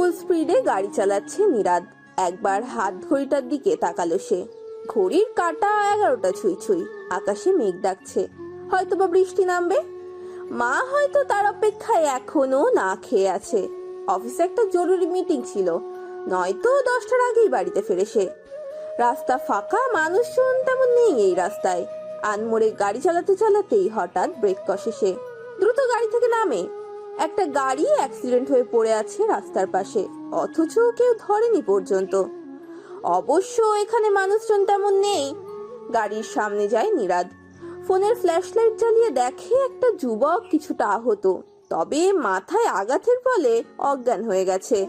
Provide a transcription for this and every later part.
ফুল স্পিডে গাড়ি চালাচ্ছে নীরাদ। একবার হাত ঘড়িটার দিকে তাকালো সে। ঘড়ির কাঁটা 11টা ছুঁই ছুঁই। আকাশে মেঘ ডাকছে, হয়তোবা বৃষ্টি নামবে। মা হয়তো তার অপেক্ষায় এখনো না খেয়ে আছে। অফিসে একটা জরুরি মিটিং ছিল, নয়তো 10টার আগেই বাড়িতে ফেরে সে। রাস্তা ফাঁকা, মানুষজন তেমন নেই এই রাস্তায়। আনমোড়ে গাড়ি চালাতে চালাতেই হঠাৎ ব্রেক কষে সে। দ্রুত গাড়ি থেকে নামে। একটা গাড়ি অ্যাক্সিডেন্ট হয়ে পড়ে আছে রাস্তার পাশে, অথচ কেউ ধরেনি পর্যন্ত। অবশ্য এখানে মানুষজন তেমন নেই। গাড়ির সামনে যায় নীরাদ। ফোনের ফ্ল্যাশ লাইট জ্বালিয়ে দেখে একটা যুবক কিছুটা আহত, তবে মাথায় আঘাতের ফলে অজ্ঞান হয়ে গেছে।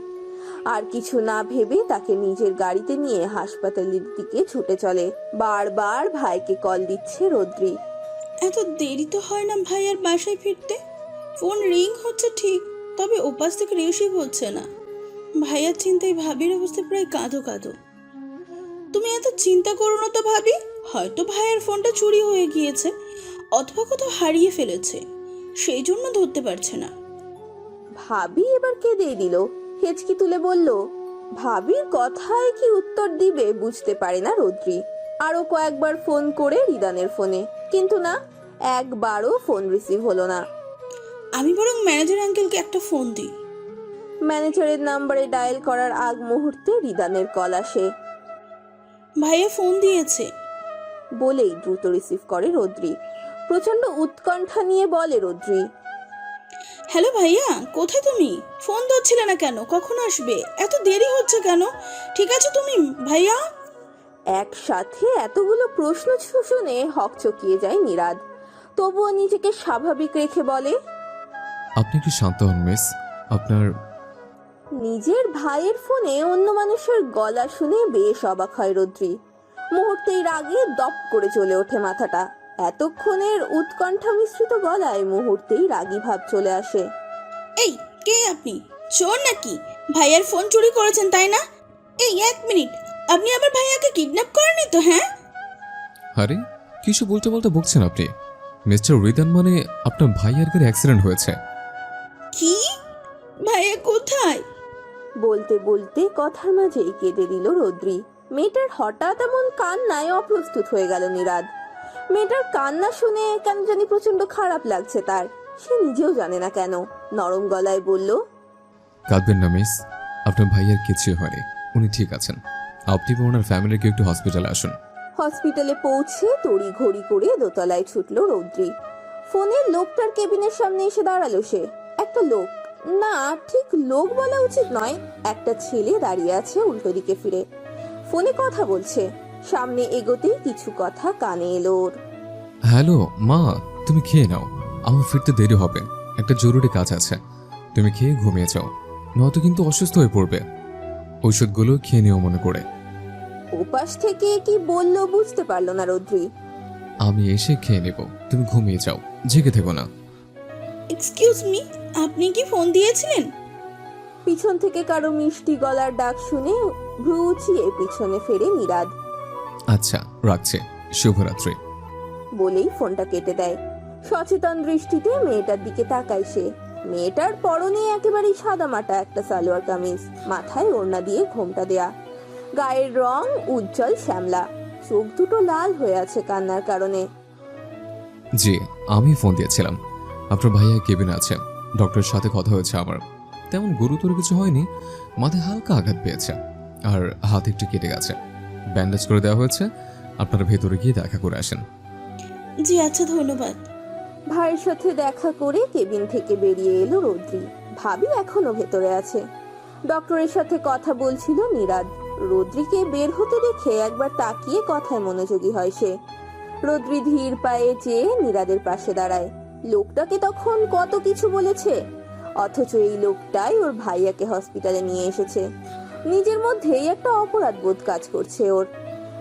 আর কিছু না ভেবে তাকে নিজের গাড়িতে নিয়ে হাসপাতালের দিকে ছুটে চলে। বারবার ভাইকে কল দিচ্ছে রোদ্রি। এত দেরি তো হয় না ভাইয়ার বাসায় ফিরতে? ফোন রিং হচ্ছে ঠিক, তবে ওপাশ থেকে রিসিভ হচ্ছে না। ভাইয়ার চিন্তায় ভাবির অবস্থা প্রায় কাঁদো কাঁদো। তুমি এত চিন্তা করো না তো ভাবি, হয়তো ভাইয়ের ফোনটা চুরি হয়ে গিয়েছে অথবা কোথাও হারিয়ে ফেলেছে, সেই জন্য ধরতে পারছে না। ভাবি এবার কেঁদে দিল, হেঁচকি তুলে বলল। ভাবির কথায় কি উত্তর দিবে বুঝতে পারে না রোদ্রি। আরো কয়েকবার ফোন করে রিদানের ফোনে, কিন্তু না, একবারও ফোন রিসিভ হলো না। আমি বরং ম্যানেজার আঙ্কেলকে একটা ফোন দিই। ম্যানেজারের নাম্বারে ডায়াল করার আগ মুহূর্তে রিদানের কল আসে। ভাইয়া ফোন দিয়েছে বলেই দ্রুত রিসিভ করে রোদ্রি। প্রচন্ড উৎকণ্ঠা নিয়ে বলে রোদ্রি, হ্যালো ভাইয়া, কোথায় তুমি? ফোন ধরছিলে না কেন? কখন আসবে? এত দেরি হচ্ছে কেন? ঠিক আছে তুমি ভাইয়া? একসাথে এতগুলো প্রশ্ন শুনে হকচকিয়ে যায় নীরাদ। তবুও নিজেকে স্বাভাবিক রেখে বলে, আপনি একটু শান্ত হন মিস। আপনার নিজের ভাইয়ের ফোনে অন্য মানুষের গলা শুনে বেশ অবাক হয় রোদ্রি। মুহূর্তেই রাগে দপ করে চলে ওঠে মাথাটা। এতক্ষণের উৎকণ্ঠা মিশ্রিত গলায় মুহূর্তেই রাগী ভাব চলে আসে। এই কে আপনি? চোর নাকি? ভাইয়ার ফোন চুরি করেছেন তাই না? এই এক মিনিট, আপনি আবার ভাইয়াকে কিডন্যাপ করেননি তো? হ্যাঁ, আরে কিছু বলতে বলতে বকছেন আপনি। মিস্টার রিদান মানে আপনার ভাইয়ের গাড়ি অ্যাক্সিডেন্ট হয়েছে। কি? ভাইয়া কোথায়? বলতে বলতে কথার মাঝেই কেঁদে দিল রোদ্রি। মেয়েটার হঠাৎ এমন কান্নায় অপ্রস্তুত হয়ে গেল নীরাদ। মেয়েটার কান্না শুনে কেন জানি প্রচন্ড খারাপ লাগছে তার। সে নিজেও জানে না কেন। নরম গলায় বলল, কাঁদবেন না মিস, আপনার ভাইয়ের কিছু হয়নি, উনি ঠিক আছেন। আপনি বা ওনার ফ্যামিলিকে একটু হসপিটালে আসুন। হসপিটালে পৌঁছে তড়ি ঘড়ি করে দোতলায় ছুটলো রৌদ্রি। ফোনের লোকটার কেবিনের সামনে এসে দাঁড়ালো সে। একটা লোক, না ঠিক লোক বলা উচিত নয়, একটা ছেলে দাঁড়িয়ে আছে উল্টো দিকে ফিরে, ফোনে কথা বলছে। সামনে এগোতেই কিছু কথা কানে এলো ওর। হ্যালো মা, তুমি খেয়ে নাও, আমার ফিরতে দেরি হবে, একটা জরুরি কাজ আছে। তুমি খেয়ে ঘুমিয়ে যাও, নয়তো কিন্তু অসুস্থ হয়ে পড়বে। ঔষধগুলো খেয়ে নিও মনে করে। ওপাশ থেকে কি বললো বুঝতে পারলো না রৌদ্রি। আমি এসে খেয়ে নেব, তুমি ঘুমিয়ে যাও, জেগে থেকো না। এক্সকিউজ মি, আপনি কি ফোন দিয়েছিলেন? পিছন থেকে কারো মিষ্টি গলার ডাক শুনে ভ্রু উঁচিয়ে পিছনে ফেরে নীরাদ। আচ্ছা রাখছে, শুভরাত্রি। বলেই ফোনটা কেটে দেয়। সচেতন দৃষ্টিতে মেয়েটার দিকে তাকায় সে। মেয়েটার পরনে একেবারেই সাদামাটা একটা সালোয়ার কামিজ, মাথায় ওড়না দিয়ে ঘোমটা দেয়া, গায়ের রং উজ্জ্বল শ্যামলা, চোখ দুটো লাল হয়ে আছে কান্নার কারণে। জি, আমি ফোন দিয়েছিলাম। আপনার ভাইয়া কেবিনে আছে, ডক্টরের সাথে কথা হয়েছে আমার। তেমন গুরুতর কিছু হয়নি, মাথায় হালকা আঘাত পেয়েছে আর হাত একটু কেটে গেছে, ব্যান্ডেজ করে দেওয়া হয়েছে। আপনারা ভেতরে গিয়ে দেখা করে আসেন। জি আচ্ছা, ধন্যবাদ। ভাইয়ের সাথে দেখা করে কেবিন থেকে বেরিয়ে এলো রৌদ্রি। ভাবি এখনো ভেতরে আছে। ডক্টরের সাথে কথা বলছিল নীরাদ। রৌদ্রিকে বের হতে দেখে একবার তাকিয়ে কথায় মনোযোগী হয় সে। রৌদ্রি ধীর পায়ে চেয়ে নীরাদের পাশে দাঁড়ায়। লোকটাকে তখন কত কিছু বলেছে, অথচ এই লোকটাই ওর ভাইয়াকে হসপিটালে নিয়ে এসেছে। নিজের মধ্যেই একটা অপরাধ বোধ কাজ করছে ওর।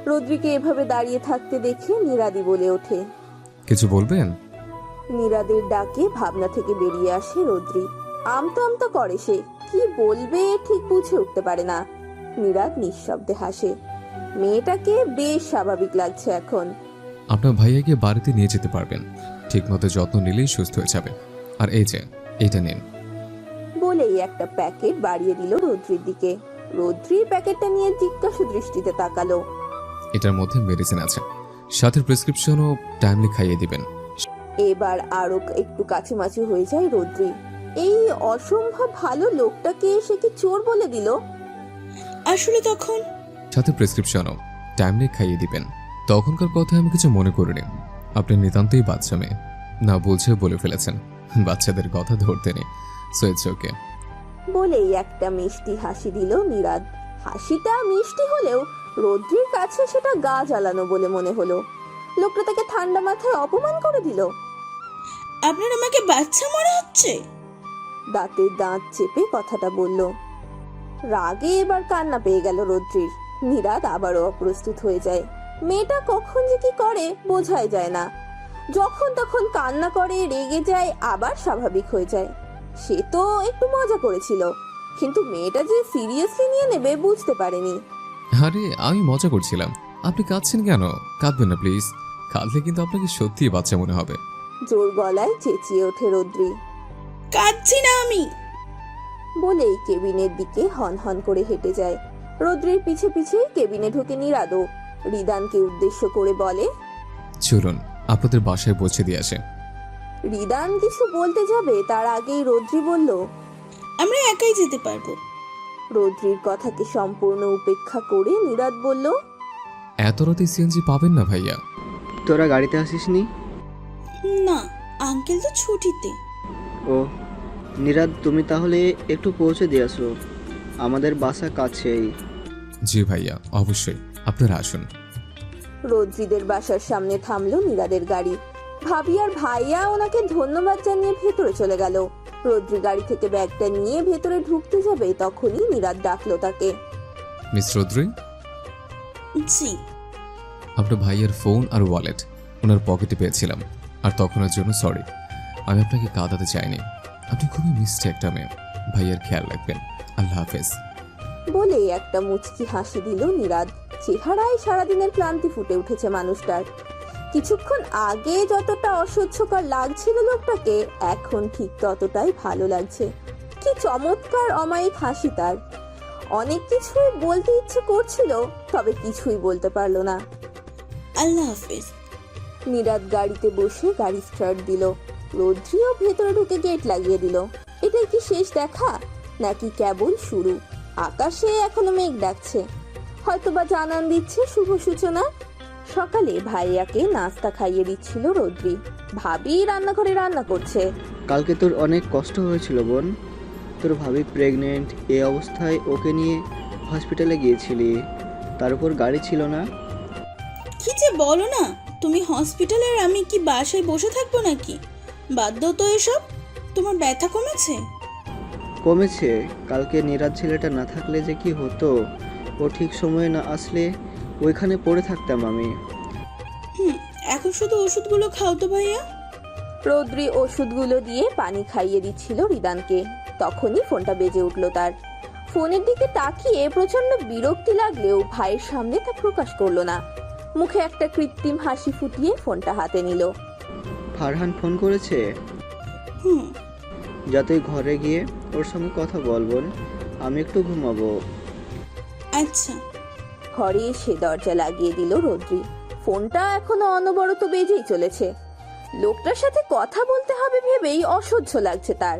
রৌদ্রিকে এভাবে দাঁড়িয়ে থাকতে দেখে নীরাদি বলে ওঠে, কিছু বলবেন? নীরাদের ডাকে ভাবনা থেকে বেরিয়ে আসে রৌদ্রি। আমতা আমতা করে সে, কি বলবে ঠিক বুঝে উঠতে পারে না। নীরাদ নিঃশব্দে হাসে। মেয়েটাকে বেশ স্বাভাবিক লাগছে এখন। আপনার ভাইয়াকে বাড়িতে নিয়ে যেতে পারবেন, ঠিকমতো যত্ন নিলেই সুস্থ হয়ে যাবে। আর এই যে এটা নিন। বলেই একটা প্যাকেট বাড়িয়ে দিল রৌদ্রির দিকে। রৌদ্রি প্যাকেটটা নিয়ে জিজ্ঞাসা দৃষ্টিতে তাকালো। এটার মধ্যে মেডিসিন আছে, সাথে প্রেসক্রিপশনও টাইমলি খাইয়ে দিবেন। এবার আরো একটু কাছামাছি হয়ে যায় রৌদ্রি। এই অসম্ভব ভালো লোকটাকে সে কি চোর বলে দিল? আসলে তখন সাথে প্রেসক্রিপশনও টাইমলি খাইয়ে দিবেন। তখনকার কথা আমি কিছু মনে করিনি। আপনি নিতান্তই বাচ্চা মেয়ে, না বলছে বলে ফেলেছেন। বাচ্চাদের কথা ধরতে নেই, সো ইটস ওকে। বলেই একটা মিষ্টি হাসি দিল নীরাদ। হাসিটা মিষ্টি হলেও রৌদ্রির কাছে সেটা গা জ্বালানো বলে মনে হলো। লোকটা তাকে ঠান্ডা মাথায় অপমান করে দিল। আপনার আমাকে বাচ্চা মনে হচ্ছে। দাঁতে দাঁত চেপে কথাটা বলল। রাগে এবার কান্না পেয়ে গেল রৌদ্রির। নীরাদ আবারও অপ্রস্তুত হয়ে যায়। মেয়েটা কখন যে কি করে বোঝাই যায় না। যখন তখন কান্না করে, রেগে যায়, আবার স্বাভাবিক হয়ে যায়। সে তো একটু মজা করেছিল, কিন্তু মেয়েটা যে সিরিয়াসলি নিয়ে নেবে বুঝতে পারেনি। আরে আমি মজা করছিলাম, আপনি কাঁদছেন কেন? কাঁদবেন না প্লিজ, কাঁদলে কিন্তু আপনাকে সত্যিই বাচ্চা মনে হবে। জোর গলায় চেঁচিয়ে ওঠে রৌদ্রি। কাঁদছি না আমি। বলেই কেবিনের দিকে হন হন করে হেঁটে যায়। রৌদ্রির পিছে পিছে কেবিনে ঢোকে নীরাদও। রিদানকে উদ্দেশ্য করে বলে, চলুন আপনাদের বাসায় পৌঁছে দিয়ে আসে। রিদান কিছু বলতে যাবে তার আগেই রৌদ্রি বলল, আমরা একাই যেতে পারবো। রৌদ্রির কথাকে সম্পূর্ণ উপেক্ষা করে নীরাদ বলল, এত রাতে সিএনজি পাবেন না ভাইয়া। তোরা গাড়িতে আসিসনি? না, আঙ্কেল তো ছুটিতে। ও নীরাদ, তুমি তাহলে একটু পৌঁছে দিয়ে আসো, আমাদের বাসা কাছেই। জি ভাইয়া, অবশ্যই, আপনারা আসুন। রৌদ্রিদের বাসার সামনে থামলো নীরাদের গাড়ি। ভাবি আর ভাইয়া ওনাকে ধন্যবাদ জানিয়ে ভেতরে চলে গেল। রৌদ্রি গাড়ি থেকে ব্যাগটা নিয়ে ভেতরে ঢুকতে যাবে, তখনই নীরাদ ডাকলো তাকে। মিস রৌদ্রি, জি। আপনার ভাইয়ের ফোন আর ওয়ালেট ওনার পকেটে পেয়েছিলাম, আর তখনের জন্য সরি। আমি আপনাকে কাঁদাতে চাইনি। আপনি খুবই মিষ্টি একটা মেয়ে। ভাইয়ের খেয়াল রাখবেন। আল্লাহ হাফেজ। বলে একটা মুচকি হাসি দিল নীরাদ। চেহারায় সারাদিনের ক্লান্তি ফুটে উঠেছে মানুষটার। কিছুক্ষণ আগে যতটা অসহ্যকর লাগছিল লোকটাকে, এখন ঠিক ততটাই ভালো লাগছে। কি চমৎকার অমায়িক হাসি তার। অনেক কিছুই বলতে ইচ্ছে করছিল, তবে কিছুই বলতে পারলো না। আল্লাহ হাফেজ। নীরাদ গাড়িতে বসে গাড়ি স্টার্ট দিল। রৌদ্রিও ভেতরে ঢুকে গেট লাগিয়ে দিল। এটাই কি শেষ দেখা, নাকি কেবল শুরু? আকাশে এখনো মেঘ ডাকছে, হয়তোবা জানান দিচ্ছে শুভ সূচনা। সকালে ভাইয়াকে নাস্তা খাইয়ে দিচ্ছিল রৌদ্রি। ভাবি রান্নাঘরে রান্না করছে। কালকে তোর অনেক কষ্ট হয়েছিল বোন। তোর ভাবি প্রেগনেন্ট, এই অবস্থায় ওকে নিয়ে হসপিটালে গিয়েছিলি, তার উপর গাড়ি ছিল না। কি যে বলো না তুমি, হসপিটালে আর আমি কি বাসায় বসে থাকবো নাকি? বাদ দাও তো এসব। তোমার ব্যথা কমেছে? কমেছে। কালকে নীরাজ ছেলেটা না থাকলে যে কি হতো, ও ঠিক সময়ে না আসলে ওইখানে পড়ে থাকতাম আমি। এখন শুধু ওষুধগুলো খাও তো ভাইয়া। রৌদ্রি ওষুধগুলো দিয়ে পানি খাইয়ে দিচ্ছিল রিদানকে। তখনই ফোনটা বেজে উঠলো তার। ফোনের দিকে তাকিয়ে প্রচন্ড বিরক্তি লাগলেও ভাইয়ের সামনে তা প্রকাশ করলো না। মুখে একটা কৃত্রিম হাসি ফুটিয়ে ফোনটা হাতে নিল। ফারহান ফোন করেছে? হুম। যা তুই ঘরে গিয়ে ওর সঙ্গে কথা বল বোন, আমি একটু ঘুমাবো। আচ্ছা। ঘরে এসে দরজা লাগিয়ে দিল রৌদ্রি। ফোনটা এখনো অনবরত বেজেই চলেছে। লোকটার সাথে কথা বলতে হবে ভেবেই অসহ্য লাগছে তার।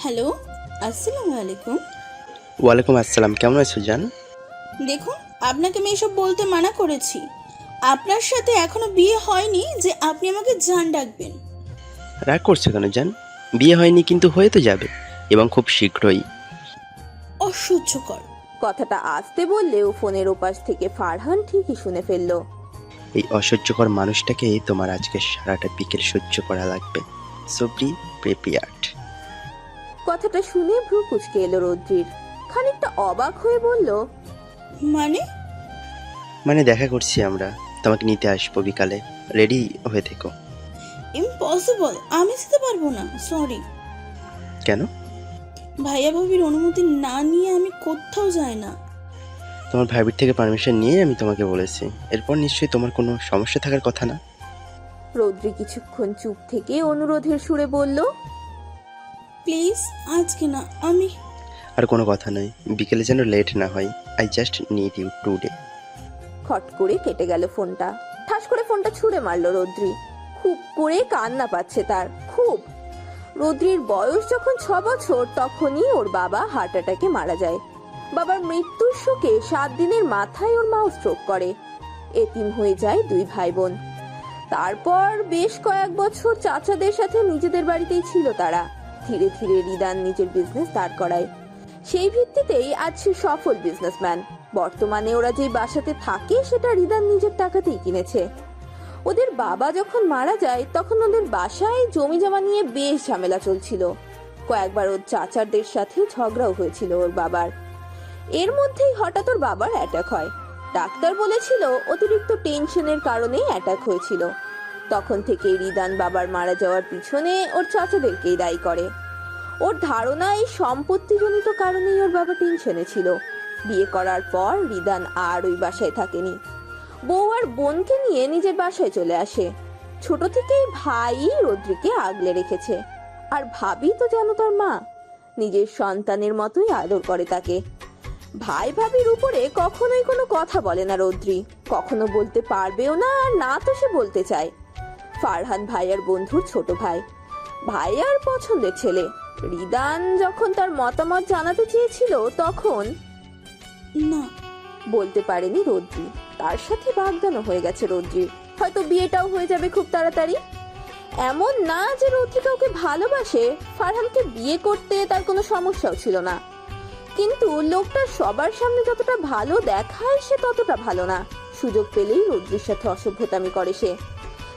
হ্যালো, আসসালামু আলাইকুম। ওয়ালাইকুম আসসালাম, কেমন আছো জান? দেখুন, আপনাকে আমি এসব বলতে মানা করেছি। আপনার সাথে এখনো বিয়ে হয়নি যে আপনি আমাকে জান ডাকবেন। রাগ করছো কেন জান? বিয়ে হয়নি কিন্তু হয়ে তো যাবে, এবং খুব শীঘ্রই। অসহ্যকর। কথাটা আসতে বললেও ফোনের ওপাশ থেকে ফারহান ঠিকই শুনে ফেললো। এই অসহ্যকর মানুষটাকে তোমার আজকে সারাটা বিকেল সহ্য করা লাগবে। So be prepared. কথাটা শুনে ভ্রু কুঁচকে এলো রৌদ্রির। খানিকটা অবাক হয়ে বলল, মানে দেখা করছি আমরা, তোমাকে নিতে আসবো বিকালে, রেডি হয়ে থেকো। ইম্পসিবল, আমি যেতে পারবো না, সরি। কেন? ভাইয়া ভাবির অনুমতি না নিয়ে আমি কোথাও যাই না। তোমার ভাবির থেকে পারমিশন নিয়ে আমি তোমাকে বলেছি, এরপর নিশ্চয়ই তোমার কোনো সমস্যা থাকার কথা না। রৌদ্রি কিছুক্ষণ চুপ থেকে অনুরোধের সুরে বলল, প্লিজ আজকে না, আমি আর কোনো কথা নয়, বিকেলে যেন লেট না হয়। I just need you today. খট করে কেটে গেল ফোনটা। ঠাস করে ফোনটা ছুঁড়ে মারলো রৌদ্রি। খুব করে কান্না পাচ্ছে তার, খুব। রৌদ্রির বয়স যখন 6 বছর তখনই ওর বাবা হার্ট অ্যাটাকে মারা যায়। বাবার মৃত্যুর শোকে 7 দিনের মাথায় ওর মাও স্ট্রোক করে। এতিম হয়ে যায় 2 ভাই বোন। তারপর বেশ কয়েক বছর চাচাদের সাথে নিজেদের বাড়িতেই ছিল তারা। ধীরে ধীরে রিদান নিজের বিজনেস দাঁড় করায়। সেই ভিত্তিতেই আজ সে সফল বিজনেসম্যান। বর্তমানে ওরা যে বাসাতে থাকে সেটা রিদান নিজের টাকাতেই কিনেছে। ওদের বাবা যখন মারা যায় তখন ওদের বাসায় জমি জমা নিয়ে বেশ ঝামেলা চলছিল। কয়েকবার ওর চাচাদের সাথে ঝগড়াও হয়েছিল ওর বাবার। এর মধ্যেই হঠাৎ ওর বাবার অ্যাটাক হয়। ডাক্তার বলেছিল অতিরিক্ত টেনশনের কারণে অ্যাটাক হয়েছিল। তখন থেকে রিদান বাবার মারা যাওয়ার পিছনে ওর চাচাদেরকেই দায়ী করে। ওর ধারণা এই সম্পত্তিজনিত কারণেই ওর বাবা টেনশনে ছিল। বিয়ে করার পর রিদান আর ওই বাসায় থাকেনি। বউ আর বোনকে নিয়ে নিজের বাসায় চলে আসে। ছোট থেকেই ভাই রৌদ্রিকে আগলে রেখেছে। আর ভাবি তো যেন তার মা, নিজের সন্তানের মতোই আদর করে তাকে। ভাই ভাবির উপরে কখনোই কোনো কথা বলে না রৌদ্রি, কখনো বলতে পারবেও না, আর না তো সে বলতে চায়। ফারহান ভাইয়ার বন্ধুর ছোট ভাই, ভাইয়ার পছন্দের ছেলে। রিদান যখন তার মতামত জানাতে চেয়েছিল তখন না বলতে পারেনি রৌদ্রি। তার সাথে বাগদানো হয়ে গেছে রৌদ্রির, হয়তো বিয়েটাও হয়ে যাবে খুব তাড়াতাড়ি। এমন না যে রৌদ্রি কাউকে ভালোবাসে, ফারহানকে বিয়ে করতে তার কোনো সমস্যাও ছিল না। কিন্তু লোকটা সবার সামনে যতটা ভালো দেখায় সে ততটা ভালো না। সুযোগ পেলেই রৌদ্রির সাথে অসভ্যতামি করে সে।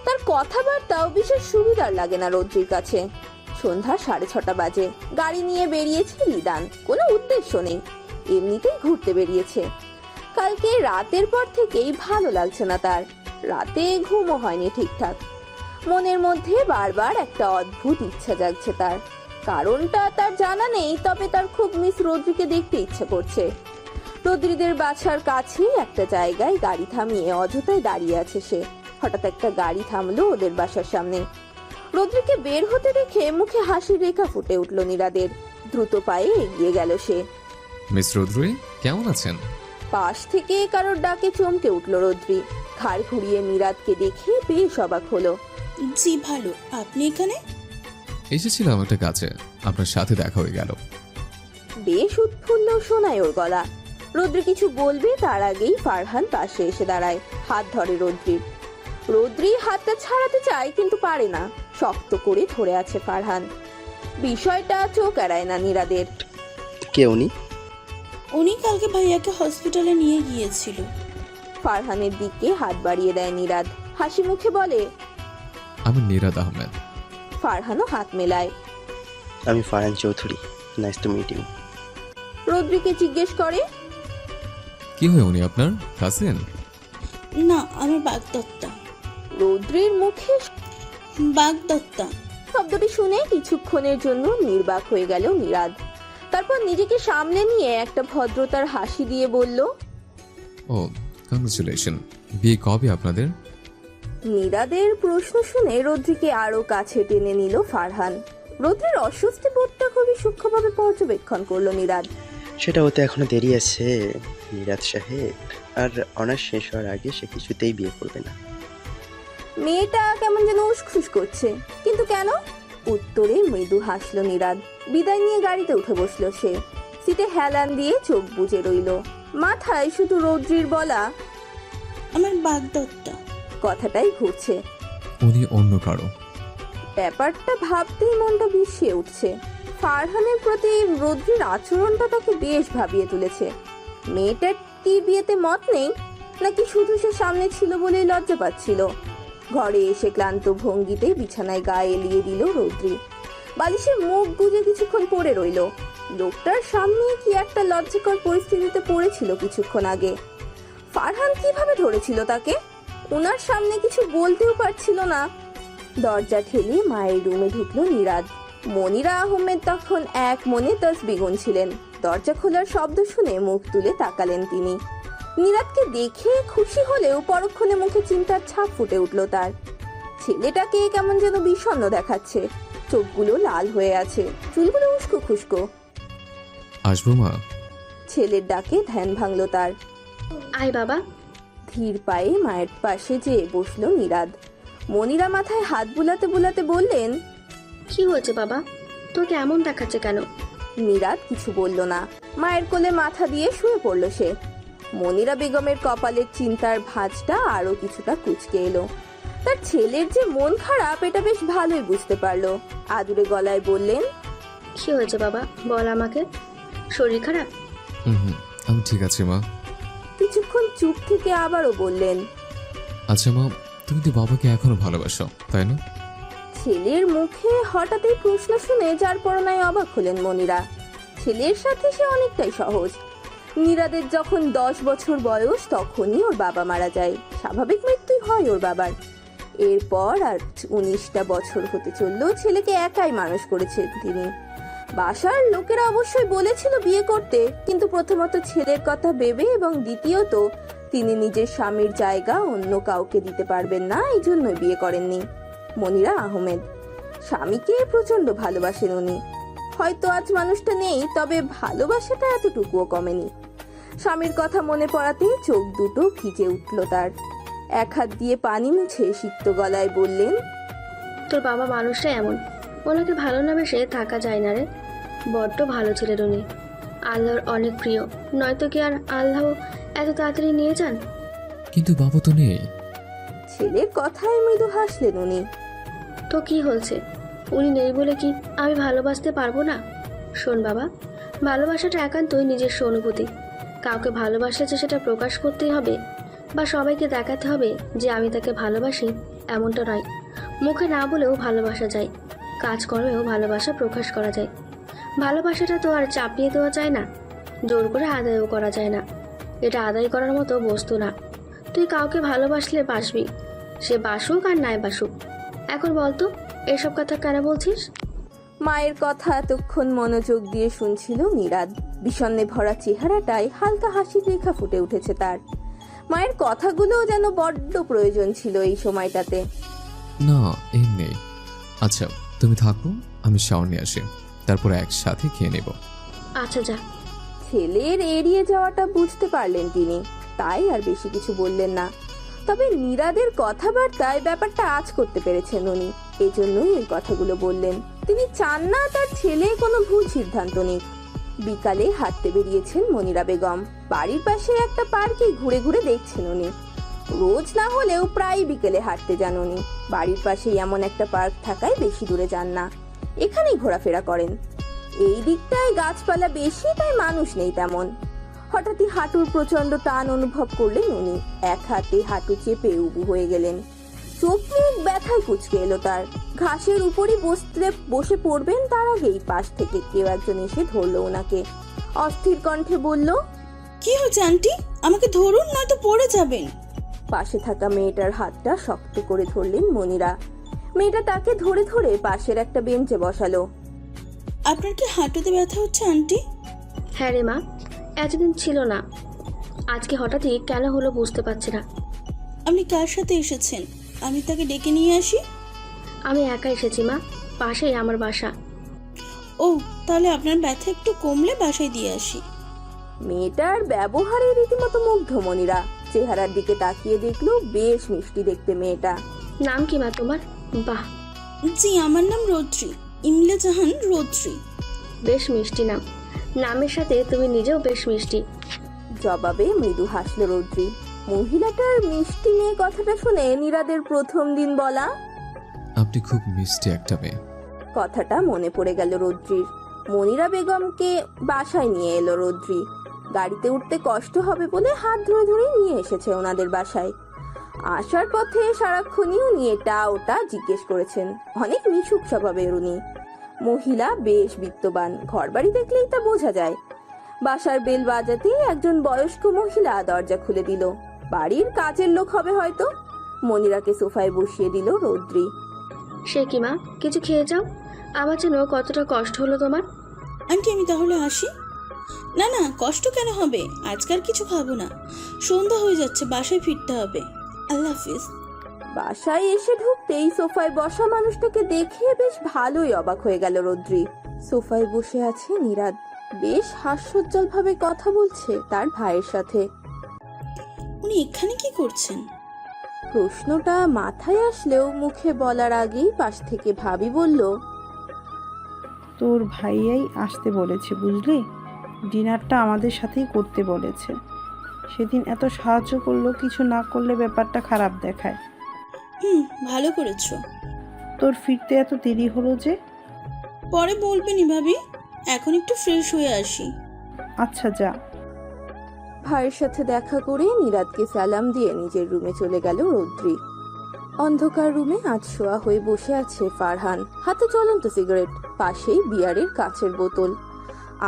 তার কথাবার্তাও বিশেষ সুবিধার লাগে না রৌদ্রির কাছে। সন্ধ্যা 6:30 বাজে। গাড়ি নিয়ে বেরিয়েছে রিদান, কোনো উদ্দেশ্য নেই, এমনিতেই ঘুরতে বেরিয়েছে। কালকে রাতের পর থেকেই ভালো লাগছে না তার। রাতে ঘুমও হয়নি ঠিকঠাক। মনের মধ্যে বারবার একটা অদ্ভুত ইচ্ছা জাগছে তার। কারণটা তার জানা নেই, তবে তার খুব মিস রৌদ্রিকে দেখতে ইচ্ছে করছে। রৌদ্রিদের বাসার কাছে একটা জায়গায় গাড়ি থামিয়ে অযথায় দাঁড়িয়ে আছে সে। হঠাৎ একটা গাড়ি থামলো ওদের বাসার সামনে। রৌদ্রিকে বের হতে দেখে মুখে হাসির রেখা ফুটে উঠল নীরাদের। দ্রুত পায়ে এগিয়ে গেল সে। মিস রৌদ্রি, কেমন আছেন? পাশ থেকে কারোর ডাকে চমকে উঠল রৌদ্রি। ঘাড় ঘুরিয়ে নীরাদকে দেখে বেশ অবাক হলো। জি ভালো, আপনি এখানে? এসেছিলাম একটা কাছে, আপনার সাথে দেখা হয়ে গেল। বেশ উৎফুল্ল শোনায় ওর গলা। রৌদ্রি কিছু বলবে তার আগেই ফারহান পাশে এসে দাঁড়ায়, হাত ধরে রৌদ্রির। রৌদ্রি হাতটা ছাড়াতে চায় কিন্তু পারে না, শক্ত করে ধরে আছে ফারহান। বিষয়টা চোখ এড়ায় না নীরাদের। কে উনি? উনি কালকে ভাইয়াকে হসপিটালে নিয়ে গিয়েছিল। ফারহানের দিকে হাত বাড়িয়ে দেয় নীরাদ, হাসি মুখে বলে, আমি নীরাদ আহমেদ। ফারহানও হাত মেলায়। আমি Farhan Chowdhury, nice to meet you. রৌদ্রিকে জিজ্ঞেস করে, কি হয় উনি আপনার কাজিন? না, আমার বাগদত্তা। রৌদ্রির মুখে বাগদত্তা শব্দটি শুনে কিছুক্ষণের জন্য নির্বাক হয়ে গেল নীরাদ। তারপর নিজেকে সামলে নিয়ে একটা ভদ্রতার হাসি দিয়ে বলল, ও, কংগ্রেচুলেশন। বিয়ে কবে আপনাদের? নীরাদের প্রশ্ন শুনে রৌদ্রিকে আরো কাছে টেনে নিল ফারহান। রৌদ্রির অস্বস্তি বোধটা খুবই সূক্ষ্মভাবে পর্যবেক্ষণ করলো নীরাদ। সেটা হতে এখনো দেরি আছে নীরাদ সাহেব, আর অনার্স শেষ হওয়ার আগে সে কিছুতেই বিয়ে করবে না। মেয়েটা কেমন যেন উসখুস করছে, কিন্তু কেন? উত্তরে মৃদু হাসলো নীরাদ। বিদায় নিয়ে গাড়িতে উঠে বসলো সে। সিটে হেলান দিয়ে চোখ বুজে রইল। মাথায় শুধু রৌদ্রির বলা আমার বাগদত্তা কথাটাই ঘুরছে। উনি অন্য কারো। ব্যাপারটা ভাবতেই মনটা বিষিয়ে উঠছে। ফারহানের প্রতি রৌদ্রির আচরণটা তাকে বেশ ভাবিয়ে তুলেছে। মেয়েটার কি বিয়েতে মত নেই, নাকি শুধু সে সামনে ছিল বলেই লজ্জা পাচ্ছিল? ঘরে এসে ক্লান্ত ভঙ্গিতে বিছানায় গা এলিয়ে দিল রৌদ্রি। বালিশে মুখ গুজে কিছুক্ষণ পড়ে রইল। লোকটার সামনে কি একটা লজ্জাকর পরিস্থিতিতে পড়েছিল কিছুক্ষণ আগে। ফারহান কিভাবে ধরেছিল তাকে? ওনার সামনে কিছু বলতেও পারছিল না। দরজা ঠেলে মায়ের রুমে ঢুকলো নীরাদ। মনিরা আহমেদ তখন এক মনে তসবিহ গুনছিলেন। দরজা খোলার শব্দ শুনে মুখ তুলে তাকালেন তিনি। নীরাদকে দেখে খুশি হলেও পরক্ষণে মুখে চিন্তার ছাপ ফুটে উঠল তার। ছেলেটাকে কেমন যেন বিষণ্ণ দেখাচ্ছে। চোখগুলো লাল হয়ে আছে, চুলগুলো উস্কো খুস্কো। আসবো মা? ছেলের ডাকে ধ্যান ভাঙলো তার। আয় বাবা। ধীর পায়ে মায়ের পাশে যেয়ে বসলো নীরাদ। মনিরা মাথায় হাত বুলাতে বুলাতে বললেন, কি হয়েছে বাবা, তোকে এমন দেখাচ্ছে কেন? নীরাদ কিছু বলল না। মায়ের কোলে মাথা দিয়ে শুয়ে পড়ল সে। মনিরা বেগমের কপালের চিন্তার ভাঁজটা আরো কিছুটা কুঁচকে এলো। তার ছেলের যে মন খারাপ এটা বেশ ভালোই বুঝতে পারলো। আদুরে গলায় বললেন, কি হয়েছে বাবা, বল আমাকে। শরীর খারাপ? হুম, আমি ঠিক আছি মা। কিছুক্ষণ চুপ থেকে আবারও বললেন, আচ্ছা মা, তুমি তো বাবাকে এখনো ভালোবাসো, তাই না? ছেলের মুখে হঠাৎই প্রশ্ন শুনে যার পরনায় অবাক হলেন মনিরা। ছেলের সাথে সে অনেকটাই সহজ। নীরাদের যখন 10 বছর বয়স তখনই ওর বাবা মারা যায়। স্বাভাবিক মৃত্যুই হয় ওর বাবার। এরপর আর 19টা বছর হতে চলল ছেলেকে একাই মানুষ করেছে তিনি। বাসার লোকেরা অবশ্যই বলেছিল বিয়ে করতে, কিন্তু প্রথমত ছেলের কথা ভেবে এবং দ্বিতীয়ত তিনি নিজের স্বামীর জায়গা অন্য কাউকে দিতে পারবেন না, এই জন্যই বিয়ে করেননি। মনিরা আহমেদ স্বামীকে প্রচন্ড ভালোবাসেন উনি। হয়তো আজ মানুষটা নেই, তবে ভালোবাসাটা এতটুকুও কমেনি। স্বামীর কথা মনে পড়াতেই চোখ দুটো ভিজে উঠল তার। এক হাত দিয়ে পানি মুছে সিক্ত গলায় বললেন, তোর বাবা মানুষটা এমন, ওনাকে ভালো না বেসে থাকা যায় না রে। বড্ড ভালো ছিলেন উনি, আল্লাহর অনেক প্রিয়, নয়তো কি আর আল্লাহ এত তাড়াতাড়ি নিয়ে যান? কিন্তু বাবা তো নেই। ছেলের কথায় মৃদু হাসলেন উনি। তো কি হয়েছে, উনি নেই বলে কি আমি ভালোবাসতে পারবো না? শোন বাবা, ভালোবাসাটা একান্তই নিজস্ব অনুভূতি। কাউকে ভালোবাসলে যে সেটা প্রকাশ করতেই হবে বা সবাইকে দেখাতে হবে যে আমি তাকে ভালোবাসি, এমনটা নয়। মুখে না বলেও ভালোবাসা যায়, কাজকর্মেও ভালোবাসা প্রকাশ করা যায়। ভালোবাসাটা তো আর চাপিয়ে দেওয়া যায় না, জোর করে আদায়ও করা যায় না। এটা আদায় করার মতো বস্তু না। তুই কাউকে ভালোবাসলে বাসবি, সে বাসুক আর নাই বাসুক। এখন বলতো এসব কথা কেন বলছিস? মায়ের কথা এতক্ষণ মনোযোগ দিয়ে শুনছিল নীরাদ। বিষণ্ণে ভরা চেহারাটায় হালকা হাসির রেখা ফুটে উঠেছে তার। মায়ের কথাগুলো যেন বড্ড প্রয়োজন ছিল এই সময়টাতে। না, এমনি। আচ্ছা তুমি থাকো, আমি শাওয়ার নিয়ে আসি, তারপর একসাথে খেয়ে নেব। আচ্ছা যা। ছেলের এড়িয়ে যাওয়াটা বুঝতে পারলেন তিনি, তাই আর বেশি কিছু বললেন না। তবে নীরাদের কথাবার্তায় ব্যাপারটা আঁচ করতে পেরেছেন উনি, এজন্যই এই কথাগুলো বললেন। তিনি চান না তার ছেলে কোনো ভুল সিদ্ধান্ত নিক। বিকালে হাঁটতে বেরিয়েছেন মনিরা বেগম। বাড়ির পাশে একটা পার্কে ঘুরে ঘুরে দেখছেন উনি। রোজ না হলেও প্রায় বিকেলে হাঁটতে যান উনি। বাড়ির পাশেই এমন একটা পার্ক থাকায় বেশি দূরে যান না, এখানেই ঘোরাফেরা করেন। এই দিকটায় গাছপালা বেশি, তাই মানুষ নেই তেমন। হঠাৎই হাঁটুর প্রচন্ড টান অনুভব করলেন উনি। এক হাতে হাঁটু চেপে উবু হয়ে গেলেন। চোখ মুখ ব্যথায় কুচকে এলো তার। ঘাসের উপরই বসে পড়বেন তার আগেই পাশ থেকে কেউ একজন এসে ধরলো ওনাকে। অস্থির কণ্ঠে বলল, কি হয়েছে আন্টি, আমাকে ধরুন, নয়তো পড়ে যাবেন। পাশে থাকা মেয়েটার হাতটা শক্ত করে ধরলেন মনিরা। মেয়েটা তাকে ধরে ধরে পাশের একটা বেঞ্চে বসালো। আপনার কি হাঁটুতে ব্যথা হচ্ছে আন্টি? হ্যাঁ রে মা, এতদিন ছিল না, আজকে হঠাৎই কেন হলো বুঝতে পারছি না। আপনি কার সাথে এসেছেন? আমি তাকে ডেকে নিয়ে আসি। আমি একা এসেছি মা, পাশেই আমার বাসা। ও, তাহলে আপনার ব্যথা একটু কমলে বাসায় দিয়ে আসি। মেয়েটার ব্যবহারে রীতিমতো মুগ্ধ মনিরা। চেহারার দিকে তাকিয়ে দেখলো বেশ মিষ্টি দেখতে মেয়েটা। নাম কি মা তোমার? বাহ, জি, আমার নাম রৌদ্রি, ইমলে জাহান রৌদ্রি। বেশ মিষ্টি নাম, নামের সাথে তুমি নিজেও বেশ মিষ্টি। জবাবে মৃদু হাসলো রৌদ্রি। মহিলাটার মিষ্টি মেয়ে কথাটা শুনে নীরাদের প্রথম দিন বলা আপনি খুব মিষ্টি একটা মেয়ে কথাটা মনে পড়ে গেল রৌদ্রির। মনিরা বেগমকে বাসায় নিয়ে এলো রৌদ্রি। গাড়িতে উঠতে কষ্ট হবে বলে হাত ধরে ধরে নিয়ে এসেছে ওনাদের বাসায়। আসার পথে সারাক্ষণই উনি এটা ওটা জিজ্ঞেস করেছেন। অনেক মিশুক স্বভাবের উনি। মহিলা বেশ বিত্তবান, ঘরবাড়ি দেখলেই তা বোঝা যায়। বাসার বেল বাজাতেই একজন বয়স্ক মহিলা দরজা খুলে দিল। বাড়ির কাজের লোক হবে হয়তো। মনিরাকে সোফায় বসিয়ে দিল রৌদ্রি। সে কি মা, কিছু খেয়ে যাও, আমার যেন কতটা কষ্ট হলো তোমার। আন্টি আমি তাহলে আসি। না না, কষ্ট কেন হবে, আজকাল কিছু খাবো না, সন্ধ্যা হয়ে যাচ্ছে, বাসায় ফিরতে হবে। আল্লাহ হাফিজ। বাসায় এসে ঢুকতেই সোফায় বসা মানুষটাকে দেখে বেশ ভালোই অবাক হয়ে গেল রোদ্রি। সোফায় বসে আছে নীরাদ, বেশ হাস্যোজ্জ্বল ভাবে কথা বলছে তার ভাইয়ের সাথে। উনি এখানে কি করছেন? প্রশ্নটা মাথায় আসলেও মুখে বলার আগেই পাশ থেকে ভাবি বলল, তোর ভাইয়াই আসতে বলেছে বুঝলি, ডিনারটা আমাদের সাথেই করতে বলেছে। সেদিন এত সাহায্য করলো, কিছু না করলে ব্যাপারটা খারাপ দেখায়। ভালো করেছো। তোর ফিরতে এত দেরি হলো যে? পরে বলবেনি ভাবি, এখন একটু ফ্রেশ হয়ে আসি। আচ্ছা যা। ভাইয়ের সাথে দেখা করে নীরাদকে সালাম দিয়ে নিজের রুমে চলে গেল রৌদ্রি। অন্ধকার রুমে আধশোয়া হয়ে বসে আছে ফারহান, হাতে জ্বলন্ত সিগারেট, পাশেই বিয়ারের কাচের বোতল।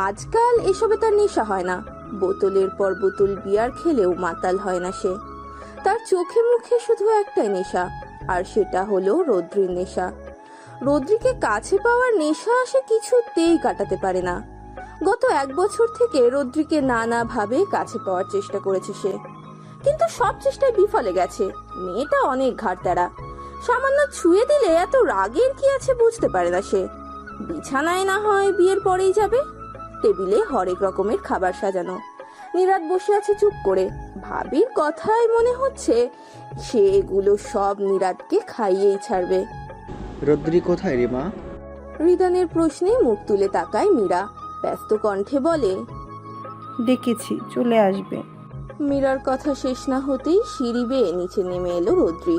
আজকাল এসবে তার নেশা হয় না, বোতলের পর বোতল বিয়ার খেলেও মাতাল হয় না সে। তার চোখে মুখে শুধু একটাই নেশা, আর সেটা হলো রৌদ্রির নেশা। রৌদ্রিকে কাছে পাওয়ার নেশা সে কিছুতেই কাটাতে পারে না। গত 1 বছর থেকে রৌদ্রিকে নানাভাবে কাছে পাওয়ার চেষ্টা করেছে সে, কিন্তু সব চেষ্টায় বিফলে গেছে। মেয়েটা অনেক ঘাড়তেরা, সামান্য ছুঁয়ে দিলে এত রাগের কি আছে বুঝতে পারে না সে। বিছানায় না হয় বিয়ের পরেই যাবে, টেবিলে হরেক রকমের খাবার সাজানো। নীরাদ বসে আছে চুপ করে, ভাবির কথাই মনে হচ্ছে সে এগুলো সব নীরাদকে খাইয়েই ছাড়বে। রদ্রি কোথায় রে মা? রিদানের প্রশ্নে মুখ তুলে তাকায় মীরা, ব্যস্ত কণ্ঠে বলে, ডেকেছি, চলে আসবে। মীরার কথা শেষ না হতেই সিঁড়ি বেয়ে নিচে নেমে এলো রৌদ্রি।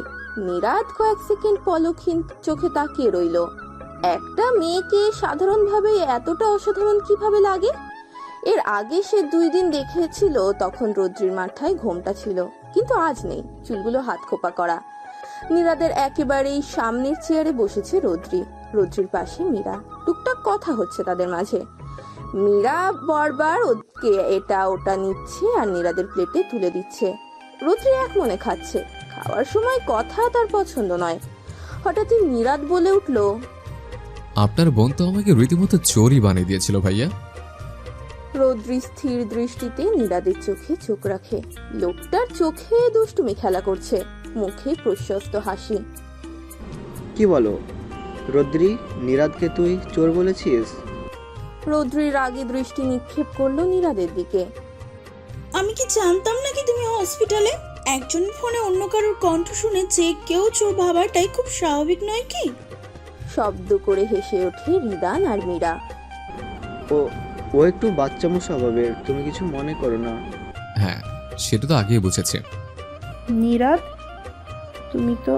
নীরাদ কয়েক সেকেন্ড পলকহীন চোখে তাকিয়ে রইল। একটা মেয়েকে সাধারণভাবে এতটা অসাধারণ কিভাবে লাগে? এর আগে সে 2 দিন দেখেছিল, তখন রৌদ্রির মাথায় ঘোমটা ছিল, কিন্তু আজ নেই, চুলগুলো হাত খোপা করা। নীরাদের একেবারেই সামনের চেয়ারে বসেছে রৌদ্রি, রৌদ্রির পাশে মীরা। টুকটাক কথা হচ্ছে তাদের মাঝে। মীরা বারবার ওকে এটা ওটা নিচ্ছে আর নীরাদের প্লেটে তুলে দিচ্ছে। রৌদ্রি এক মনে খাচ্ছে, খাওয়ার সময় কথা তার পছন্দ নয়। হঠাৎই নীরাদ বলে উঠল, আপনার বোন তো আমাকে রীতিমতো চোরই বানিয়ে দিয়েছিল ভাইয়া। রৌদ্রি স্থির দৃষ্টিতে নীরাদের চোখে চোখ রাখে। লোকটার চোখে দুষ্টুমি খেলা করছে, মুখে প্রশস্ত হাসি। কি বলো রদ্রি, নীরাদকে তুই চোর বলেছিস? রৌদ্রি রাগে দৃষ্টি নিক্ষেপ করলো নীরাদের দিকে। আমি কি জানতাম নাকি তুমি হসপিটালে? একজনের ফোনে অন্য কারোর কণ্ঠ শুনে যে কেউ চোর ভাবাটাই খুব স্বাভাবিক নয় কি? শব্দ করে হেসে ওঠে রিদান আর মীরা। ও একটু বাচ্চামো স্বভাবের, তুমি কিছু মনে করো না। হ্যাঁ, সেটা তো আগেই বুঝেছি। নীরাদ, তুমি তো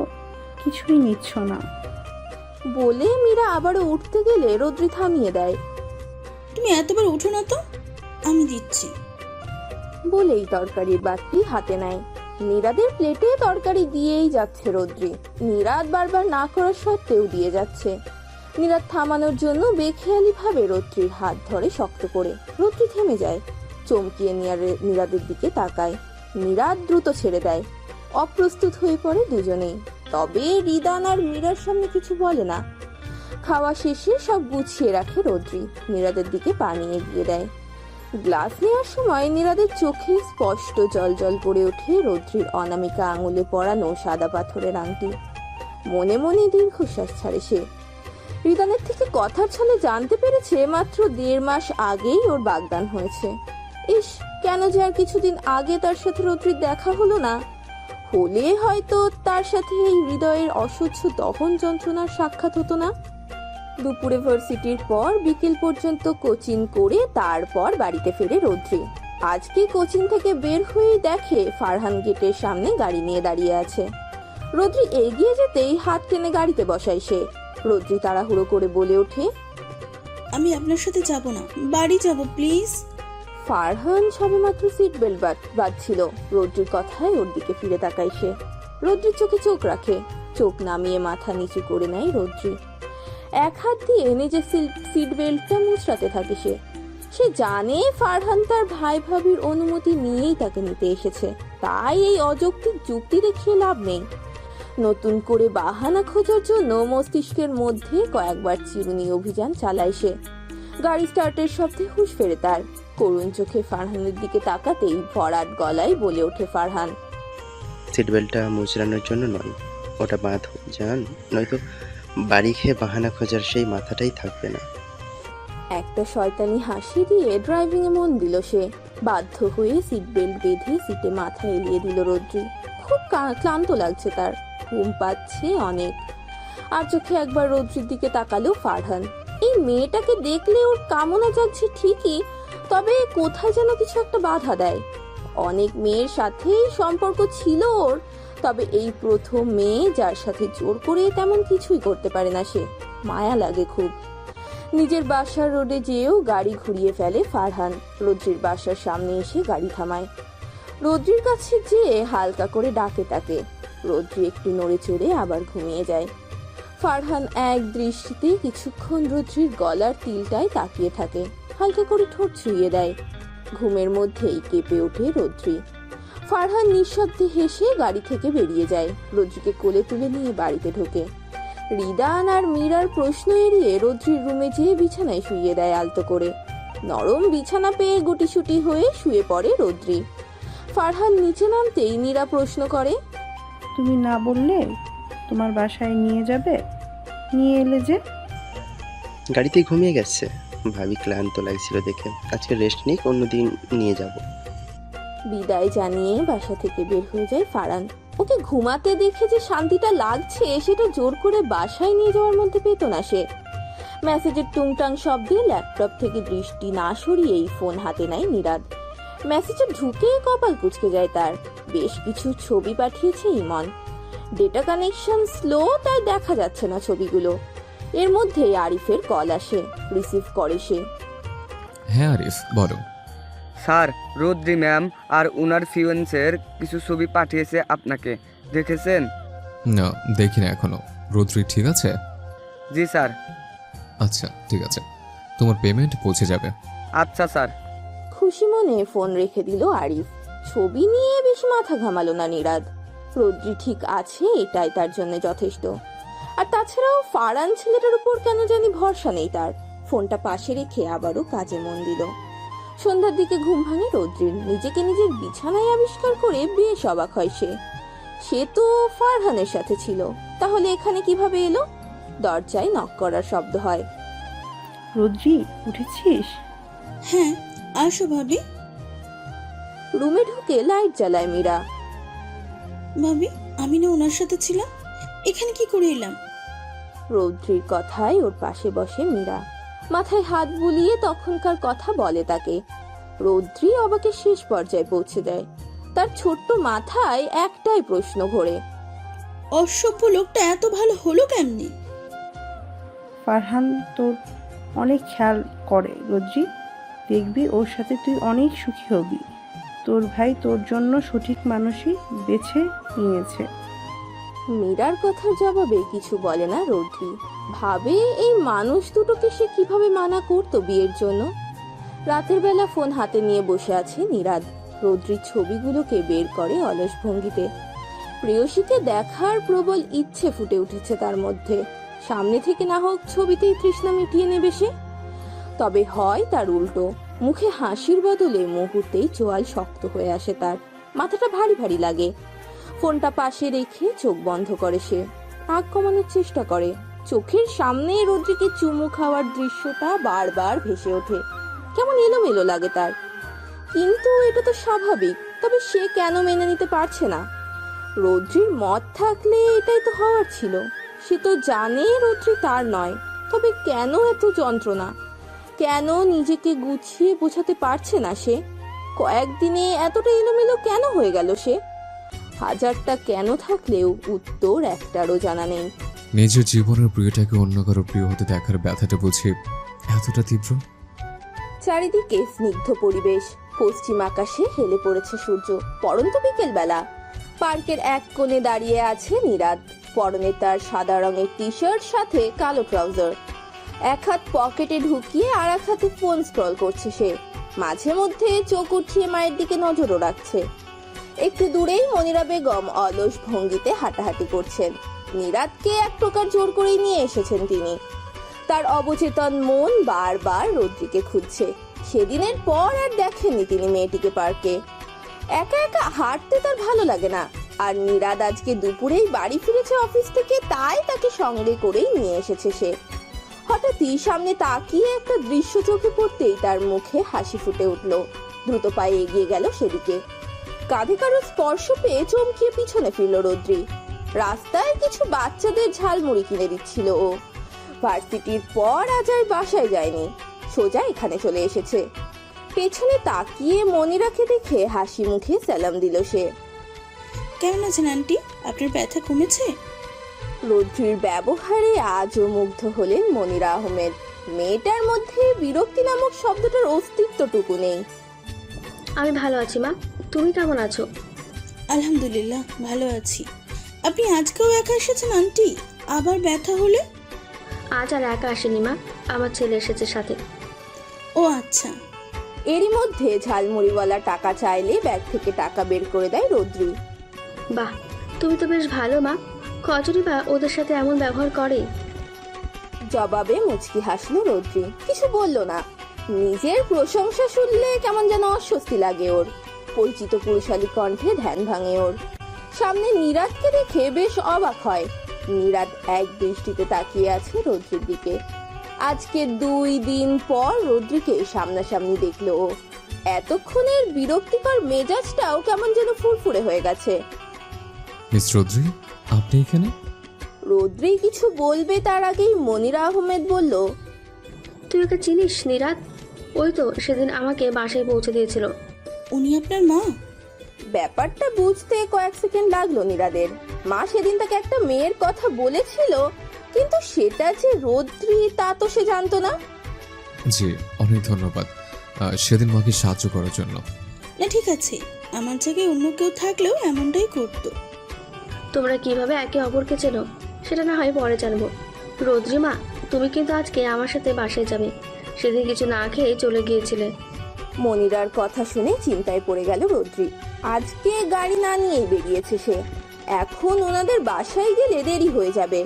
কিছুই নিচ্ছ না। বলে মীরা আবারও উঠতে গেলে রৌদ্রি থামিয়ে দেয়। তুমি এতবার উঠো না তো, আমি দিচ্ছি। বলেই তরকারির বাটি হাতে নেয়। নীরাদের প্লেটে তরকারি দিয়েই যাচ্ছে রৌদ্রি। নীরাদ বারবার না করার সত্ত্বেও দিয়ে যাচ্ছে। নীরাদ থামানোর জন্য বেখেয়ালি ভাবে রৌদ্রির হাত ধরে শক্ত করে। রৌদ্রি থেমে যায়, চমকিয়ে নীরাদের দিকে তাকায়। নীরাদ দ্রুত ছেড়ে দেয়। অপ্রস্তুত হয়ে পড়ে দুজনেই, তবে রিদান আর মীরার সামনে কিছু বলে না। খাওয়া শেষে সব গুছিয়ে রাখে রৌদ্রি, নীরাদের দিকে পানি এগিয়ে দেয়। গ্লাস নেওয়ার সময় নীরাদের চোখে স্পষ্ট জল পড়ে ওঠে রৌদ্রির অনামিকা আঙুলে পরানো সাদা পাথরের আংটি। মনে মনে দীর্ঘশ্বাস ছাড়ে সে। রিদানের থেকে কথার ছলে জানতে পেরেছে মাত্র 1.5 মাস আগেই ওর বাগদান হয়েছে। ইস, কেন যে আর কিছুদিন আগে তার সাথে রৌদ্রির দেখা হলো না। হলে হয়তো তার সাথে এই হৃদয়ের অসহ্য দহন যন্ত্রণার সাক্ষাৎ হতো না। দুপুরে ভার্সিটির পর বিকেল পর্যন্ত কোচিং করে তারপর বাড়িতে ফেরে রৌদ্রি। আজকে কোচিং থেকে বের হয়েই দেখে ফারহান গেটের সামনে গাড়ি নিয়ে দাঁড়িয়ে আছে। রৌদ্রি এগিয়ে যেতেই হাত টেনে গাড়িতে বসায় সে। রৌদ্রি তাড়াহুড়ো করে বলে ওঠে, আমি আপনার সাথে যাব না, বাড়ি যাব প্লিজ। ফারহান সবেমাত্র সিট বেল্ট বাঁধছিল। রৌদ্রির কথায় ওর দিকে ফিরে তাকায় সে। রৌদ্রির চোখে চোখ রাখে, চোখ নামিয়ে মাথা নিচু করে নেয় রৌদ্রি। এক হাত দিয়ে নিজের সিট বেল্টটা মুচড়াতে থাকে সে জানে ফারহান তার ভাই ভাবির অনুমতি নিয়েই তাকে নিতে এসেছে, তাই এই অযৌক্তিক যুক্তি দেখিয়ে লাভ নেই। নতুন করে বাহানা খোঁজার জন্য মস্তিষ্কের মধ্যে কয়েকবার চিরুনি অভিযান চালায় সে। গাড়ি স্টার্টের শব্দে হুঁশ ফেরে তার। করুণ চোখে ফারহানের দিকে তাকাতেই ভরাট গলায় বলে ওঠে ফারহান, সিট বেল্টটা মুচড়ানোর জন্য নয়, ওটা বাঁধো জান, নয়তো বাড়ি খেয়ে বাহানা খোঁজার সেই মাথাটাই থাকবে না। একটা শয়তানি হাসি দিয়ে ড্রাইভিং এ মন দিল সে। বাধ্য হয়ে সিট বেল্ট বেঁধে সিটে মাথা এলিয়ে দিল রোদ্রি। খুব ক্লান্ত লাগছে তার, ঘুম পাচ্ছে অনেক। আর চোখে একবার রোদ্রির দিকে তাকালো ফারহান। এই মেয়েটাকে দেখলে ওর কামনা যাচ্ছে ঠিকই, তবে কোথায় যেন কিছু একটা বাধা দেয়। অনেক মেয়ের সাথেই সম্পর্ক ছিল ওর, তবে এই প্রথম মেয়ে যার সাথে জোর করে তেমন কিছুই করতে পারে না সে। মায়া লাগে খুব। নিজের বাসার রোডে যেয়েও গাড়ি ঘুরিয়ে ফেলে ফারহান। রোদ্রির বাসার সামনে এসে গাড়ি থামায়। রোদ্রির কাছে যেয়ে হালকা করে ডাকে তাকে। রোদ্রি একটু নড়ে চড়ে আবার ঘুমিয়ে যায়। ফারহান এক দৃষ্টিতে কিছুক্ষণ রোদ্রির গলার তিলটায় তাকিয়ে থাকে, হালকা করে ঠোঁট ছুঁয়ে দেয়। ঘুমের মধ্যেই কেঁপে ওঠে রোদ্রি। ফারহান নিঃশব্দে হেসে গাড়ি থেকে বেরিয়ে যায়। রোদ্রিকে কোলে তুলে নিয়ে বাড়িতে ঢোকে। রিদান আর মীরার প্রশ্ন এড়িয়ে রোদ্রির রুমে যেয়ে বিছানায় শুইয়ে দেয় আলতো করে। নরম বিছানা পেয়ে গুটিসুটি হয়ে শুয়ে পড়ে রোদ্রি। ফারহান নিচে নামতেই মীরা প্রশ্ন করে, তুমি না বললে তোমার বাসায় নিয়ে যাবে, নিয়ে এলে যে? গাড়িতে ঘুমিয়ে গেছে, ভাবি ক্লান্ত লাগছিল দেখে আজকে রেস্ট নিক, অন্যদিন নিয়ে যাব। বিদায় জানিয়ে বাসা থেকে বের হয়ে যায় ফারহান। ওকে ঘুমাতে দেখে যে শান্তিটা লাগছে সেটা জোর করে বাসায় নিয়ে যাওয়ার মধ্যে পেত না সে। মেসেজের টুংটাং শব্দে ল্যাপটপ থেকে দৃষ্টি না সরিয়েই ফোন হাতে নেয় নিরাদ। মেসেজে ঢুকে কপাল কুঁচকে যায় তার। বেশ কিছু ছবি পাঠিয়েছে ইমন। ডেটা কানেকশন স্লো, তাই দেখা যাচ্ছে না ছবিগুলো। এর মধ্যেই আরিফের কল আসে। রিসিভ করে সে। হ্যাঁ আরিফ, বলো। স্যার, রোদ্রি ম্যাম আর উনার ফিউন্সের কিছু ছবি পাঠিয়েছে আপনাকে, দেখেছেন? না, দেখি না এখনো। রোদ্রি ঠিক আছে? জি স্যার। আচ্ছা ঠিক আছে, তোমার পেমেন্ট পৌঁছে যাবে। আচ্ছা স্যার। খুশি মনে ফোন রেখে দিল আরিফ। ছবি নিয়ে বেশি মাথা ঘামালো না নিরাদ। রোদ্রি ঠিক আছে এটাই তার জন্য যথেষ্ট। আর তাছাড়াও ফারহান ছেলেটার উপর কেন জানি ভরসা নেই তার। ফোনটা পাশে রেখে আবারও কাজে মন দিল। সন্ধ্যার দিকে ঘুম ভাঙে রোদ্রির। নিজেকে নিজের বিছানায় আবিষ্কার করে বেশ অবাক হয় সে। সে তো ফারহানের সাথে ছিল, তাহলে এখানে কিভাবে এলো? দরজায় নক করার শব্দ হয়। রোদ্রি, উঠেছিস? হ্যাঁ, আসো ভাবি। রুমে ঢুকে লাইট জ্বালায় মীরা। ভাবি, আমি না ওনার সাথে ছিলাম, এখানে কি করে এলাম? রৌদ্রির কথায় ওর পাশে বসে মীরা। মাথায় হাত বুলিয়ে তখনকার কথা বলে তাকে। রৌদ্রি অবাকের শেষ পর্যায়ে পৌঁছে দেয়। তার ছোট্ট মাথায় একটাই প্রশ্ন ঘোরে, অসভ্য লোকটা এত ভালো হলো কেমনি? ফারহান তোর অনেক খেয়াল করে রোদ্রি, দেখবি ওর সাথে তুই অনেক সুখী হবি। তোর ভাই তোর জন্য সঠিক মানুষই বেছে নিয়েছে। মীরার কথার জবাবে কিছু বলে না রৌদ্রি। ভাবে এই মানুষ দুটোকে সে কিভাবে মানা করতো বিয়ের জন্য। রাতের বেলা ফোন হাতে নিয়ে বসে আছে নিরাদ। রৌদ্রির ছবিগুলোকে বের করে অলস ভঙ্গিতে। প্রেয়সীকে দেখার প্রবল ইচ্ছে ফুটে উঠেছে তার মধ্যে। সামনে থেকে না হোক ছবিতেই তৃষ্ণা মিটিয়ে নেবে সে। তবে হয় তার উল্টো, মুখে হাসির বদলে মুহূর্তেই চোয়াল শক্ত হয়ে আসে তার। মাথাটা ভারী ভারী লাগে। ফোনটা পাশে রেখে চোখ বন্ধ করে সে। আগ কমানোর চেষ্টা করে। চোখের সামনে রোদ্রিকে চুমু খাওয়ার দৃশ্যটা বারবার ভেসে ওঠে। কেমন এলোমেলো লাগে তার। কিন্তু এটা তো স্বাভাবিক, তবে সে কেন মেনে নিতে পারছে না? রোদ্রির মত থাকলে এটাই তো হওয়ার ছিল। সে তো জানে রোদ্রি তার নয়, তবে কেন এত যন্ত্রণা? কেন নিজেকে গুছিয়ে বোঝাতে পারছে না সে? কয়েকদিনে এতটা এলোমেলো কেন হয়ে গেল সে? হাজারটা কেন থাকলেও উত্তর একটারও জানা নেই। নিজের জীবনের প্রিয়টাকে অন্য কারো প্রিয় হতে দেখার ব্যথাটা বুঝি এতটা তীব্র। চারিদিকে স্নিগ্ধ পরিবেশ। পশ্চিম আকাশে হেলে পড়েছে সূর্য। পড়ন্ত বিকেল বেলা। পার্কের এক কোণে দাঁড়িয়ে আছে নিরাদ। পরনে তার সাদা রঙের টি শার্ট, সাথে কালো ট্রাউজার। এক হাত পকেটে ঢুকিয়ে আর এক হাতে ফোন স্ক্রল করছে সে। মাঝে মধ্যে চোখ উঠিয়ে মায়ের দিকে নজরও রাখছে। একটু দূরেই মনিরা বেগম অলস ভঙ্গিতে হাঁটাহাঁটি করছেন। নিরাদকে এক প্রকার জোর করেই নিয়ে এসেছেন তিনি। তার অবচেতন মন বারবার রোদ্রিকে খুঁজছে। সেদিনের পর আর দেখেননি তিনি মেয়েটিকে পার্কে। একা একা হাঁটতে তার ভালো লাগে না। আর নীরাদ আজকে দুপুরেই বাড়ি ফিরেছে অফিস থেকে, তাই তাকে সঙ্গে করেই নিয়ে এসেছে সে। হঠাৎই সামনে তাকিয়ে একটা দৃশ্য চোখে পড়তেই তার মুখে হাসি ফুটে উঠল। দ্রুত পায়ে এগিয়ে গেল সেদিকে। কাঁধে কারো স্পর্শ পেয়ে চমকিয়ে পিছনে ফিরল রোদ্রি। রাস্তায় কিছু বাচ্চাদের ঝালমুড়ি কিনে দিচ্ছিল ও। ভার্সিটির পর আজ আর বাসায় যায়নি, সোজা এখানে চলে এসেছে। পেছনে তাকিয়ে মনিরাকে দেখে হাসি মুখে সালাম দিল সে। কেমন আছেন আন্টি? আপনার ব্যথা কমেছে? রোদ্রির ব্যবহারে আজও মুগ্ধ হলেন মনিরা আহমেদ। মেয়েটার মধ্যে বিরক্তি নামক শব্দটার অস্তিত্বটুকু নেই। আমি ভালো আছি মা, তুমি কেমন আছো? আলহামদুলিল্লাহ ভালো আছি। আপনি আজকেও একা এসেছেন আন্টি? আবার ব্যথা হলে? আজ আর একা আসেনি মা, আমার ছেলে এসেছে সাথে। ও আচ্ছা। এরই মধ্যে ঝালমুড়িওয়ালা টাকা চাইলে ব্যাগ থেকে টাকা বের করে দেয় রোদ্রি। বাহ, তুমি তো বেশ ভালো মা। কজনই বা ওদের সাথে এমন ব্যবহার করে? জবাবে মুচকি হাসলো রোদ্রি, কিছু বলল না। নিজের প্রশংসা শুনলে কেমন যেন অস্বস্তি লাগে ওর। পরিচিত পুরুষালী কণ্ঠে ধ্যান ভাঙে ওর। সামনে নীরাদকে দেখে বেশ অবাক হয়। নীরাদ এক দৃষ্টিতে তাকিয়ে আছে রোদ্রির দিকে। আজকে 2 দিন পর রোদ্রিকে সামনাসামনি দেখলো ও। এতক্ষণের বিরক্তিকর মেজাজটাও কেমন যেন ফুরফুরে হয়ে গেছে। মিস রোদ্রি, আপনি এখানে? রোদ্রি কিছু বলবে তার আগেই মনিরা আহমেদ বলল, তুই ওকে চিনিস নীরাদ? ওই তো সেদিন আমাকে বাসায় পৌঁছে দিয়েছিল। উনি আপনার মা? ব্যাপারটা বুঝতে কয়েক সেকেন্ড লাগলো নীরাদের। মা সেদিন তাকে একটা মেয়ের কথা বলেছিল, কিন্তু সেটা যে রোদ্রি তা তো সে জানতো না। জি, অনেক ধন্যবাদ সেদিন মাকে সাহায্য করার জন্য। না ঠিক আছে, আমার জায়গায় অন্য কেউ থাকলেও এমনটাই করতো। তোমরা কিভাবে একে অপরকে চেনো সেটা না হয় পরে জানবো। রোদ্রি মা, তুমি কিন্তু আজকে আমার সাথে বাসায় যাবে। সেদিন কিছু না খেয়ে চলে গিয়েছিলে। মনিরার কথা শুনে চিন্তায় পড়ে গেল রোদ্রি। আজকে গাড়ি না নিয়েই বেরিয়েছে সে। এখন ওনাদের বাসায় গেলে দেরি হয়ে যাবে,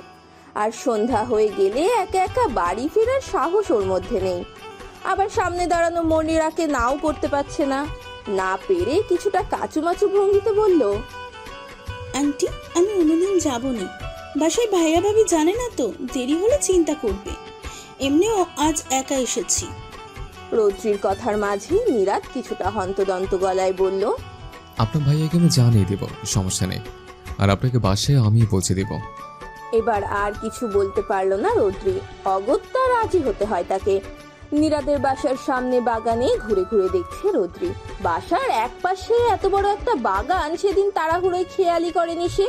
আর সন্ধ্যা হয়ে গেলে একা একা বাড়ি ফেরার সাহস ওর মধ্যে নেই। আবার সামনে দাঁড়ানো মনিরাকে নাও করতে পারছে না। না পেরে কিছুটা কাচুমাচু ভঙ্গিতে বলল, আন্টি আমি অন্যদিন যাবো না। বাসায় ভাইয়া ভাবি জানে না তো, দেরি হলে চিন্তা করবে। এমনিও আজ একা এসেছি। রোদ্রির কথার মাঝে নীরাদ কিছুটা হন্তদন্ত গলায় বলল, আপনার ভাইয়াকে আমি জানিয়ে দেব, সমস্যা নেই। আর আপনাকে বাসায় আমি পৌঁছে দেব। এবার আর কিছু বলতে পারলো না রোদ্রি। অগত্যা রাজি হতে হয় তাকে। নীরাদের বাসার সামনে বাগানে ঘুরে ঘুরে দেখছে রোদ্রি। বাসার এক পাশে এত বড় একটা বাগান সেদিন তাড়াহুড়োয় খেয়ালই করেনি সে।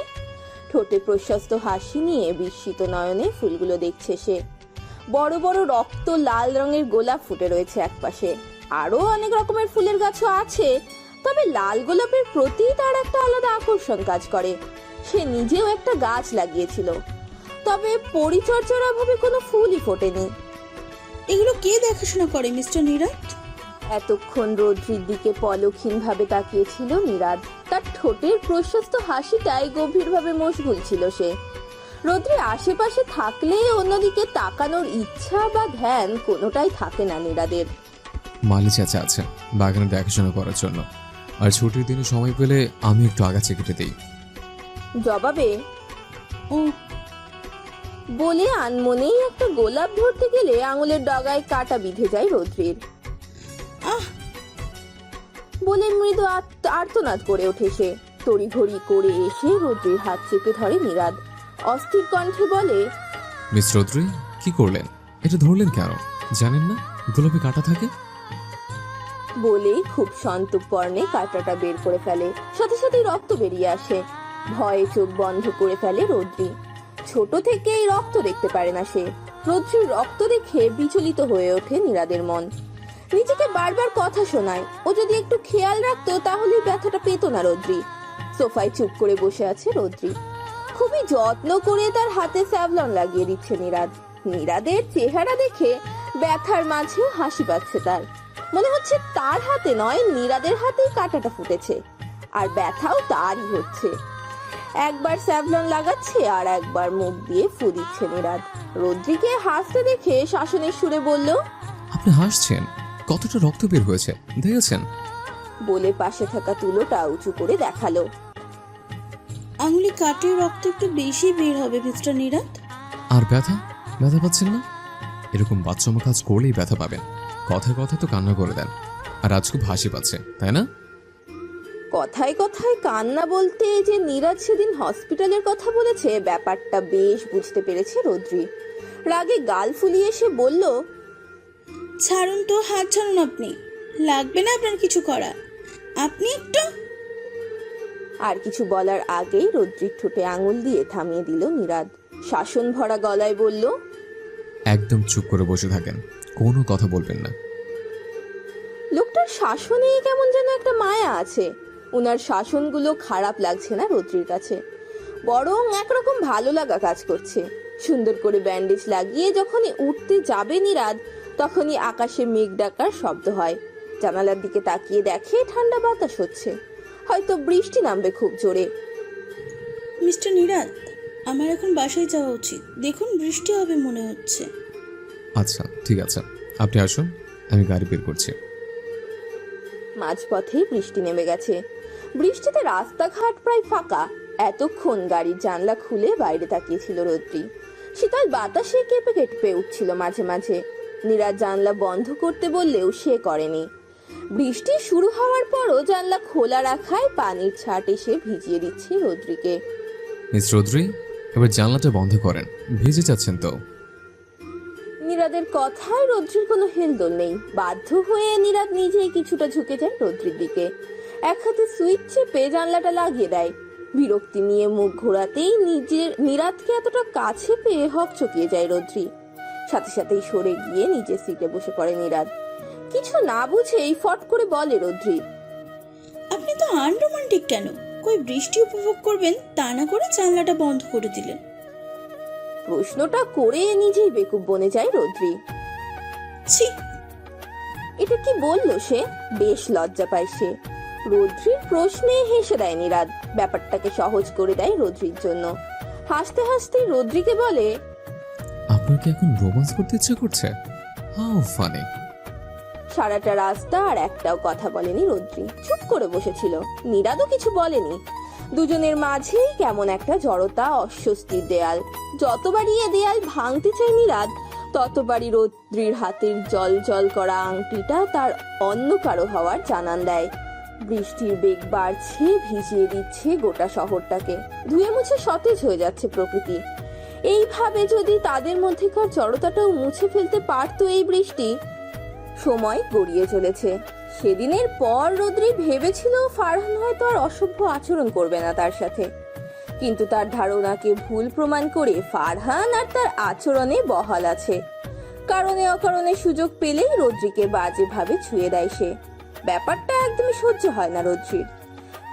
ঠোঁটে প্রশস্ত হাসি নিয়ে বিস্মিত নয়নে ফুলগুলো দেখছে সে। বড় বড় রক্ত লাল রঙের গোলাপ ফুটে রয়েছে একপাশে। আরো অনেক রকমের ফুলের গাছও আছে, তবে লাল গোলাপের প্রতি তার একটা আলাদা আকর্ষণ কাজ করে। সে নিজেও একটা গাছ লাগিয়েছিল, তবে পরিচর্যার অভাবে কোনো ফুলই ফোটেনি। এগুলো কে দেখাশোনা করে মিস্টার নীরাদ? এতক্ষণ রোদ্রির দিকে পলকহীন ভাবে তাকিয়েছিল নীরাদ। তার ঠোঁটের প্রশস্ত হাসিটাই গভীরভাবে মশগুল ছিল সে। রোদ্রি আশেপাশে থাকলে অন্যদিকে তাকানোর ইচ্ছা বা ধ্যান কোনোটাই থাকে না নীরাদের। মালি চাচা আছে বাগানে দেখাশোনা করার জন্য, আর ছুটির দিনে সময় পেলে আমি একটু আগাছা কেটে দিই। জবাবে ও বলে আনমনেই একটা গোলাপ ধরতে গেলে আঙুলের ডগায় কাটা বিঁধে যায় রোদ্রির। আহ বলে মৃদু আর্তনাদ করে ওঠে সে। তড়িঘড়ি করে এসে রোদ্রির হাত চেপে ধরে নীরাদ। অস্থির কণ্ঠে বলে, মিস রোদ্রি, কি করলেন? এটা ধরলেন কেন? জানেন না গোলাপে কাটা থাকে? বলেই খুব সন্তর্পণে কাঁটাটা বের করে ফেলে। সাথে সাথে রক্ত বেরিয়ে আসে। ভয়ে চোখ বন্ধ করে ফেলে রোদ্রি। ছোট থেকেই রক্ত দেখতে পারে না সে। রোদ্রির রক্ত দেখে বিচলিত হয়ে ওঠে নীরাদের মন। নিজেকে বারবার কথা শোনায়, ও যদি একটু খেয়াল রাখতো তাহলে ব্যথাটা পেত না রোদ্রি। সোফায় চুপ করে বসে আছে রোদ্রি। খুবই যত্ন করে তার হাতে স্যাভলন লাগিয়ে দিচ্ছে নীরাদ। নীরাদের চেহারা দেখে ব্যথার মাঝেও হাসি পাচ্ছে তার। মনে হচ্ছে তার হাতে নয়, নীরাদের হাতেই কাঁটাটা ফুটেছে, আর ব্যথাও তারই হচ্ছে। একবার স্যাভলন লাগাচ্ছে আর একবার মুখ দিয়ে ফু দিচ্ছে নীরাদ। রোদ্রিকে হাসতে দেখে শাসনের সুরে বলল, আপনি হাসছেন? কতটা রক্ত বের হয়েছে দেখেছেন? বলে পাশে থাকা তুলোটা উঁচু করে দেখালো। আঙুলে কাটে রক্ত একটু বেশি বের হবে মিস্টার নীরাদ। আর ব্যথা ব্যথা পাচ্ছেন না? এরকম বাচ্চামো কাজ করলেই ব্যথা পাবেন। কথায় কথায় তো কান্না করে দেন, আর আজ খুব হাসি পাচ্ছে, তাই না? কথায় কথায় কান্না বলতে যে নীরাজ সেদিন হসপিটালের কথা বলেছে, ব্যাপারটা বেশ বুঝতে পেরেছে রোদ্রি। রাগে গাল ফুলিয়ে সে বলল, ছাড়ুন তো, হাত ছাড়ুন, আপনি লাগবে না আপনার কিছু করা, আপনি একটু। আর কিছু বলার আগেই রোদ্রির ঠোঁটে আঙুল দিয়ে থামিয়ে দিল নীরাদ। শাসন ভরা গলায় বলল, একদম চুপ করে বসে থাকেন, কোনো কথা বলবেন না। লোকটার শাসনে কেমন যেন একটা মায়া আছে। উনার শাসনগুলো খারাপ লাগছে না রোদ্রির কাছে, বরং একরকম ভালো লাগা কাজ করছে। সুন্দর করে ব্যান্ডেজ লাগিয়ে যখনই উঠতে যাবে নীরাদ, তখনই আকাশে মেঘ ডাকার শব্দ হয়। জানালার দিকে তাকিয়ে দেখে ঠান্ডা বাতাস হচ্ছে, হয়তো বৃষ্টি নামবে খুব জোরে। মিস্টার নীরাদ, আমার এখন বাসায় যাওয়া উচিত, দেখুন বৃষ্টি হবে মনে হচ্ছে। আচ্ছা ঠিক আছে, আপনি আসুন, আমি গাড়ি বের করছি। মাঝপথেই বৃষ্টি নেমে গেছে। বৃষ্টিতে রাস্তাঘাট প্রায় ফাঁকা। এতক্ষণ গাড়ির জানলা খুলে বাইরে তাকিয়েছিল রোদ্রি। শীতল বাতাসে কেঁপে কেঁপে উঠছিল মাঝে মাঝে। নীরাজ জানলা বন্ধ করতে বললেও সে করেনি। বৃষ্টি শুরু হওয়ার পরও জানলা খোলা রাখায় পানির ছাট এসে ভিজিয়ে দিচ্ছে রোদ্রিকে। মিস রোদ্রি, এবার জানলাটা বন্ধ করেন, ভিজে যাচ্ছেন তো। নীরাদের কথায় রোদ্রির কোনো হেলদোল নেই। বাধ্য হয়ে নীরাদ নিজেই কিছুটা ঝুঁকে যায় রোদ্রির দিকে। এক হাতে সুইচ চেপে জানলাটা লাগিয়ে দেয়। বিরক্তি নিয়ে মুখ ঘোরাতেই নীরাদকে এতটা কাছে পেয়ে হকচকিয়ে যায় রোদ্রি। সাথে সাথেই সরে গিয়ে নিজের সিটে বসে পড়ে নীরাদ। কিছু না বুঝেই ফট করে বলে রোদ্রি, আপনি তো আনরোমান্টিক কেন? কই বৃষ্টি উপভোগ করবেন তা না করে জানলাটা বন্ধ করে দিলেন। প্রশ্নটা করে নিজেই বেকুব বনে যায় রোদ্রি। ছি, এটা কি বললো সে? বেশ লজ্জা পায় সে। রোদ্রির প্রশ্নে হেসে দেয় নীরাদ। ব্যাপারটাকে সহজ করে দেয় রোদ্রির জন্য। হাসতে হাসতে রোদ্রিকে বলে, আপনার কি এখন রোমান্স করতে ইচ্ছে করছে? How funny. সারাটা রাস্তা আর একটাও কথা বলেনি রোদ্রি, চুপ করে বসেছিল। নীরাদও কিছু বলেনি। দুজনের মাঝেই কেমন একটা জড়তা, অস্বস্তির দেয়াল। যতবারই এ দেয়াল ভাঙতে চায় নীরাদ, ততবারই রোদ্রির হাতের জল জল করা আংটিটা তার অন্য কারো হওয়ার জানান দেয়। বৃষ্টির বেগ বাড়ছে, ভিজিয়ে দিচ্ছে গোটা শহরটাকে। ধুয়ে মুছে সতেজ হয়ে যাচ্ছে প্রকৃতি। এইভাবে যদি তাদের মধ্যেকার জড়তাটাও মুছে ফেলতে পারতো এই বৃষ্টি। সময় গড়িয়ে চলেছে। সেদিনের পর রোদ্রি ভেবেছিল ফারহান হয়তো আর অসভ্য আচরণ করবে না তার সাথে, কিন্তু তার ধারণাকে ভুল প্রমাণ করে ফারহান আর তার আচরণে বহাল আছে। কারণে অকারণে সুযোগ পেলেই রোদ্রিকে বাজেভাবে ছুঁয়ে দেয় সে। ব্যাপারটা একদমই সহ্য হয় না রোদ্রির,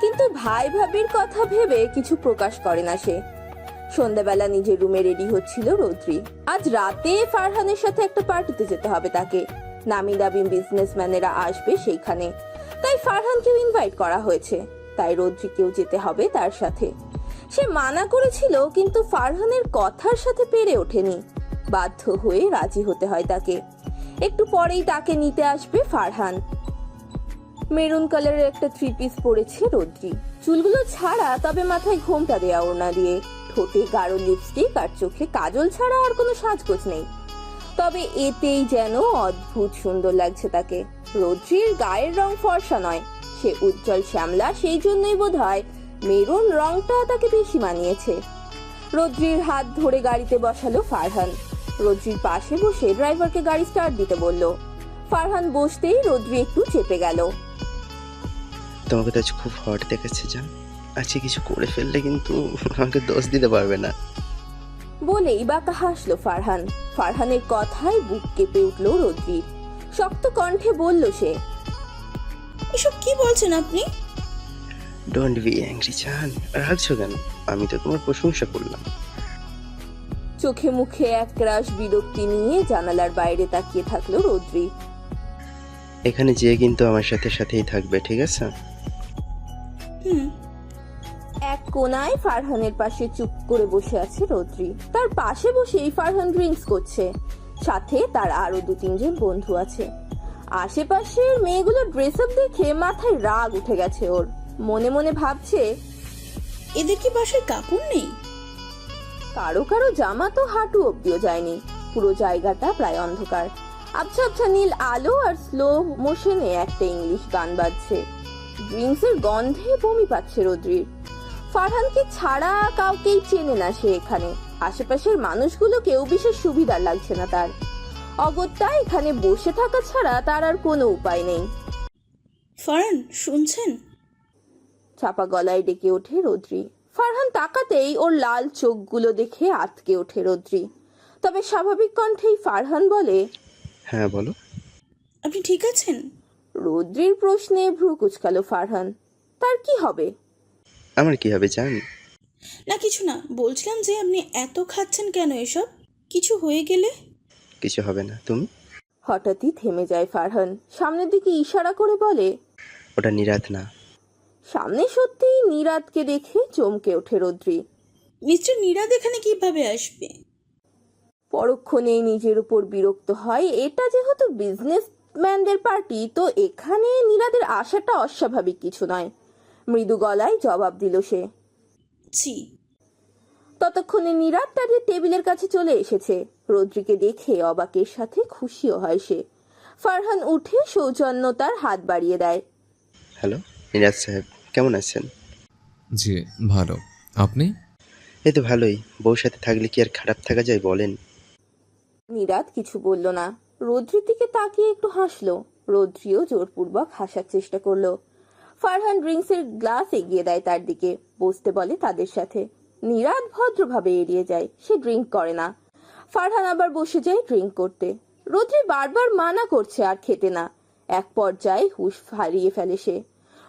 কিন্তু ভাই ভাবির কথা ভেবে কিছু প্রকাশ করে না সে। সন্ধ্যাবেলা নিজের রুমে রেডি হচ্ছিল রোদ্রি। আজ রাতে ফারহানের সাথে একটা পার্টিতে যেতে হবে তাকে। নামি দামি বিজনেসম্যানেরা আসবে সেইখানে, তাই ফারহানকেও ইনভাইট করা হয়েছে। তাই রোদ্রিকেও যেতে হবে তার সাথে। সে মানা করেছিল, কিন্তু ফারহানের কথার সাথে পেরে ওঠেনি। বাধ্য হয়ে রাজি হতে হয় তাকে। একটু পরেই তাকে নিতে আসবে ফারহান। মেরুন কালারের একটা 3 পিস পরেছে রোদ্রি, চুলগুলো ছাড়া, তবে মাথায় ঘোমটা দেয়া ওড়না দিয়ে। ঠোঁটে গাঢ় লিপস্টিক আর চোখে কাজল ছাড়া আর কোনো সাজগোজ নেই, তবে এতেই যেন অদ্ভুত সুন্দর লাগছে তাকে। রোদ্রির গায়ের রং ফর্সা নয়, সে উজ্জ্বল শ্যামলা, সেই জন্যই বোধহয় মেরুন রংটা তাকে বেশি মানিয়েছে। রোদ্রির হাত ধরে গাড়িতে বসালো ফারহান। রোদ্রির পাশে বসে ড্রাইভারকে গাড়ি স্টার্ট দিতে বলল। ফারহান বসতেই রোদ্রি একটু চেপে গেল। তোমাকে তো আজ খুব হট দেখাচ্ছে জান, আজকে কিছু করে ফেললে কিন্তু আমাকে দোষ দিতে পারবে না। বলেই বাঁকা হাসলো ফারহান। ফারহানের কথায় বুক কেঁপে উঠল রোদ্রির। শক্ত কণ্ঠে বলল সে, এসব কি বলছেন আপনি? ডোন্ট বি অ্যাংরি জান, রাখছো কেন? আমি তো তোমার প্রশংসা করলাম। চোখে মুখে একরাশ বিরক্তি নিয়ে জানালার বাইরে তাকিয়ে থাকলো রোদ্রি। এখানে যেয়ে কিন্তু আমার সাথে সাথেই থাকবে, ঠিক আছে? এক কোনায় ফারহানের পাশে চুপ করে বসে আছে রোদ্রি। তার পাশে বসেই ফারহান ড্রিঙ্কস করছে। সাথে তার আরো 2-3 জন বন্ধু আছে। আশেপাশের মেয়েগুলো ড্রেস আপ দেখে মাথায় রাগ উঠে গেছে ওর। মনে মনে ভাবছে, এদের কি বাসায় কাপড় নেই? কারো কারো জামা তো হাঁটু অব্দিও যায়নি। পুরো জায়গাটা প্রায় অন্ধকার। আবছা আবছা নীল আলো আর স্লো মোশনে একটা ইংলিশ গান বাজছে। ড্রিঙ্কসের গন্ধে বমি পাচ্ছে রোদ্রির। ফারহানকে ছাড়া কাউকেই চেনে না সে এখানে। আশেপাশের মানুষগুলো কেউ বিশেষ সুবিধার লাগছে না তার। অগত্যা এখানে বসে থাকা ছাড়া তার আর কোনো উপায় নেই। ফারহান, শুনছেন? চাপা গলায় ডেকে ওঠে রোদ্রি। ফারহান তাকাতেই ওর লাল চোখগুলো দেখে আটকে ওঠে রোদ্রি। তবে স্বাভাবিক কণ্ঠেই ফারহান বলে, হ্যাঁ বলো। আপনি ঠিক আছেন? রোদ্রির প্রশ্নে ভ্রু কুচকালো ফারহান। তার কি হবে? আমার কি হবে জান? না কিছু না, বলছিলাম যে আপনি এত খাচ্ছেন কেন এসব? কিছু হয়ে গেলে? কিছু হবে না। তুমি? হঠাৎই থেমে যায় ফারহান। সামনের দিকে ইশারা করে বলে, ওটা নিরাত না। সামনে সত্যিই নীরাদকে দেখে চমকে ওঠে রোদ্রি। মিস্টার নীরাদ এখানে কিভাবে আসবে? পরক্ষণেই নিজের উপর বিরক্ত হয়। এটা যেহেতু বিজনেসম্যানদের পার্টি, তো এখানে নীরাদের আসাটা অস্বাভাবিক কিছু নয়। মৃদু গলায় জবাব দিল সে। ছি। ততক্ষণে নীরাদ তাদের টেবিলের কাছে চলে এসেছে। রোদ্রিকে দেখে অবাকের সাথে খুশিও হয় সে। ফারহান উঠে সৌজন্যতার হাত বাড়িয়ে দেয়। হ্যালো নিরাজ সাহেব, কেমন আছেন? জি ভালো। আপনি? এই তো ভালোই। বউর সাথে থাকলে কি আর খারাপ থাকা যায় বলেন? নীরাদ কিছু বলল না। রোদ্রির দিকে তাকিয়ে একটু হাসলো। রোদ্রিও জোরপূর্বক হাসার চেষ্টা করলো। ফারহান ড্রিঙ্কসের গ্লাস এগিয়ে দেয় তার দিকে, বসতে বলে তাদের সাথে। নীরাদ ভদ্রভাবে এড়িয়ে যায়, সে ড্রিঙ্ক করে না। ফারহান আবার বসে যায় ড্রিঙ্ক করতে। রোদ্রি বারবার মানা করছে আর খেতে না। এক পর্যায়ে হুঁশ হারিয়ে ফেলে সে।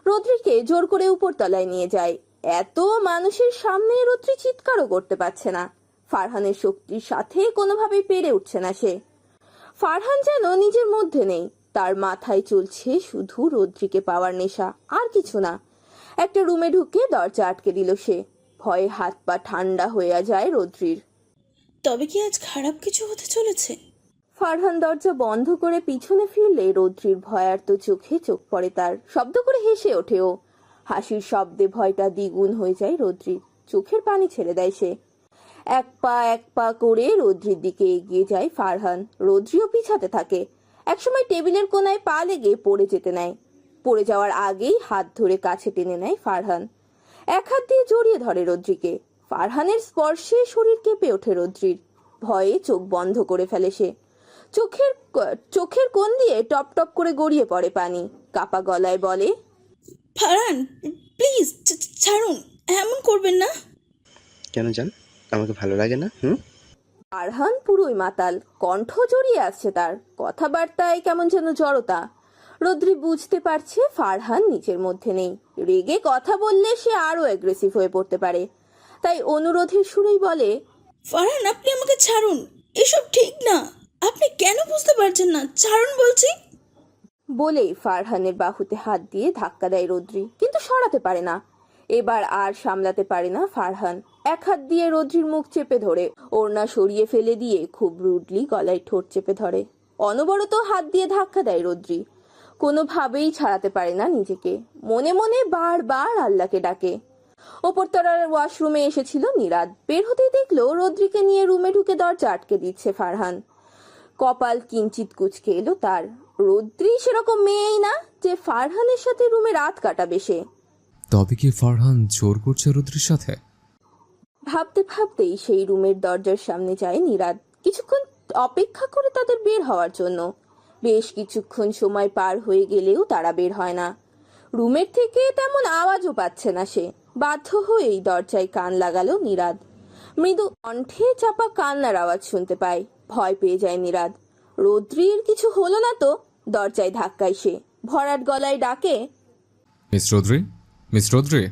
রোদ্রিকে জোর করে উপরতলায় নিয়ে যায়। এত মানুষের সামনে রোদ্রি চিৎকারও করতে পারছে না। ফারহানের শক্তির সাথে কোনোভাবেই পেরে উঠছে না সে। ফারহান যেন নিজের মধ্যে নেই। তার মাথায় চলছে শুধু রোদ্রিকে পাওয়ার নেশা, আর কিছু না। একটা রুমে ঢুকে দরজা আটকে দিল সে। ভয়ে হাত পা ঠান্ডা হয়ে যায় রোদ্রির। তবে কি আজ খারাপ কিছু হতে চলেছে? ফারহান দরজা বন্ধ করে পিছনে ফিরলে রোদ্রির ভয়ার্ত চোখে চোখ পড়ে তার। শব্দ করে হেসে ওঠে ও। হাসির শব্দে ভয়টা দ্বিগুণ হয়ে যায় রোদ্রির। চোখের পানি ছেড়ে দেয় সে। এক পা করে রোদ্রির দিকে এগিয়ে যায় ফারহান। রোদ্রিও পিছাতে থাকে। একসময় টেবিলের কোনায় পা লেগে পড়ে যেতে নেয়। পড়ে যাওয়ার আগেই হাত ধরে কাছে টেনে নেয় ফারহান। এক হাত দিয়ে জড়িয়ে ধরে রোদ্রিকে। ফারহানের স্পর্শে শরীর কেঁপে ওঠে রোদ্রির। ভয়ে চোখ বন্ধ করে ফেলে সে। চোখের কোণ দিয়ে টপ টপ করে গড়িয়ে পড়ে পানি। কাপা গলায় বলে, ফারহান প্লিজ ছাড়ুন, এমন করবেন না। কেন জান? আমাকে ভালো লাগে না? ফারহান পুরোই মাতাল। কণ্ঠ জড়িয়ে আসছে তার। কথাবার্তায় কেমন যেন জড়তা। রোদ্রি বুঝতে পারছে ফারহান নিজের মধ্যে নেই। রেগে কথা বললে সে আরো অ্যাগ্রেসিভ হয়ে পড়তে পারে। তাই অনুরোধের সুরেই বলে, ফারহান আপনি আমাকে ছাড়ুন, এসব ঠিক না। আপনি কেন বুঝতে পারছেন না? ছাড়ুন বলছি। বলেই ফারহানের বাহুতে হাত দিয়ে ধাক্কা দেয় রোদ্রি, কিন্তু সরাতে পারে না। এবার আর সামলাতে পারে না ফারহান। এক হাত দিয়ে রোদ্রির মুখ চেপে ধরে ওড়না সরিয়ে ফেলে দিয়ে খুব রুডলি গলায় ঠোঁট চেপে ধরে। অনবরত হাত দিয়ে ধাক্কা দেয় রোদ্রি। কোনোভাবেই ছাড়াতে পারে না নিজেকে। মনে মনে বারবার আল্লাহকে ডাকে। ওপরতলার ওয়াশরুমে এসেছিল নীরাদ। বের হতেই দেখলো রোদ্রিকে নিয়ে রুমে ঢুকে দরজা আটকে দিচ্ছে ফারহান। কপাল কিঞ্চিত কুঁচকে এলো তার। রোদ্রি সেরকম মেয়েই না যে ফারহানের সাথে রুমে রাত কাটাবে সে। তবে কি ফারহান জোর করছে রুদ্রির সাথে? ভাবতে ভাবতেই সেই রুমের দরজার সামনে যায় নীরাদ। কিছুক্ষণ অপেক্ষা করে তাদের বের হওয়ার জন্য। বেশ কিছুক্ষণ সময় পার হয়ে গেলেও তারা বের হয় না। রুমের থেকে তেমন আওয়াজও পাচ্ছে না সে। বাধ্য হয়েই দরজায় কান লাগালো নীরাদ। মৃদু কণ্ঠে চাপা কান্নার আওয়াজ শুনতে পায়। ভয় পেয়ে যায় নীরাদ। রোদ্রির কিছু হলো না তো? দরজায় ধাক্কায় সে। ভরাট গলায় ডাকে, মিস রোদ্রি, মিস রোদ্রি।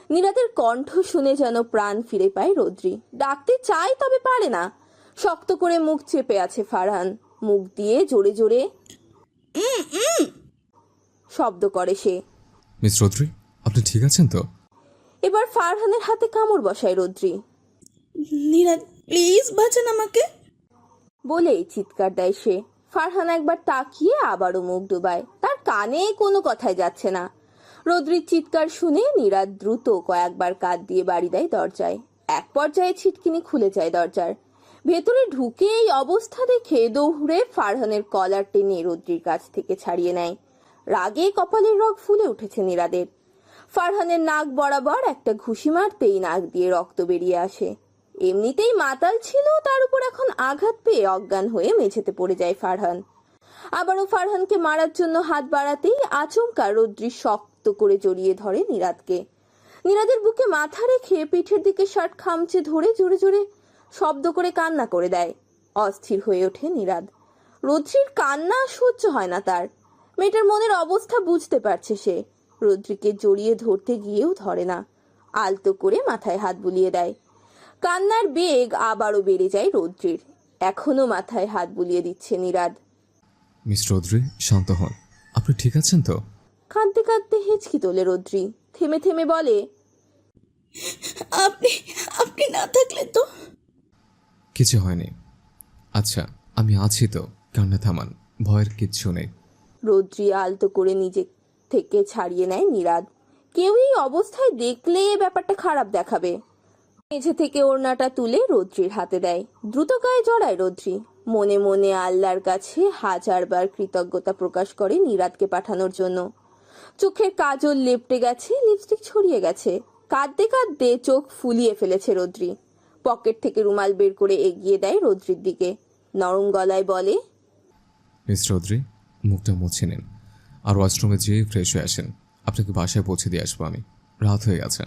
নীরাদের কণ্ঠ শুনে যেন প্রাণ ফিরে পায় রোদ্রি। ডাকতে চায় তবে পারে না। শক্ত করে মুখ চেপে আছে ফারহান। মুখ দিয়ে জোরে জোরে শব্দ করে সে। মিস রোদ্রি, আপনি ঠিক আছেন তো? এবার ফারহানের হাতে কামড় বসায় রোদ্রি। নীরাদ প্লিজ বাঁচান আমাকে, বলেই চিৎকার দেয় সে। ফারহান একবার তাকিয়ে আবারও মুখ ডুবায়। তার কানে কোনো কথাই যাচ্ছে না। রৌদ্রির চিৎকার শুনে নীরাদ দ্রুত কয়েকবার কাঁধ দিয়ে বাড়ি দেয় দরজায়। এক পর্যায়ে ছিটকিনি খুলে যায় দরজার। ভেতরে ঢুকে এই অবস্থা দেখে দৌড়ে ফারহানের কলার টেনে রৌদ্রির কাছ থেকে ছাড়িয়ে নেয়। রাগে কপালের রগ ফুলে উঠেছে নীরাদের। ফারহানের নাক বরাবর একটা ঘুষি মারতেই নাক দিয়ে রক্ত বেরিয়ে আসে। এমনিতেই মাতাল ছিল, তার উপর এখন আঘাত পেয়ে অজ্ঞান হয়ে মেঝেতে পড়ে যায় ফারহান। আবারও ফারহানকে মারার জন্য হাত বাড়াতেই আচমকা রৌদ্রি শক্ত করে জড়িয়ে ধরে নীরাদকে। নীরাদের বুকে মাথা রেখে পিঠের দিকে শার্ট খামচে ধরে জোরে জোরে শব্দ করে কান্না করে দেয়। অস্থির হয়ে ওঠে নীরাদ। রৌদ্রির কান্না সহ্য হয় না তার। মেয়েটার মনের অবস্থা বুঝতে পারছে সে। রৌদ্রিকে জড়িয়ে ধরতে গিয়েও ধরে না, আলতো করে মাথায় হাত বুলিয়ে দেয়। কান্নার বেগ আবারও বেড়ে যায় রৌদ্রির। এখনো মাথায় হাত বুলিয়ে দিচ্ছে নীরাদ। মিস রৌদ্রি, শান্ত হন। আপনি ঠিক আছেন তো? কাঁদতে কাঁদতে হেঁচকি তোলে রৌদ্রি। থেমে থেমে বলে, আপনি আপনি না থাকলে তো। কিছু হয়নি। আচ্ছা, আমি আছি তো, কান্না থামান, ভয়ের কিচ্ছু নেই। রৌদ্রি আলতো করে নিজে থেকে ছাড়িয়ে নেয় নীরাদ। কেউ এই অবস্থায় দেখলে ব্যাপারটা খারাপ দেখাবে। মেঝে থেকে ওড়নাটা তুলে রৌদ্রির হাতে দেয়। দ্রুত গায়ে জড়ায় রৌদ্রি। মনে মনে আল্লাহর কাছে হাজারবার কৃতজ্ঞতা প্রকাশ করে নীরাদকে পাঠানোর জন্য। চোখের কাজল লেপটে গেছে, লিপস্টিক ছড়িয়ে গেছে। কাঁদতে কাঁদতে চোখ ফুলিয়ে ফেলেছে রৌদ্রি। পকেট থেকে রুমাল বের করে এগিয়ে দেয় রৌদ্রির দিকে। নরম গলায় বলে, মিস রৌদ্রি, মুখটা মুছে নিন আর ওয়াশরুমে যেয়ে ফ্রেশ হয়ে আসেন। আপনাকে বাসায় পৌঁছে দিয়ে আসবো আমি, রাত হয়ে গেছে।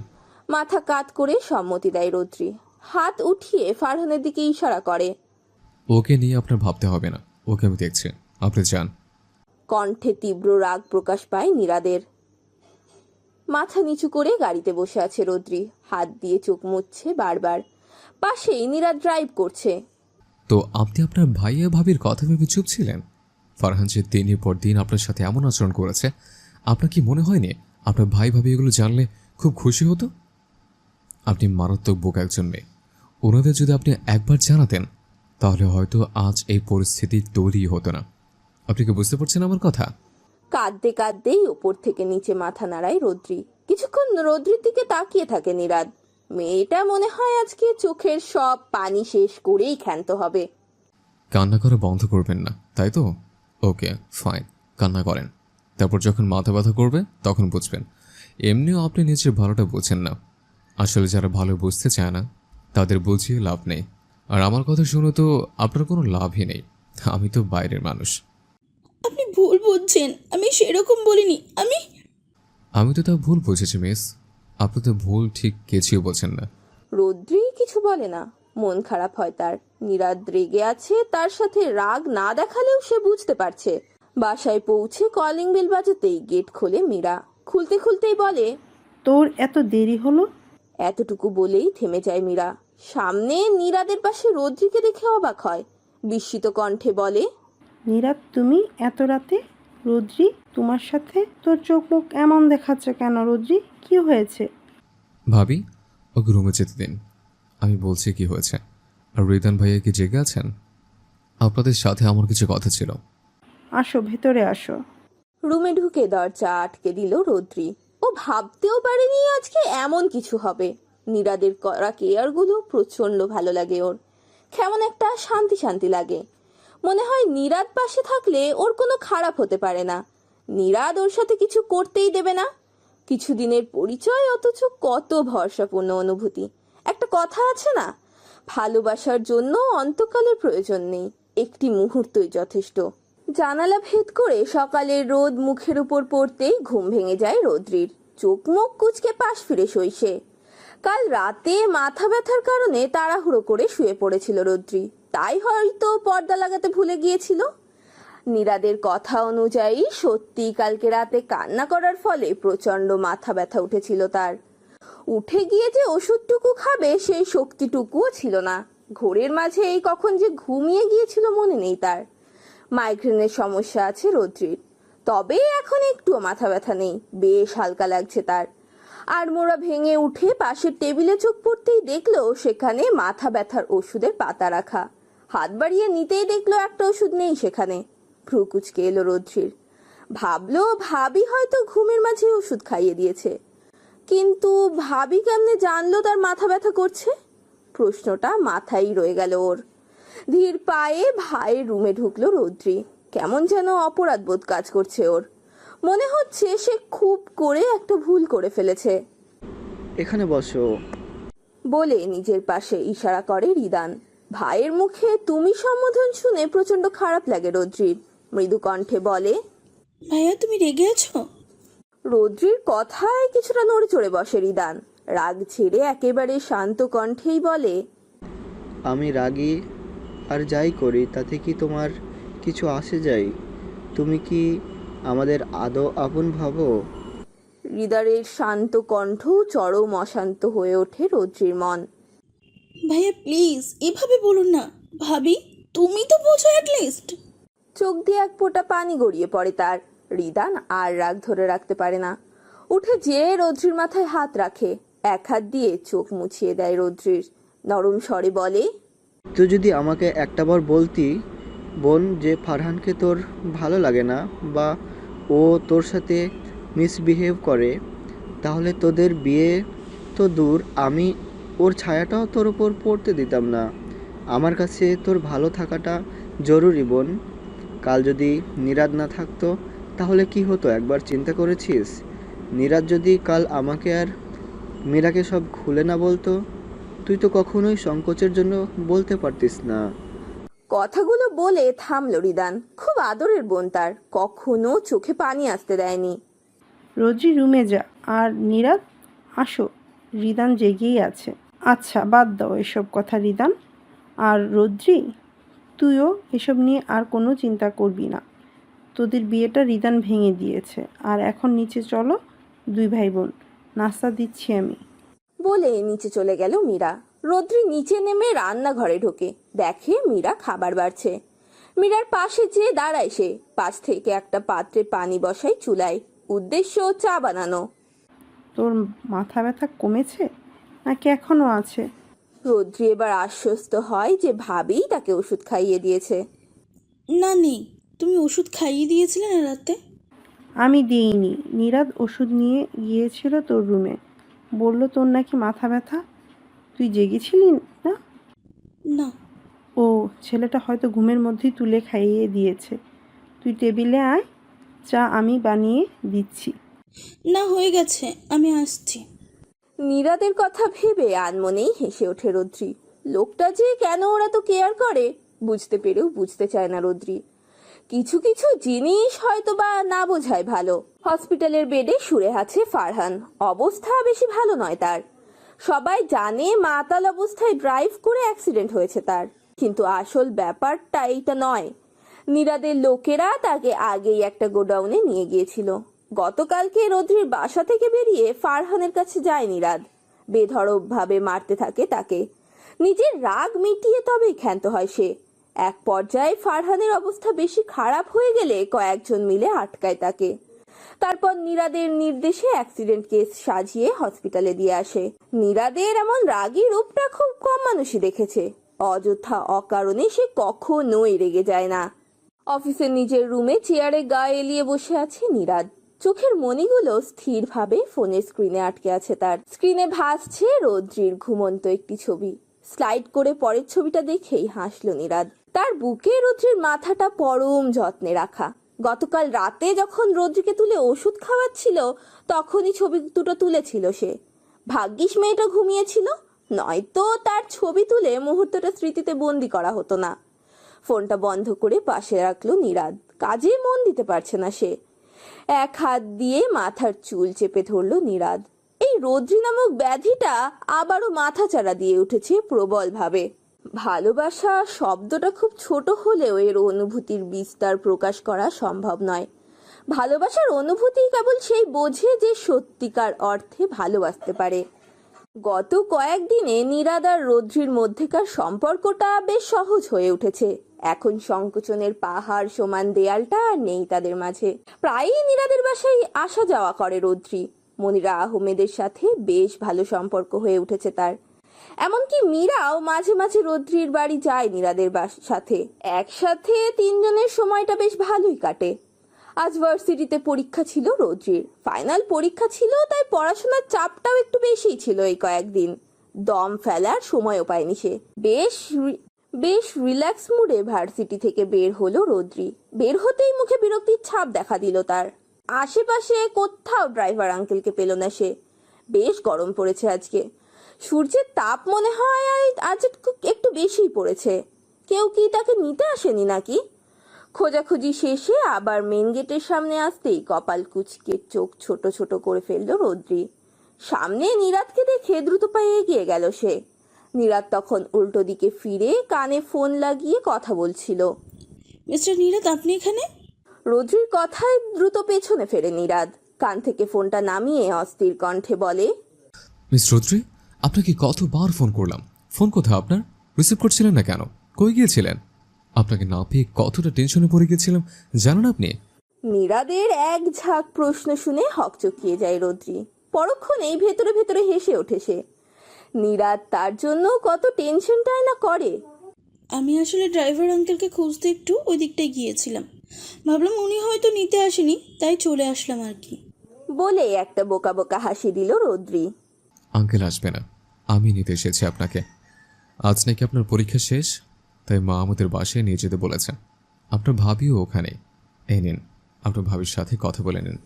মাথা কাত করে সম্মতি দেয় রৌদ্রি। হাত উঠিয়ে ফারহানের দিকে ইশারা করে। ওকে নিয়ে আপনার ভাবতে হবে না, ওকে আমি দেখছি, আপনি যান। কণ্ঠে তীব্র রাগ প্রকাশ পায় নীরাদের। মাথা নিচু করে গাড়িতে বসে আছে রৌদ্রি। হাত দিয়ে চোখ মুছছে বারবার। পাশেই নীরাদ ড্রাইভ করছে। তো আপনি আপনার ভাইয়া ভাবির কথা ভেবে চুপ ছিলেন? ফারহান যে দিনের পর দিন আপনার সাথে এমন আচরণ করেছে, আপনার কি মনে হয়নি আপনার ভাই ভাবি এগুলো জানলে খুব খুশি হতো? আপনি মারাত্মক বোকা একজন মেয়ে। ওনাদের যদি আপনি একবার জানাতেন তাহলে হয়তো আজ এই পরিস্থিতি তৈরি হতো না। আপনি কি বুঝতে পারছেন আমার কথা? কাঁদতে কাঁদতেই ওপর থেকে নিচে মাথা নাড়ায় রৌদ্রি। কিছুক্ষণ রৌদ্রির দিকে তাকিয়ে থাকে নীরাদ। মেয়েটা মনে হয় আজকে চোখের সব পানি শেষ করেই ক্ষান্ত হবে। কান্না করা বন্ধ করবেন না, তাই তো? ওকে ফাইন, কান্না করেন। তারপর যখন মাথা ব্যথা করবে তখন বুঝবেন। এমনিও আপনি নিজের ভালোটা বোঝেন না। আসলে যারা ভালো বুঝতে চায় না তাদের বুঝিয়ে লাভ নেই। আর আমার কথা শুনে তো আপনার কোনো লাভই নেই। আমি তো বাইরের মানুষ। আপনি ভুল বুঝছেন, আমি সেরকম বলিনি। আমি তো তা ভুল বুঝেছি মিস। আপনি তো ভুল ঠিক কিছুই বোঝেন না। রৌদ্রি কিছু বলে না। মন খারাপ হয় তার। নীরাদ রেগে আছে, তার সাথে রাগ না দেখালেও সে বুঝতে পারছে। বাসায় পৌঁছে কলিং বেল বাজাতেই গেট খোলে মীরা। খুলতে খুলতেই বলে, তোর এত দেরি হলো? এতটুকু বলেই থেমে যায় মীরা। সামনে নীরাদের পাশে রৌদ্রিকে দেখে অবাক হয়। বিস্মিত কণ্ঠে বলে, নীরাদ, তুমি এত রাতে? রৌদ্রি, তোমার সাথে তোর চোখ মুখ এমন দেখাচ্ছে কেন রৌদ্রি? কি হয়েছে? ভাবি, ওকে রুমে যেতে দিন, আমি বলছি কি হয়েছে। আর রিদান ভাইয়া কি জেগে আছেন? আপনাদের সাথে আমার কিছু কথা ছিল। আসো, ভেতরে আসো। রুমে ঢুকে দরজা আটকে দিল রৌদ্রি। ও ভাবতেও পারেনি আজকে এমন কিছু হবে। নীরাদের করা কেয়ারগুলো প্রচন্ড ভালো লাগে ওর। কেমন একটা শান্তি শান্তি লাগে। মনে হয় নীরাদ পাশে থাকলে ওর কোনো খারাপ হতে পারে না। নীরাদ ওর সাথে কিছু করতেই দেবে না। কিছুদিনের পরিচয়, অথচ কত ভরসাপূর্ণ অনুভূতি। একটা কথা আছে না, ভালোবাসার জন্য অন্তকালের প্রয়োজন নেই, একটি মুহূর্তই যথেষ্ট। জানালা ভেদ করে সকালের রোদ মুখের উপর পড়তেই ঘুম ভেঙে যায় রৌদ্রির। চোখ মুখ কুঁচকে পাশ ফিরে শোয় সে। কাল রাতে মাথা ব্যথার কারণে তাড়াহুড়ো করে শুয়ে পড়েছিল রৌদ্রি, তাই হয়তো পর্দা লাগাতে ভুলে গিয়েছিল। নীরাদের কথা অনুযায়ী সত্যি কালকে রাতে কান্না করার ফলে প্রচন্ড মাথা ব্যথা উঠেছিল তার। উঠে গিয়ে যে ওষুধটুকু খাবে সেই শক্তিটুকুও ছিল না। ঘোরের মাঝে এই কখন যে ঘুমিয়ে গিয়েছিল মনে নেই তার। মাইগ্রেনের সমস্যা আছে রৌদ্রির, তবে এখন একটুও মাথা ব্যথা নেই, বেশ হালকা লাগছে তার। আর মোড়া ভেঙে উঠে পাশের টেবিলে চোখ পড়তেই দেখলো সেখানে মাথা ব্যথার ওষুধের পাতা রাখা। হাত বাড়িয়ে নিতেই দেখলো একটা ওষুধ নেই সেখানে। ভ্রু কুচকে এলো রৌদ্রির। ভাবলো ভাবি হয়তো ঘুমের মাঝে ওষুধ খাইয়ে দিয়েছে, কিন্তু ভাবি কেমনে জানলো তার মাথা ব্যথা করছে? প্রশ্নটা মাথায় রয়ে গেল ওর। ধীর পায়ে ভাইয়ের রুমে ঢুকলো রৌদ্রি। কেমন যেন অপরাধ বোধ কাজ করছে ওর। মনে হচ্ছে সে খুব করে একটা ভুল করে ফেলেছে। এখানে বসো। বলে নিজের পাশে ইশারা করে রিদান। ভাইয়ের মুখে তুমি সম্বোধন শুনে প্রচন্ড খারাপ লাগে রৌদ্রির। মৃদু কণ্ঠে বলে, ভাইয়া তুমি রেগে আছো? রৌদ্রির কথায় কিছুটা নড়ে চড়ে বসে রিদান। রাগ ছেড়ে একেবারে শান্ত কণ্ঠেই বলে, আমি রাগী আর যাই করি তাতে কি তোমার কিছু আসে যায়? তুমি কি আমাদের আদৌ আপন ভাবো? হৃদয়ের শান্ত কণ্ঠ চরম অশান্ত হয়ে ওঠে রৌদ্রির মন। ভাইয়া প্লিজ এভাবে বলুন না, ভাবি তুমি তো বোঝো অ্যাটলিস্ট। চোখ দিয়ে এক ফোঁটা পানি গড়িয়ে পড়ে তার। রিদান আর রাগ ধরে রাখতে পারে না। উঠে যেয়ে রৌদ্রির মাথায় হাত রাখে, এক হাত দিয়ে চোখ মুছিয়ে দেয় রৌদ্রির। নরম স্বরে বলে, তুই যদি আমাকে একটাবার বলতি বোন যে ফারহানকে তোর ভালো লাগে না বা ও তোর সাথে মিসবিহেভ করে, তাহলে তোদের বিয়ে তো দূর, আমি ওর ছায়াটাও তোর ওপর পড়তে দিতাম না। আমার কাছে তোর ভালো থাকাটা জরুরি বোন। কাল যদি নিরাদ না থাকতো তাহলে কি হতো একবার চিন্তা করেছিস? নিরাদ যদি কাল আমাকে আর মীরাকে সব খুলে না বলতো, তুই তো কখনোই সংকোচের জন্য বলতে পারতিস না। কথাগুলো বলে থামলো রিদান। খুব আদরের বোন তার, কখনো চোখে পানি আসতে দেয়নি। রোজি রুমে যা, আর নীরাদ আসো। রিদান জেগেই আছে। আচ্ছা বাদ দাও এসব কথা রিদান। আর রোদ্রি, তুইও এসব নিয়ে আর কোনো চিন্তা করবি না। তোদের বিয়েটা রিদান ভেঙে দিয়েছে। আর এখন নিচে চলো দুই ভাই বোন, নাস্তা দিচ্ছি আমি। বলে নিচে চলে গেল মীরা। রৌদ্রি নিচে নেমে রান্নাঘরে ঢোকে, দেখে মীরা খাবার বাড়ছে। মীরার পাশে যেয়ে দাঁড়ায় সে। পাশ থেকে একটা পাত্রে পানি বসায় চুলায়, উদ্দেশ্য চা বানানো। তোর মাথা ব্যথা কমেছে নাকি এখনও আছে? রৌদ্রি এবার আশ্বস্ত হয় যে ভাবেই তাকে ওষুধ খাইয়ে দিয়েছে। না নেই, তুমি ওষুধ খাইয়ে দিয়েছিলে না রাতে? আমি দিইনি। নীরাদ ওষুধ নিয়ে গিয়েছিল তোর রুমে, বলল তোর নাকি মাথা ব্যথা। তুই জেগেছিলি না? না। ও, ছেলেটা হয়তো ঘুমের মধ্যেই তুলে খাইয়ে দিয়েছে। তুই টেবিলে আয়, চা আমি বানিয়ে দিচ্ছি। না হয়ে গেছে, আমি আসছি। নীরাদের কথা ভেবে আনমনেই হেসে ওঠে রৌদ্রি। লোকটা যে কেন ওরা তো কেয়ার করে বুঝতে পেরেও বুঝতে চায় না রৌদ্রি। কিছু কিছু জিনিস হয়তো বা না বোঝায় ভালো। হসপিটালের বেডে শুয়ে আছে ফারহান। অবস্থা বেশি ভালো নয় তার। সবাই জানে মাতাল অবস্থায় ড্রাইভ করে অ্যাক্সিডেন্ট হয়েছে তার, কিন্তু আসল ব্যাপারটা এইটা নয়। নীরাদের লোকেরা তাকে আগেই একটা গোডাউনে নিয়ে গিয়েছিল। গতকালকে রৌদ্রির বাসা থেকে বেরিয়ে ফারহানের কাছে যায় নীরাদ। বেধড়কভাবে মারতে থাকে তাকে। নিজের রাগ মিটিয়ে তবেই ক্ষান্ত হয় সে। এক পর্যায়ে ফারহানের অবস্থা বেশি খারাপ হয়ে গেলে কয়েকজন মিলে আটকায় তাকে। তারপর নীরাদের নির্দেশে অ্যাক্সিডেন্ট কেস সাজিয়ে হসপিটালে দিয়ে আসে। নীরাদের এমন রাগী রূপটা খুব কম মানুষই দেখেছে। অযথা অকারণে সে কখনোই রেগে যায় না। অফিসের নিজের রুমে চেয়ারে গা এলিয়ে বসে আছে নীরাদ। চোখের মণিগুলো স্থিরভাবে ফোনের স্ক্রিনে আটকে আছে তার। স্ক্রিনে ভাসছে রৌদ্রির ঘুমন্ত একটি ছবি। স্লাইড করে পরের ছবিটা দেখেই হাসলো নীরাদ। তার বুকে রৌদ্রির মাথাটা পরম যত্নে রাখা। গতকাল রাতে যখন রৌদ্রিকে তুলে ওষুধ খাওয়াচ্ছিল তখনই ছবি দুটো তুলেছিল সে। ভাগ্যিস মেয়েটা ঘুমিয়েছিল, নয়তো তার ছবি তুলে মুহূর্তটা স্মৃতিতে বন্দি করা হতো না। ফোনটা বন্ধ করে পাশে রাখলো নীরাদ। কাজে মন দিতে পারছে না সে। এক হাত দিয়ে মাথার চুল চেপে ধরলো নীরাদ। এই রৌদ্রি নামক ব্যাধিটা আবারও মাথাচাড়া দিয়ে উঠেছে প্রবল ভাবে। ভালোবাসা শব্দটা খুব ছোট হলেও এর অনুভূতির বিস্তার প্রকাশ করা সম্ভব নয়। ভালোবাসার অনুভূতি কেবল সেই বোঝে যে সত্যিকার অর্থে ভালোবাসতে পারে। গত কয়েকদিনে নীরাদ আর রৌদ্রির মধ্যেকার সম্পর্কটা বেশ সহজ হয়ে উঠেছে। এখন সংকোচনের পাহাড় সমান দেয়ালটা আর নেই তাদের মাঝে। প্রায়ই নীরাদের বাসায় আসা যাওয়া করে রৌদ্রি। মনিরা আহমেদের সাথে বেশ ভালো সম্পর্ক হয়ে উঠেছে তার। এমনকি মীরাও মাঝে মাঝে রৌদ্রির বাড়ি যায় নীরাদের সাথে। একসাথে তিনজনের সময়টা বেশ ভালোই কাটে। আজ ভার্সিটিতে পরীক্ষা ছিল রোদ্রির, ফাইনাল পরীক্ষা ছিল, তাই পড়াশোনার চাপটাও একটু বেশিই ছিল এই কয়েকদিন। দম ফেলার সময়ও পায়নি সে। বেশ রিল্যাক্স মুডে ভার্সিটি থেকে বের হলো রোদ্রি। বের হতেই মুখে বিরক্তির ছাপ দেখা দিল তার। আশেপাশে কোথাও ড্রাইভার আঙ্কেলকে পেল না সে। বেশ গরম পড়েছে আজকে, সূর্যের তাপ মনে হয় আজ একটু বেশিই পড়েছে। কেউ কি তাকে নিতে আসেনি নাকি? খোঁজাখুঁজি শেষে আবার মেন গেটের সামনে আসতেই কপাল কুচকে চোখ ছোট ছোট করে ফেলল রোদ্রি। সামনে নীরাদকে দেখে দ্রুত পায়ে এগিয়ে গেল সে। নীরাদ তখন উল্টো দিকে ফিরে কানে ফোন লাগিয়ে কথা বলছিল। মিস্টার নীরাদ, আপনি এখানে? রোদ্রির কথায় দ্রুত পেছনে ফেরে নীরাদ। কান থেকে ফোনটা নামিয়ে অস্থির কণ্ঠে বলে, মিস রৌদ্রি, আপনাকে কতবার ফোন করলাম, ফোন কোথায় আপনার? রিসিভ করছিলেন না কেন? কই গিয়েছিলেন? আপনাকে না পেয়ে কতটা টেনশনে পড়ে গিয়েছিলাম জানেন আপনি? নীরাদের এক ঝাঁক প্রশ্ন শুনে হকচকিয়ে যায় রোদ্রি। পরক্ষণেই ভেতরে ভেতরে হেসে ওঠে সে। নীরাদ তার জন্য কত টেনশনটাই না করে। আমি আসলে ড্রাইভার আঙ্কেলকে খুঁজতে একটু ওই দিকটায় গিয়েছিলাম, ভাবলাম উনি হয়তো নিতে আসেনি, তাই চলে আসলাম আর কি। বলে একটা বোকা বোকা হাসি দিল রোদ্রি। আঙ্কেল আসবে না, আমি নিতে এসেছি আপনাকে। আজ নাকি আপনার পরীক্ষা শেষ, তাই মা আমাদের বাসায় নিয়ে যেতে বলেছেন। আপনার ভাবিও ওখানে। এই নিন, আপনার ভাবির সাথে কথা বলে নিন।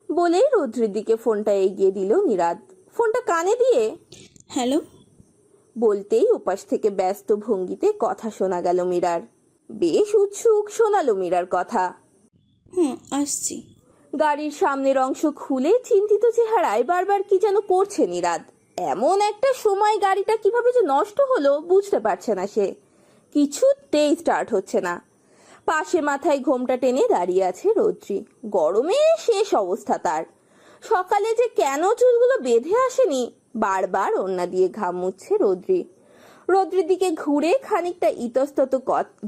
বলেই রোদ্রির দিকে ফোনটা এগিয়ে দিল নীরাদ। ফোনটা কানে দিয়ে হ্যালো। বলতেই উপাস থেকে ব্যস্ত ভঙ্গিতে কথা শোনা গেল মীরার। বেশ উৎসুক শোনালো মীরার কথা। আসছি। গাড়ির সামনের অংশ খুলে চিন্তিত চেহারায় বারবার কি যেন করছে নীরাদ। এমন একটা সময় গাড়িটা কিভাবে যে নষ্ট হলো বুঝতে পারছে না সে। কিছুতেই স্টার্ট হচ্ছে না। পাশে মাথায় ঘোমটা টেনে দাঁড়িয়ে আছে রোদ্রি। গরমে শেষ অবস্থা তার। সকালে যে কেন চুলগুলো বেঁধে আসেনি, বারবার ওড়না দিয়ে ঘাম মুছছে রোদ্রি। রোদ্রির দিকে ঘুরে খানিকটা ইতস্তত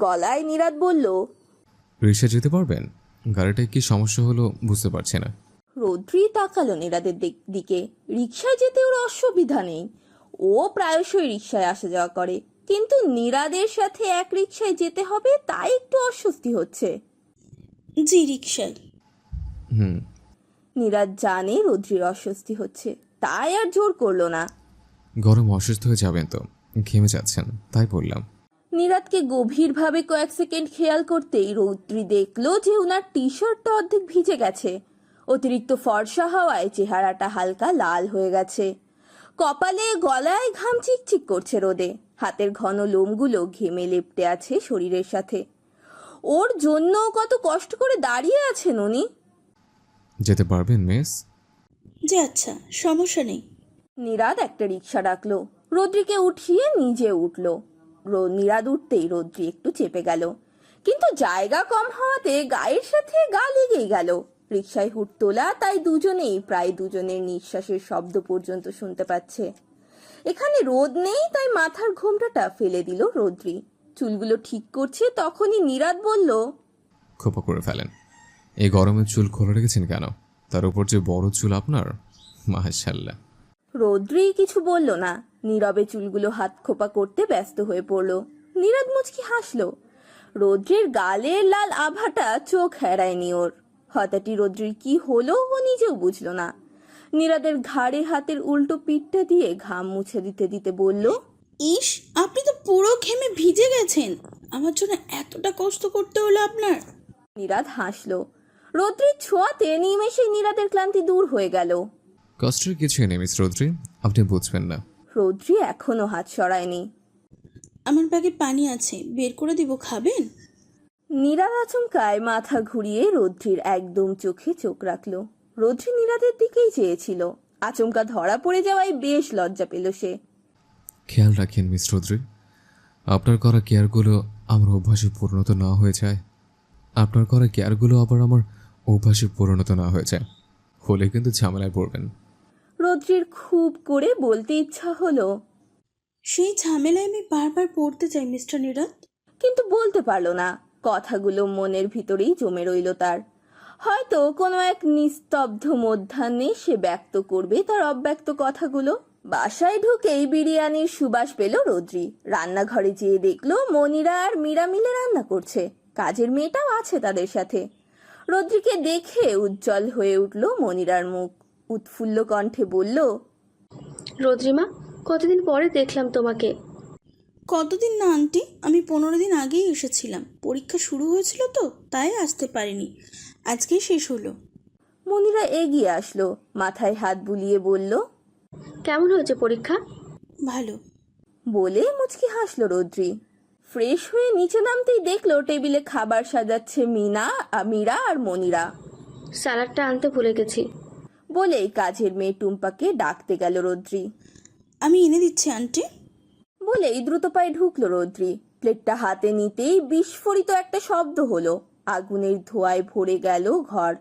গলায় নীরাদ বলল, রিক্সা যেতে পারবেন? গাড়িটায় কি সমস্যা হলো বুঝতে পারছি না। রোদ্রি তাকালো নীরাদের দিকে। রিক্সায় যেতে ওর অসুবিধা নেই, ও প্রায়শই রিক্সায় আসা যাওয়া করে, কিন্তু নীরাদের সাথে এক রিক্সায় যেতে হবে তাই একটু অস্বস্তি হচ্ছে। জি, রিক্সায়। নীরাদ জানে রোদ্রির অস্বস্তি হচ্ছে, তাই আর জোর করলো না। গরম অসুস্থ হয়ে যাবেন তো, ঘেমে যাচ্ছেন তাই বললাম। নীরাদকে গভীরভাবে কয়েক সেকেন্ড খেয়াল করতেই রৌদ্রি দেখলো যে ওনার টি শার্টটা অর্ধেক ভিজে গেছে। অতিরিক্ত ফর্সা হওয়ায় চেহারাটা হালকা লাল হয়ে গেছে। কপালে গলায় ঘাম চিকচিক করছে রোদে। হাতের ঘন লোমগুলো ঘেমে লেপ্টে আছে শরীরের সাথে। ওর জন্য কত কষ্ট করে দাঁড়িয়ে আছেন উনি। যেতে পারবেন মিস? যে আচ্ছা, সমস্যা নেই। নীরাদ একটা রিক্সা ডাকলো, রোদ্রিকে উঠিয়ে নিজে উঠলো। নীরাদ উঠতেই রোদ্রি একটু চেপে গেল, কিন্তু জায়গা কম হওয়াতে গায়ের সাথে গা লেগেই গেল। রিক্সায় হুট তোলা, তাই দুজনেই প্রায় দুজনের নিঃশ্বাসের শব্দ পর্যন্ত শুনতে পাচ্ছে। এখানে রোদ নেই, তাই মাথার ঘোমটাটা ফেলে দিল রোদ্রি। চুলগুলো ঠিক করছে তখনই নীরাদ বলল, খোপা করে ফেলেন। এই গরমের চুল খোলা রেখেছেন কেন? তার উপর যে বড় চুল আপনার, মাশাআল্লাহ। রোদ্রি কিছু বলল না, নীরবে চুলগুলো হাত খোপা করতে ব্যস্ত হয়ে পড়ল। নীরাদ মুচকি হাসলো। রোদ্রির গালের লাল আভাটা চোখ এড়ায়নি ওর। হঠাৎই রোদ্রির কি হলো ও নিজেও বুঝলো না। নীরাদের ঘাড়ে হাতের উল্টো পিঠটা দিয়ে ঘাম মুছে দিতে দিতে বলল, ইস, আপনি তো পুরো ঘেমে ভিজে গেছেন। আমার জন্য এতটা কষ্ট করতে হলো আপনার? নীরাদ হাসলো। রোদ্রির ছোঁয়াতে নিমেষে নীরাদের ক্লান্তি দূর হয়ে গেল। কষ্টের কিছুই নেই মিস রৌদ্রি, আপনি বুঝবেন না। রোদ্রি এখনো হাত সরায়নি। আমার ব্যাগে পানি আছে, বের করে দিব, খাবেন? নীরাদ আচমকায় মাথা ঘুরিয়ে রোদ্রির একদম চোখে চোখ রাখলো। রোদ্রি নীরাদের দিকেই চেয়েছিল। আচমকা ধরা পড়ে যাওয়ায় বেশ লজ্জা পেল সে। খেয়াল রাখেন মিস রৌদ্রি, আপনার করা কেয়ারগুলো আমার অভ্যাসে পরিণত না হয়ে যায়। আপনার করা কেয়ারগুলো আবার আমার অভ্যাসে পরিণত না হয়ে যায়, হলে কিন্তু ঝামেলায় পড়বেন। রোদ্রির খুব করে বলতে ইচ্ছা হলো, সেই ঝামেলায় আমি বারবার পড়তে চাই মিস্টার নীরাদ, কিন্তু বলতে পারলো না। কথাগুলো মনের ভিতরেই জমে রইল তার। হয়তো কোনো এক নিস্তব্ধ মধ্যাহ্নে সে ব্যক্ত করবে তার অব্যক্ত কথাগুলো। বাসায় ঢুকেই বিরিয়ানির সুবাস পেল রোদ্রি। রান্নাঘরে যেয়ে দেখলো মনিরা আর মীরা মিলে রান্না করছে। কাজের মেয়েটাও আছে তাদের সাথে। রদ্রিকে দেখে উজ্জ্বল হয়ে উঠল মনিরার মুখ। উৎফুল্ল কণ্ঠে বলল, রোদ্রিমা, কতদিন পরে দেখলাম তোমাকে। কতদিন না আন্টি, আমি 15 দিন আগেই এসেছিলাম। পরীক্ষা শুরু হয়েছিল তো, তাই আসতে পারিনি। আজকেই শেষ হলো। মনিরা এগিয়ে আসলো, মাথায় হাত বুলিয়ে বলল, কেমন হয়েছে পরীক্ষা? ভালো। বলে মুচকি হাসলো রদ্রি। ফ্রেশ হয়ে নিচে নামতেই দেখলো টেবিলে খাবার সাজাচ্ছে মীরা আর মনিরা। স্যালাডটা আনতে ভুলে গেছি। বলেই কাজের মেয়ে টুম্পাকে ডাকতে গেল রদ্রি। আমি এনে দিচ্ছি আন্টি। বলেই দ্রুত পায়ে ঢুকলো রদ্রি। প্লেটটা হাতে নিতেই বিস্ফোরিত একটা শব্দ হলো। আগুনের ধোঁয়ায় ভরে গেল ঘর।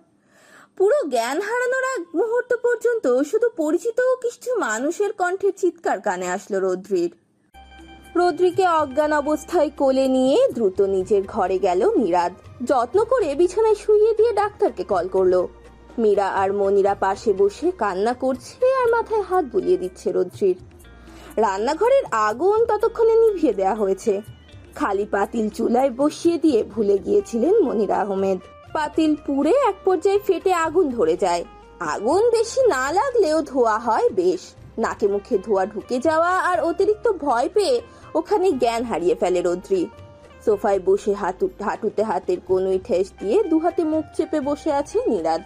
পুরো জ্ঞান হারানোর এক মুহূর্ত পর্যন্ত শুধু পরিচিত কিছু মানুষের কণ্ঠের চিৎকার কানে আসলো রদ্রির। রদ্রিকে অজ্ঞান অবস্থায় কোলে নিয়ে দ্রুত নিজের ঘরে গেল নীরাদ। যত্ন করে বিছানায় শুইয়ে দিয়ে ডাক্তারকে কল করলো। মীরা আর মনিরা পাশে বসে কান্না করছে আর মাথায় হাত বুলিয়ে দিচ্ছে রদ্রির। রান্নাঘরের আগুন ততক্ষণে নিভিয়ে দেয়া হয়েছে। খালি পাতিল চুলায় বসিয়ে দিয়ে ভুলে গিয়েছিলেন মনির আহমেদ। পাতিল পুড়ে এক পর্যায়ে ফেটে আগুন ধরে যায়। আগুন বেশি না লাগলেও ধোয়া হয় বেশ। নাকে মুখে ধোয়া ঢুকে যাওয়া আর অতিরিক্ত ভয় পেয়ে ওখানে জ্ঞান হারিয়ে ফেলে রদ্রি। সোফায় বসে হাঁটুতে হাতের কনুই ঠেস দিয়ে দুহাতে মুখ চেপে বসে আছে নীরাদ।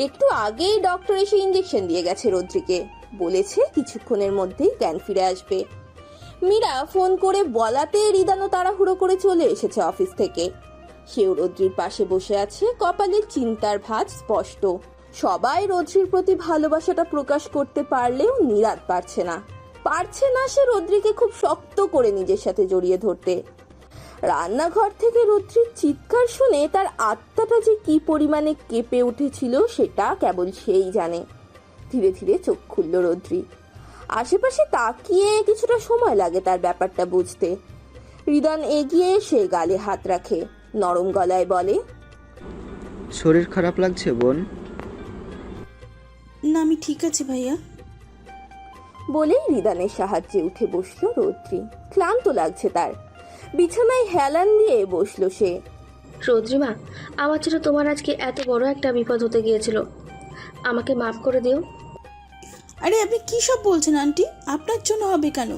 একটু আগেই ডক্টর এসে ইঞ্জেকশন দিয়ে গেছে রদ্রিকে। বলেছে কিছুক্ষণের মধ্যেই জ্ঞান ফিরে আসবে। মীরা ফোন করে বলাতে রিদানও তাড়াহুড়ো করে চলে এসেছে অফিস থেকে। সেও রদ্রির পাশে বসে আছে, কপালের চিন্তার ভাঁজ স্পষ্ট। সবাই রদ্রির প্রতি ভালোবাসাটা প্রকাশ করতে পারলেও নীরাদ পারছে না সে রদ্রিকে খুব শক্ত করে নিজের সাথে জড়িয়ে ধরতে। রান্নাঘর থেকে রদ্রির চিৎকার শুনে তার আত্মাটা যে কি পরিমাণে কেঁপে উঠেছিল সেটা কেবল সেই জানে। ধীরে ধীরে চোখ খুলল রদ্রি। আশেপাশে তাকিয়ে কিছুটা সময় লাগে তার ব্যাপারটা বুঝতে। রিদান এগিয়ে এসে গালে হাত রাখে, নরম গলায় বলে, শরীর খারাপ লাগছে বোন? না, আমি ঠিক আছি ভাইয়া। বলেই রিদানের সাহায্যে উঠে বসলো রদ্রি। ক্লান্ত লাগছে তার। বিছানায় হেলান দিয়ে বসলো সে। রোদ্রিমা, আমার ছিল তোমার আজকে এত বড় একটা বিপদ হতে গিয়েছিল, আমাকে মাফ করে দিও। আরে আপনি কি সব বলছেন আন্টি? আপনার জন্য হবে কেন?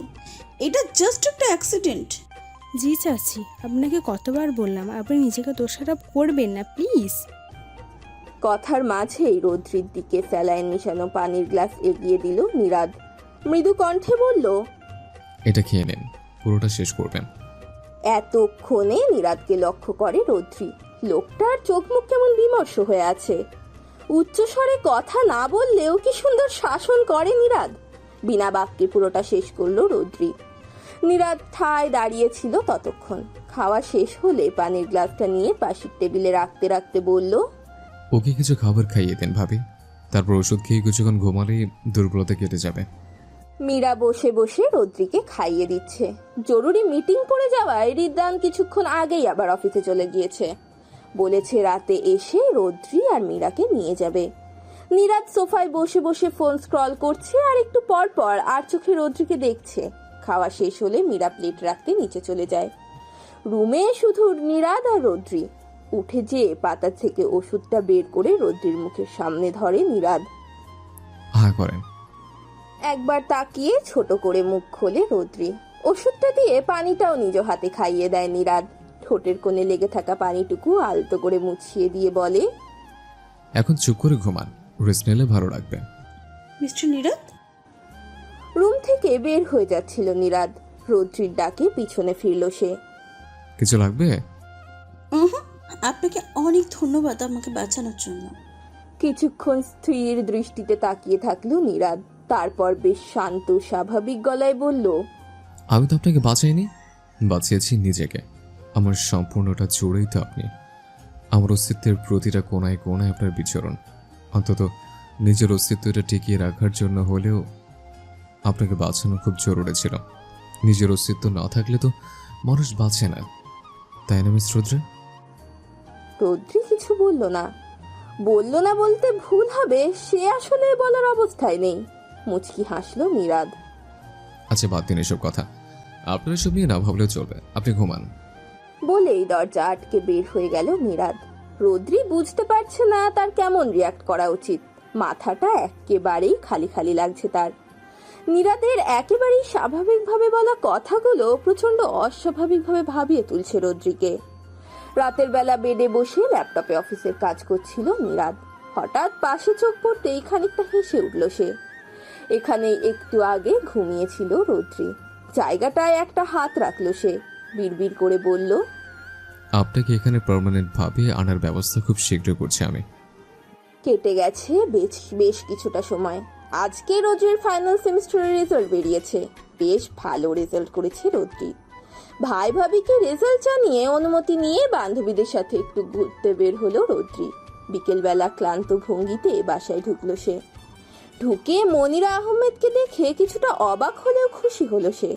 এটা জাস্ট একটা অ্যাক্সিডেন্ট। জি চাচি, আপনাকে কতবার বললাম আপনি নিজেকে দোষারোপ করবেন না প্লিজ। কথার মাঝেই রদ্রির দিকে স্যালাইন মিশানো পানির গ্লাস এগিয়ে দিল নীরাদ। মৃদু কণ্ঠে বলল, এটা খেয়ে নিন, পুরোটা শেষ করবেন। এতক্ষণে নীরাদকে লক্ষ্য করে রদ্রি। লোকটার চোখ মুখ কেমন বিমর্ষ হয়ে আছে। উচ্চস্বরে কথা না বললেও কি সুন্দর শাসন করে নীরাদ। বিনা বাক্যে পুরোটা শেষ করলো রদ্রি। নীরাদ ঠায় দাঁড়িয়েছিল ততক্ষণ। খাওয়া শেষ হলে পানির গ্লাসটা নিয়ে পাশের টেবিলে রাখতে রাখতে বলল, ওকে কিছু খাবার খাইয়ে দেন ভাবি, তারপর ওষুধ খেয়ে কিছুক্ষণ ঘুমালেই দুর্বলতা কেটে যাবে। মীরা বসে বসে রদ্রিকে খাইয়ে দিচ্ছে। জরুরি মিটিং পড়ে যাওয়ায় রিদান কিছুক্ষণ আগেই আবার অফিসে চলে গিয়েছে। বলেছে রাতে এসে রদ্রি আর মীরাকে নিয়ে যাবে। নীরাদ সোফায় বসে বসে ফোন স্ক্রল করছে আর একটু পর পর আর চোখে রদ্রিকে দেখছে। খাওয়া শেষ হলে মীরা প্লেট রাখতে নিচে চলে যায়। রুমে শুধু নীরাদ আর রদ্রি। উঠে যেয়ে পাতা থেকে ওষুধটা বের করে রদ্রির মুখের সামনে ধরে নীরাদ। হা করেন। একবার তাকিয়ে ছোট করে মুখ খোলে রদ্রি। ওষুধটা দিয়ে পানিটাও নিজ হাতে খাইয়ে দেয় নীরাদ। ঠোঁটের কোণে লেগে থাকা পানিটুকু আলতো করে মুছিয়ে দিয়ে বলে, এখন চুপ করে ঘুমান, রেস্ট নিলে ভালো লাগবে। মিস্টার নীরাদ। রুম থেকে বের হয়ে যাচ্ছিল নীরাদ। রদ্রির ডাকে পিছনে ফিরল সে। কিছু লাগবে? আপনাকে অনেক ধন্যবাদ আমাকে বাঁচানোর জন্য। কিছুক্ষণ স্থির দৃষ্টিতে তাকিয়ে থাকলো নীরাদ। তারপর বেশ শান্ত স্বাভাবিক গলায় বলল, আমি তো আপনাকে বাঁচাইনি, বাঁচিয়েছি নিজেকে। আমার সম্পূর্ণটা জুড়েই তো আপনি। আমার অস্তিত্বের প্রতিটা কোনায় কোনায় আপনার বিচরণ। অন্তত নিজের অস্তিত্বটা টিকিয়ে রাখার জন্য হলেও আপনাকে বাঁচানো খুব জরুরি ছিল। নিজের অস্তিত্ব না থাকলে তো মানুষ বাঁচে না, তাই না মিস রুদ্র? রদ্রি কিছু বলল না বলতে ভুল হবে, সে আসলে বলার অবস্থায় নেই। মুচকি হাসলো নীরাদ। আচ্ছা বাদ দিন এসব কথা, আপনার এসব নিয়ে না ভাবলেও চলবে, আপনি ঘুমান। বলেই দরজা আটকে বের হয়ে গেল নীরাদ। রোদ্রি বুঝতে পারছে না তার কেমন রিয়াক্ট করা উচিত। মাথাটা একেবারেই খালি খালি লাগছে তার। নীরাদের একেবারেই স্বাভাবিকভাবে বলা কথাগুলো প্রচন্ড অস্বাভাবিকভাবে ভাবিয়ে তুলছে রোদ্রিকে। রাতের বেলা বেডে বসে ল্যাপটপে অফিসের কাজ করছিল নীরাদ। হঠাৎ পাশে চোখ পড়তেই খানিকটা হেসে উঠল সে। এখানে একটু আগে ঘুমিয়েছিল রোদ্রি। জায়গাটায় একটা হাত রাখলো সে, বিড়বিড় করে বলল, আপনাকে এখানে পার্মানেন্ট ভাবে আনার ব্যবস্থা খুব শীঘ্র করছি আমি। কেটে গেছে বেশ কিছুটা সময়। আজকে রোদ্রির ফাইনাল সেমিস্টারের রেজাল্ট বেরিয়েছে। বেশ ভালো রেজাল্ট করেছে রোদ্রি। ভাই ভাবিকে রেজাল্ট জানিয়ে অনুমতি নিয়ে বান্ধবীদের সাথে একটু ঘুরতে বের হলো রোদ্রি। বিকেলবেলা ক্লান্ত ভঙ্গিতে বাসায় ঢুকলো সে। ঢুকে মনিরা আহমেদকে দেখে কিছুটা অবাক হলেও খুশি হলো সে।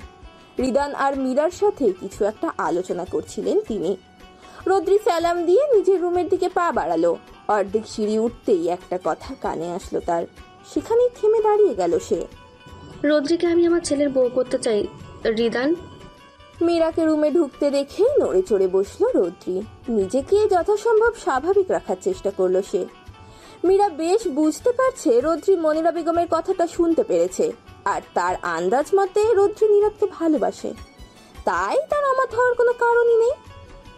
রিদান আর মীরার সাথে কিছু একটা আলোচনা করছিলেন তিনি। রোদ্রি সালাম দিয়ে নিজের রুমের দিকে পা বাড়ালো। অর্ধেক সিঁড়ি উঠতেই একটা কথা কানে আসলো তার। সেখানেই থেমে দাঁড়িয়ে গেল সে। রোদ্রিকে আমি আমার ছেলের বউ করতে চাই রিদান। মীরাকে রুমে ঢুকতে দেখে নড়ে চড়ে বসলো রোদ্রি। নিজেকে যথাসম্ভব স্বাভাবিক রাখার চেষ্টা করলো সে। মীরা বেশ বুঝতে পারছে রোদ্রি মনিরা বেগমের কথাটা শুনতে পেরেছে, আর তার আন্দাজ মতে রোদ্রি নীরাদকে ভালোবাসে। তাই তার অমাত হওয়ার কোনো কারণই নেই।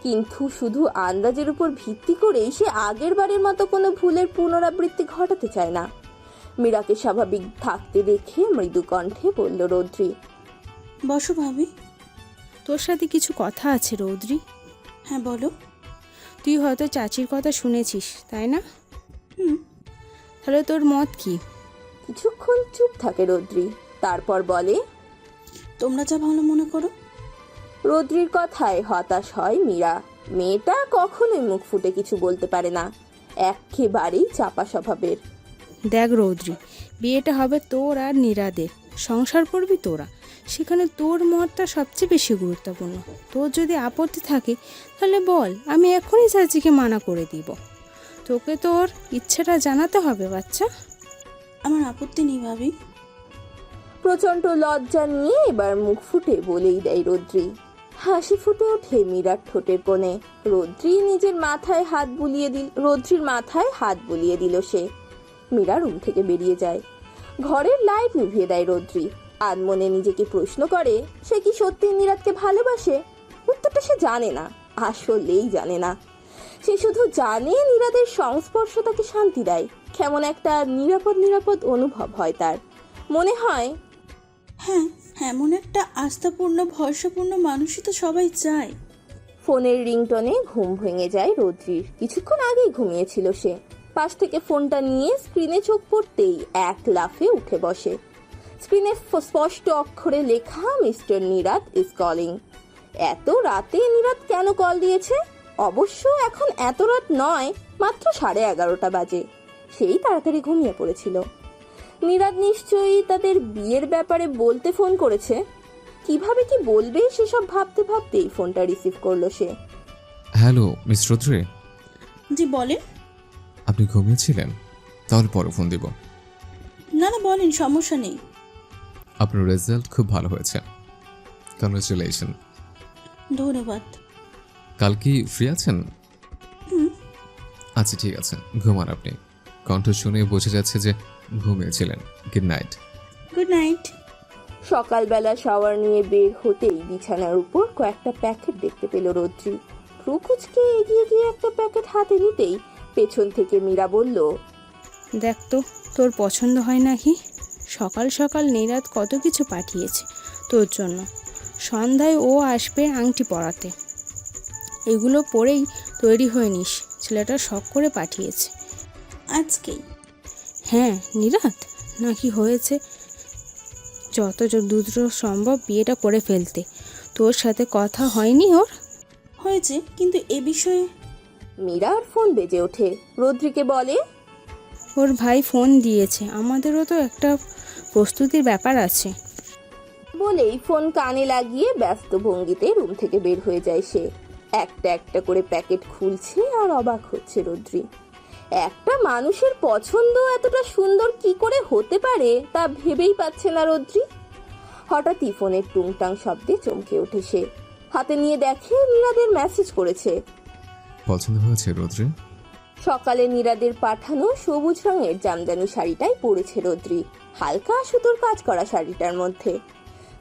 কিন্তু শুধু আন্দাজের উপর ভিত্তি করেই সে আগের বারের মতো কোনো ভুলের পুনরাবৃত্তি ঘটাতে চায় না। মীরাকে স্বাভাবিক থাকতে দেখে মৃদু কণ্ঠে বলল রোদ্রি, বসো ভাবি। তোর সাথে কিছু কথা আছে রৌদ্রি। হ্যাঁ বলো। তুই হয়তো চাচির কথা শুনেছিস, তাই না? হুম। তাহলে তোর মত কি? কিছুক্ষণ চুপ থাকে রোদ্রি, তারপর বলে, তোমরা যা ভালো মনে করো। রোদ্রির কথায় হতাশ হয় মীরা। মেয়েটা কখনোই মুখ ফুটে কিছু বলতে পারে না, একেবারেই চাপা স্বভাবের। দেখ রৌদ্রি, বিয়েটা হবে তোর আর নীরাদের, সংসার করবি তোরা, সেখানে তোর মতটা সবচেয়ে বেশি গুরুত্বপূর্ণ। তোর যদি আপত্তি থাকে তাহলে বল, আমি এখনই চাচিকে মানা করে দিব। তোকে তোর ইচ্ছেটা জানাতে হবে বাচ্চা। আমার আপত্তি নেই ভাবি। প্রচন্ড লজ্জা নিয়ে এবার মুখ ফুটে বলেই দেয় রোদ্রি। হাসি ফুটে ওঠে মীরার ঠোঁটের কোণে। রোদ্রির মাথায় হাত বুলিয়ে দিল সে। মীরা রুম থেকে বেরিয়ে যায়। ঘরের লাইট নিভিয়ে দেয় রোদ্রি। আনমনে নিজেকে প্রশ্ন করে, সে কি সত্যি নীরাদকে ভালোবাসে? উত্তরটা সে জানে না, আসলেই জানে না। সে শুধু জানে নীরাদের সংস্পর্শ তাকে শান্তি দেয়। কেমন একটা নিরাপদ অনুভব হয় তার। মনে হয়, হ্যাঁ, এমন একটা আস্থাপূর্ণ ভরসাপূর্ণ মানুষই তো সবাই চায়। ফোনের রিংটনে ঘুম ভেঙে যায় রোদ্রির। কিছুক্ষণ আগেই ঘুমিয়েছিল সে। পাশ থেকে ফোনটা নিয়ে স্ক্রিনে চোখ পড়তেই এক লাফে উঠে বসে। স্ক্রিনে স্পষ্ট অক্ষরে লেখা, মিস্টার নীরাদ ইজ কলিং। এত রাতে নীরাদ কেন কল দিয়েছে? অবশ্য এখন এত রাত নয়, মাত্র 11:30 বাজে। সেই তাড়াতাড়ি ঘুমিয়ে পড়েছিল। নীরাদ নিশ্চয়ই তাদের বিয়ের ব্যাপারে বলতে ফোন করেছে। কিভাবে কি বলবে সেসব ভাবতে ভাবতেই ফোনটা রিসিভ করলো সে। Hello miss Roudri. জি বলেন। আপনি ঘুমিয়েছিলেন? তাহলে পরে ফোন দিব। না বলেন, সমস্যা নেই। আপনার রেজাল্ট খুব ভালো হয়েছে, কংগ্রেচুলেশন। ধন্যবাদ। কাল কি ফ্রি আছেন? হুম। আচ্ছা ঠিক আছে, ঘুমান আপনি। কণ্ঠ শুনে বোঝা যাচ্ছে যে ঘুমিয়েছিলেন। Good night. Good night. সকালবেলা শাওয়ার নিয়ে বের হতেই বিছানার উপর কয়েকটা প্যাকেট দেখতে পেল রোদ্রি। প্রকুচকে এগিয়ে গিয়ে একটা প্যাকেট হাতে নিতেই পেছন থেকে মীরা বলল, দেখ তো, তোর পছন্দ হয় নাকি? সকাল সকাল নীরাদ কত কিছু পাঠিয়েছে তোর জন্য। সন্ধ্যায় ও আসবে আংটি পরাতে। এগুলো পরেই তৈরি হয়ে নিস, ছেলেটা শখ করে পাঠিয়েছে। আজকেই? হ্যাঁ নীরাদ, নাকি হয়েছে যত দ্রুত সম্ভব বিয়েটা করে ফেলতে। তোর সাথে কথা হয়নি ওর? হয়েছে, কিন্তু এ বিষয়ে। মীরার ফোন বেজে ওঠে। রোদ্রিকে বলে, ওর ভাই ফোন দিয়েছে, আমাদেরও তো একটা প্রস্তুতির ব্যাপার আছে। বলেই ফোন কানে লাগিয়ে ব্যস্ত ভঙ্গিতে রুম থেকে বের হয়ে যায় সে। একটা একটা করে প্যাকেট খুলছে আর অবাক হচ্ছে রোদ্রি। একটা মানুষের পছন্দ এতটা সুন্দর কি করে হতে পারে তা ভেবেই পাচ্ছে না রোদ্রি। হঠাৎই ফোনের টুংটাং শব্দে চমকে ওঠে সে। হাতে নিয়ে দেখে নীরাদের মেসেজ করেছে। পছন্দ হয়েছে রোদ্রি? সকালে নীরাদের পাঠানো সবুজ রঙের জামদানি শাড়িটাই পরেছে রৌদ্রি, হালকা সুতোর কাজ করা শাড়িটার মধ্যে।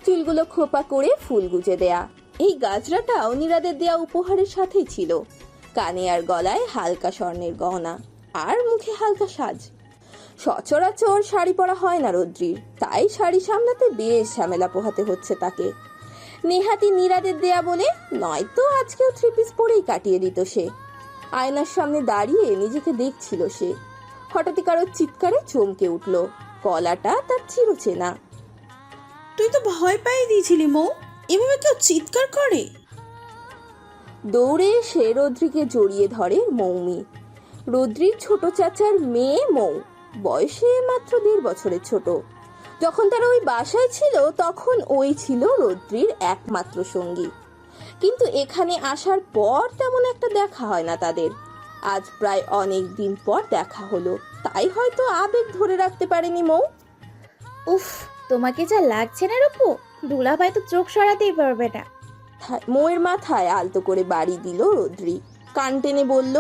চুলগুলো খোপা করে ফুল গুজে দেয়া। এই গাজরাটাও নীরাদের দেয়া উপহারের সাথেই ছিল। কানে আর গলায় হালকা স্বর্ণের গহনা, আর মুখে হালকা সাজ। সচরাচর শাড়ি পরা হয় না রৌদ্রির, তাই শাড়ি সামলাতে বেশ ঝামেলা পোহাতে হচ্ছে তাকে। নেহাতি নীরাদের দেয়া বলে, নয়তো আজকেও 3 পিস পরেই কাটিয়ে দিত সে। আয়নার সামনে দাঁড়িয়ে নিজেকে দেখছিল সে। হঠাৎই কারোর চিৎকারে চমকে উঠল। গলাটা তার চিরচেনা। তুই তো ভয় পাইয়ে দিয়েছিলি মৌ, এভাবে কেউ চিৎকার করে? দৌড়ে সে রৌদ্রিকে জড়িয়ে ধরে মৌমি। রৌদ্রির ছোট চাচার মেয়ে মৌ, বয়সে মাত্র 1.5 বছরের ছোট। যখন তারা ওই বাসায় ছিল তখন ওই ছিল রৌদ্রির একমাত্র সঙ্গী। কিন্তু এখানে আসার পর তেমন একটা দেখা হয় না তাদের। আজ প্রায় অনেক দিন পর দেখা হলো, তাই হয়তো আবেগ ধরে রাখতে পারেনি মৌ। উফ, তোমাকে যা লাগছে না রূপু, দুলাভাই তো চোখ সরাতেই পারবে না। মৌয়ের মাথায় আলতো করে বাড়ি দিল রৌদ্রি, কান টেনে বলল,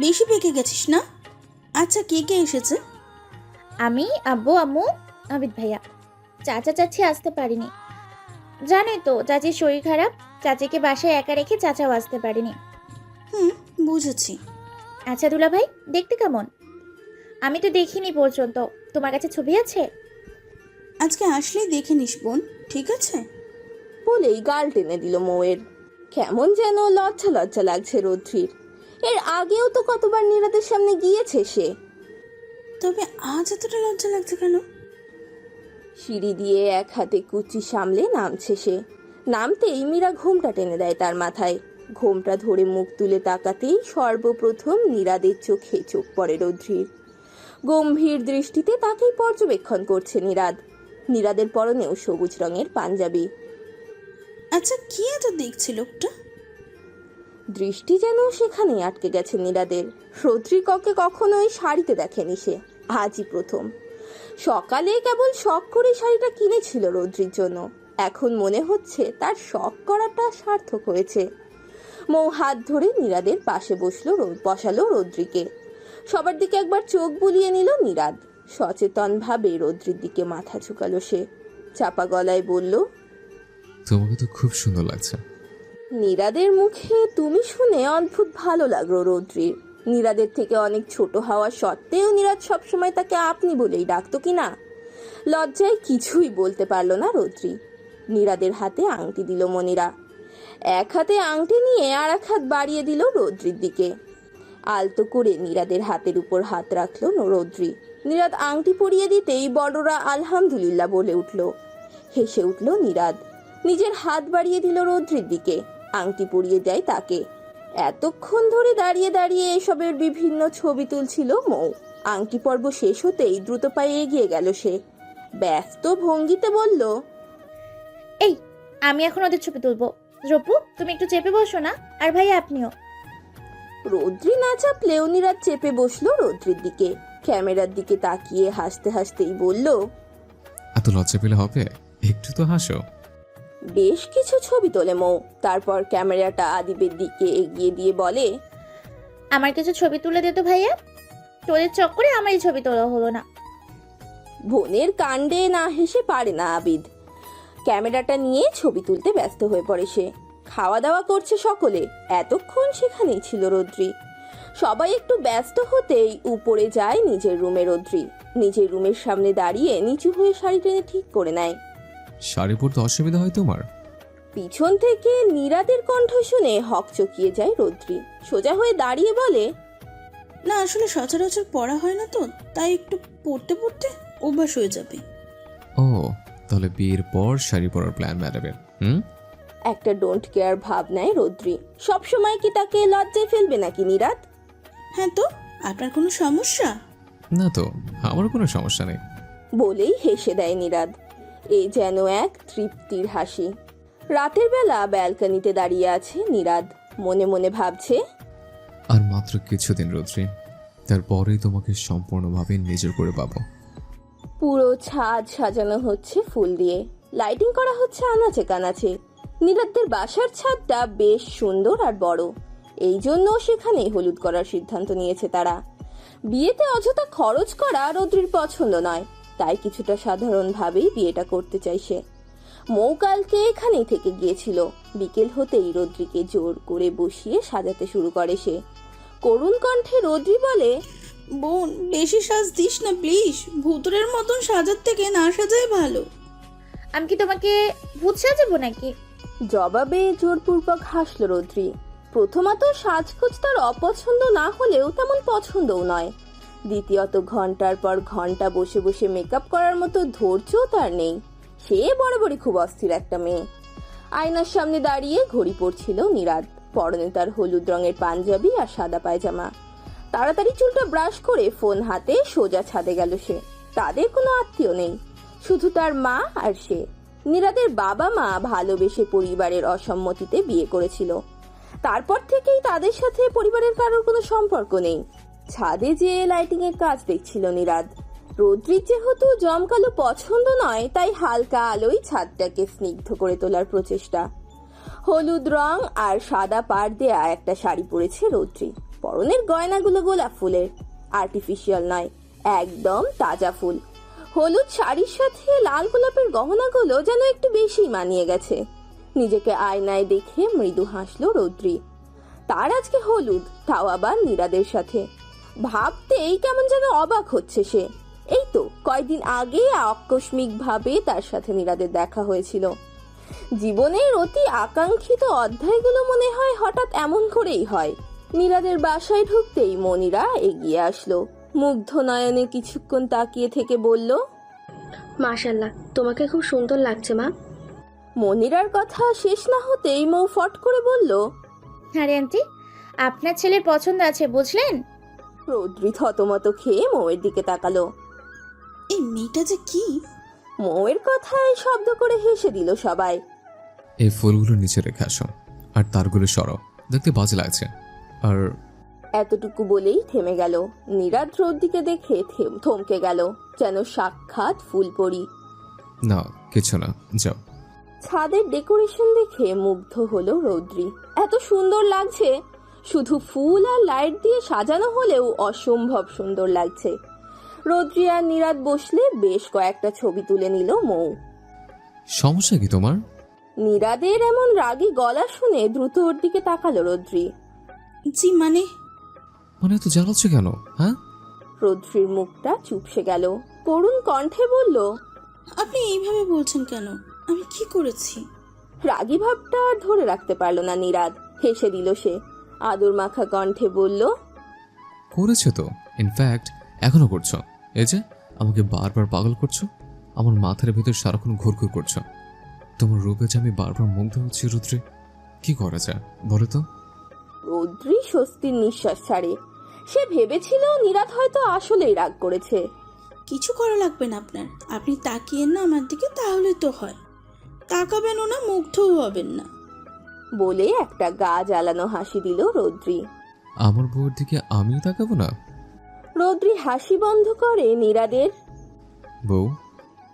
বেশি পেকে গেছিস না? আচ্ছা, কে কে এসেছে? আমি, আব্বু, আম্মু, আবিদ ভাইয়া। চাচা চাচি আসতে পারিনি, জানোই তো চাচির শরীর খারাপ। চাচিকে বাসায় একা রেখে চাচাও আসতে পারিনি। বুঝেছি। আচ্ছা দুলাভাই, দেখতে কেমন? আমি তো দেখিনি পর্যন্ত, তোমার কাছে ছবি আছে? আজকে আসলেই দেখে নিস বোন, ঠিক আছে? বলেই গাল টেনে দিল মৌয়ের। কেমন যেন লজ্জা লজ্জা লাগছে রৌদ্রির। এর আগেও তো কতবার নীরাদের সামনে গিয়েছে সে। তবে আজ এতটা লজ্জা লাগছে কেন? সিঁড়ি দিয়ে এক হাতে কুচি সামলে নামছে সে। নামতেই মীরা ঘোমটা টেনে দেয় তার মাথায়। ঘোমটা ধরে মুখ তুলে তাকাতেই সর্বপ্রথম নীরাদের চোখে চোখ পড়ে রৌদ্রির। গম্ভীর দৃষ্টিতে তাকেই পর্যবেক্ষণ করছে নীরাদ। নীরাদের পরনেও সবুজ রঙের পাঞ্জাবি। আচ্ছা, কি এত দেখছি লোকটা? দৃষ্টি যেন সেখানেই আটকে গেছে নীরাদের। রৌদ্রি কাউকে কখনোই শাড়িতে দেখেনি সে, আজই প্রথম। সকালে কেবল শখ করে শাড়িটা কিনেছিল রৌদ্রির জন্য, এখন মনে হচ্ছে তার শখ করাটা সার্থক হয়েছে। মৌ হাত ধরে নীরাদের পাশে বসালো রৌদ্রিকে। সবার দিকে একবার চোখ বুলিয়ে নিল নীরাদ। সচেতন ভাবে রৌদ্রির দিকে মাথা ঝুঁকালো সে। চাপা গলায় বলল, তোমাকে তো খুব সুন্দর লাগছে। নীরাদের মুখে তুমি শুনে অদ্ভুত ভালো লাগলো রৌদ্রির। নীরাদের থেকে অনেক ছোট হওয়া সত্ত্বেও নীরাদ সবসময় তাকে আপনি বলেই ডাকতো কিনা। লজ্জায় কিছুই বলতে পারলো না রৌদ্রি। নীরাদের হাতে আংটি দিল মনিরা। এক হাতে আংটি নিয়ে আর এক হাত বাড়িয়ে দিল রৌদ্রির দিকে। আলতো করে নীরাদের হাতের উপর হাত রাখলো রৌদ্রি। নীরাদ আংটি পরিয়ে দিতেই বড়রা আলহামদুলিল্লাহ বলে উঠল। হেসে উঠল নীরাদ, নিজের হাত বাড়িয়ে দিল রৌদ্রির দিকে। আংটি পরিয়ে দেয় তাকে। এতক্ষণ ধরে দাঁড়িয়ে দাঁড়িয়ে এসবের বিভিন্ন ছবি তুলছিল মৌ। আংটি পর্ব শেষ হতেই দ্রুত পায়ে এগিয়ে গেল সে। ব্যস্ত ভঙ্গিতে বলল, এই, আমি এখন ওদের ছবি তুলবো। রূপু, তুমি একটু চেপে বসো না, আর ভাইয়া আপনিও। রৌদ্রি না চাপলেও নীরাদ চেপে বসলো রৌদ্রির দিকে। ক্যামেরার দিকে তাকিয়ে হাসতে হাসতেই বলল, এত লজ্জা পেলে হবে, একটু তো হাসো। বেশ কিছু ছবি তোলে মৌ, তারপর ক্যামেরাটা আদিবের দিকে এগিয়ে দিয়ে বলে, আমার কিছু ছবি তুলে দে তো ভাইয়া, তোদের চক্করে আমারই ছবি তোলা হলো না। বোনের কাণ্ডে না হেসে পারে না আবিদ। ক্যামেরাটা নিয়ে ছবি তুলতে ব্যস্ত হয়ে পড়ে সে। খাওয়া দাওয়া করছে সকলে, এতক্ষণ সেখানেই ছিল রৌদ্রি। সবাই একটু ব্যস্ত হতেই উপরে যায় নিজের রুমে রৌদ্রি। নিজের রুমের সামনে দাঁড়িয়ে নিচু হয়ে শাড়ি টেনে ঠিক করে নেয়। শাড়ি পরতে অসুবিধা হয় তোমার? পিছন থেকে নীরাদের কণ্ঠ শুনে হকচকিয়ে যায় রৌদ্রি। সোজা হয়ে দাঁড়িয়ে বলে, না, আসলে সচরাচর পড়া হয় না তো, তাই একটু পড়তে পড়তে অভ্যাস হয়ে যাবে। ও, তাহলে বিয়ের পর শাড়ি পরার প্ল্যান ম্যাডামের? একটা ডোন্ট কেয়ার ভাব নেয় রৌদ্রি। সবসময় কি তাকে লজ্জায় ফেলবে নাকি নীরাদ? হ্যাঁ, তো আপনার কোনো সমস্যা? না তো, আমার কোনো সমস্যা নেই বলেই হেসে দেয় নীরাদ। এ যেন এক তৃপ্তির হাসি। রাতের বেলা ব্যালকনিতে দাঁড়িয়ে আছে নীরাদ। মনে মনে ভাবছে, আর মাত্র কিছুদিন রৌদ্রি, তারপরেই তোমাকে সম্পূর্ণভাবে নিজের করে পাবো। পুরো ছাদ সাজানো হচ্ছে ফুল দিয়ে, লাইটিং করা হচ্ছে আনাচে কানাচে। নীরাদের বাসার ছাদটা বেশ সুন্দর আর বড়। এই জন্য সেখানেই হলুদ করার সিদ্ধান্ত নিয়েছে তারা। বিয়েতে অযথা খরচ করা রৌদ্রির পছন্দ নয়, তাই কিছুটা সাধারণভাবেই বিয়েটা করতে চাইছে। মৌ কালকে এখানেই থেকে গিয়েছিল। বিকেল হতেই রৌদ্রিকে জোর করে বসিয়ে সাজাতে শুরু করে সে। করুণ কণ্ঠে রৌদ্রি বলে, বোন, বেশি সাজ দিস না প্লিজ। ভূতুরের মতন সাজার থেকে না সাজাই ভালো। আমি কি তোমাকে ভূত সাজাবো নাকি? জবাবে জোরপূর্বক হাসল রৌদ্রি। প্রথমত সাজগোজ তার অপছন্দ না হলেও তেমন পছন্দও নয়। দ্বিতীয়ত ঘন্টার পর ঘন্টা বসে বসে মেকআপ করার মতো ধৈর্যও তার নেই। সে বরাবরই খুব অস্থির একটা মেয়ে। আয়নার সামনে দাঁড়িয়ে ঘড়ি পড়ছিল নীরাদ। পরনে তার হলুদ রঙের পাঞ্জাবি আর সাদা পায়জামা। তাড়াতাড়ি চুলটা ব্রাশ করে ফোন হাতে সোজা ছাদে গেল সে। তাদের কোনো আত্মীয় নেই, শুধু তার মা আর সে। নীরাদের বাবা মা ভালোবেসে পরিবারের অসম্মতিতে বিয়ে করেছিল। তারপর থেকেই তাদের সাথে পরিবারের কারোর কোনো সম্পর্ক নেই। ছাদে যে লাইটিং এর কাজ দেখছিল নীরাদ। রৌদ্রির যেহেতু জমকালো পছন্দ নয়, তাই হালকা আলোয় ছাদটাকে স্নিগ্ধ করে তোলার প্রচেষ্টা। হলুদ রং আর সাদা পাড় দেয়া একটা শাড়ি পরেছে রৌদ্রি। পরনের গয়নাগুলো গোলাপ ফুলের, আর্টিফিশিয়াল নয়, একদম তাজা ফুল। হলুদ শাড়ির সাথে লাল গোলাপের গহনাগুলো যেন একটু বেশি মানিয়ে গেছে। নিজেকে আয়নায় দেখে মৃদু হাসলো রৌদ্রি। তার আজকে হলুদ, তাও আবার নীরাদের সাথে। ভাবতেই কেমন যেন অবাক হচ্ছে সে। এই তো কয়েকদিন আগে আকস্মিক ভাবে তার সাথে নীরাদের দেখা হয়েছিল। জীবনের অতি আকাঙ্ক্ষিত অধ্যায়গুলো মনে হয় হঠাৎ এমন করেই হয়। নীরাদের বাসায় ঢুকতেই মনিরা এগিয়ে আসলো। মুগ্ধ নয়নে কিছুক্ষণ তাকিয়ে থেকে বলল, মাশাল্লাহ, তোমাকে খুব সুন্দর লাগছে মা। মনিরার কথা শেষ না হতেই মৌ ফট করে বলল, আরে আন্টি, আপনার ছেলের পছন্দ আছে বুঝলেন? রৌদ্রি থতমত খেয়ে মৌয়ের দিকে তাকালো। এই মেয়েটা যে কি! মৌয়ের কথায় শব্দ করে হেসে দিল সবাই। এই ফুলগুলো নিচে রেখে আসো, আর তারগুলো সরাও, দেখতে বাজে লাগছে। আর এতটুকু বলেই থেমে গেল। নীরাদ রৌদ্রিকে দেখে থমকে গেল, যেন সাক্ষাৎ ফুলপরি। না, কিছু না, যাও। ছাদের ডেকোরেশন দেখে মুগ্ধ হলো রৌদ্রি। এত সুন্দর লাগছে। শুধু ফুল আর লাইট দিয়ে সাজানো হলেও অসম্ভব সুন্দর লাগছে। রৌদ্রি আর নীরাদ বসলে বেশ কয়েকটা ছবি তুলে নিল মৌ। সমস্যা কি তোমার? নীরাদের এমন রাগী গলা শুনে দ্রুত ওর দিকে তাকালো রৌদ্রি। জি মানে? মানে তো জ্বালাচ্ছ কেন, হ্যাঁ? রৌদ্রির মুখটা চুপসে গেল। করুণ কণ্ঠে বলল, আপনি এইভাবে বলছেন কেন? আমি কি করেছি? রাগী ভাবটা আর ধরে রাখতে পারল না নীরাদ। হেসে দিল সে। আদর মাখা কণ্ঠে বলল, করেছো তো, ইনফ্যাক্ট এখনো করছো। এই যে আমাকে বারবার পাগল করছো, আমার মাথার ভেতর সারাক্ষণ ঘুরঘুর করছো। তোমার রূপে যে আমি বারবার মুগ্ধ হচ্ছি রুদ্রে, কি করা যায় বলো তো? রৌদ্রি স্বস্তির নিঃশ্বাস ছাড়ে। সে ভেবেছিল নীরাদ হয়তো আসলেই রাগ করেছে। কিছু করা লাগবে না আপনার। আপনি তাকিয়েন না আমার দিকে, তাহলে তো হয়। তাকাবেনও না, মুগ্ধও হবেন না। বলে একটা গা জ্বালানো হাসি দিল রৌদ্রি। আমার বউয়ের দিকে আমি তাকাবো না? রৌদ্রি হাসি বন্ধ করে নীরাদের বউ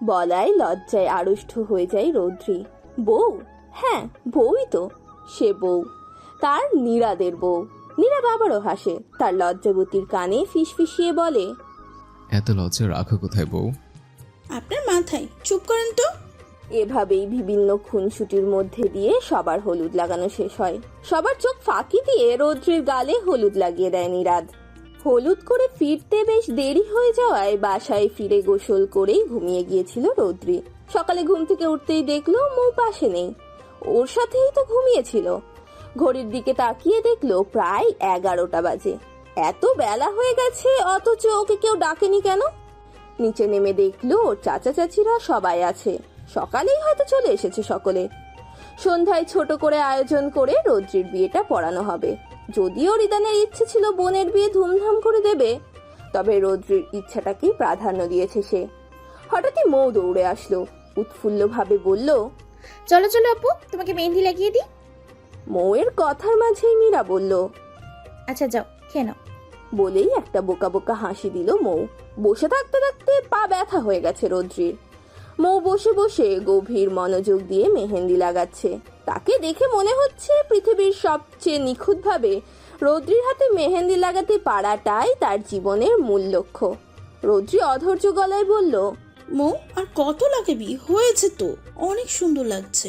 বলায় লজ্জায় আড়ষ্ট হয়ে যায় রৌদ্রি। বউ? হ্যাঁ, বউই তো। সে বউ, তার নীরাদের বউ। নীরাদ আবারও হাসে। তার লজ্জাবতীর কানে ফিসফিসিয়ে বলে, এত লজ্জা রাখো কোথায় বউ? আপনার মাথায়। চুপ করেন তো। এভাবেই বিভিন্ন খুনসুটির মধ্যে দিয়ে সবার হলুদ লাগানো শেষ হয়। সবার চোখ ফাঁকি দিয়ে রৌদ্রির গালে হলুদ লাগিয়ে দেয় নীরাদ। হলুদ করে ফিরতে বেশ দেরি হয়ে যাওয়ায় বাসায় ফিরে গোসল করেই ঘুমিয়ে গিয়েছিল রৌদ্রি। সকালে ঘুম থেকে উঠতেই দেখলো মৌ পাশে নেই। ওর সাথেই তো ঘুমিয়েছিল। ঘড়ির দিকে তাকিয়ে দেখলো প্রায় 11টা বাজে। এত বেলা হয়ে গেছে, অথচ ওকে কেউ ডাকেনি কেন? নিচে নেমে দেখলো ওর চাচা চাচিরা সবাই আছে। সকালেই হয়তো চলে এসেছে সকলে। সন্ধ্যায় ছোট করে আয়োজন করে রৌদ্রির বিয়েটা পড়ানো হবে। যদিও রিদানের ইচ্ছে ছিল বোনের বিয়ে ধুমধাম করে দেবে, তবে রৌদ্রির ইচ্ছাটাকেই প্রাধান্য দিয়েছে সে। হঠাৎই মৌ দৌড়ে আসলো। উৎফুল্ল ভাবে বলল, চলো চলো আপু, তোমাকে মেহেন্দি লাগিয়ে দিই। মৌয়ের কথার মাঝেই মীরা বলল, আচ্ছা যাও, খেয়ে নাও। বলেই একটা বোকা বোকা হাসি দিল মৌ। বসে থাকতে থাকতে পা ব্যথা হয়ে গেছে রৌদ্রির। মৌ বসে বসে গভীর মনোযোগ দিয়ে মেহেন্দি লাগাচ্ছে। তাকে দেখে মনে হচ্ছে পৃথিবীর সবচেয়ে নিখুঁতভাবে রৌদ্রির হাতে মেহেন্দি লাগাতে পারাটাই তার জীবনের মূল লক্ষ্য। রৌদ্রি অধৈর্য গলায় বলল, মৌ, আর কত লাগাবি? হয়েছে তো, অনেক সুন্দর লাগছে।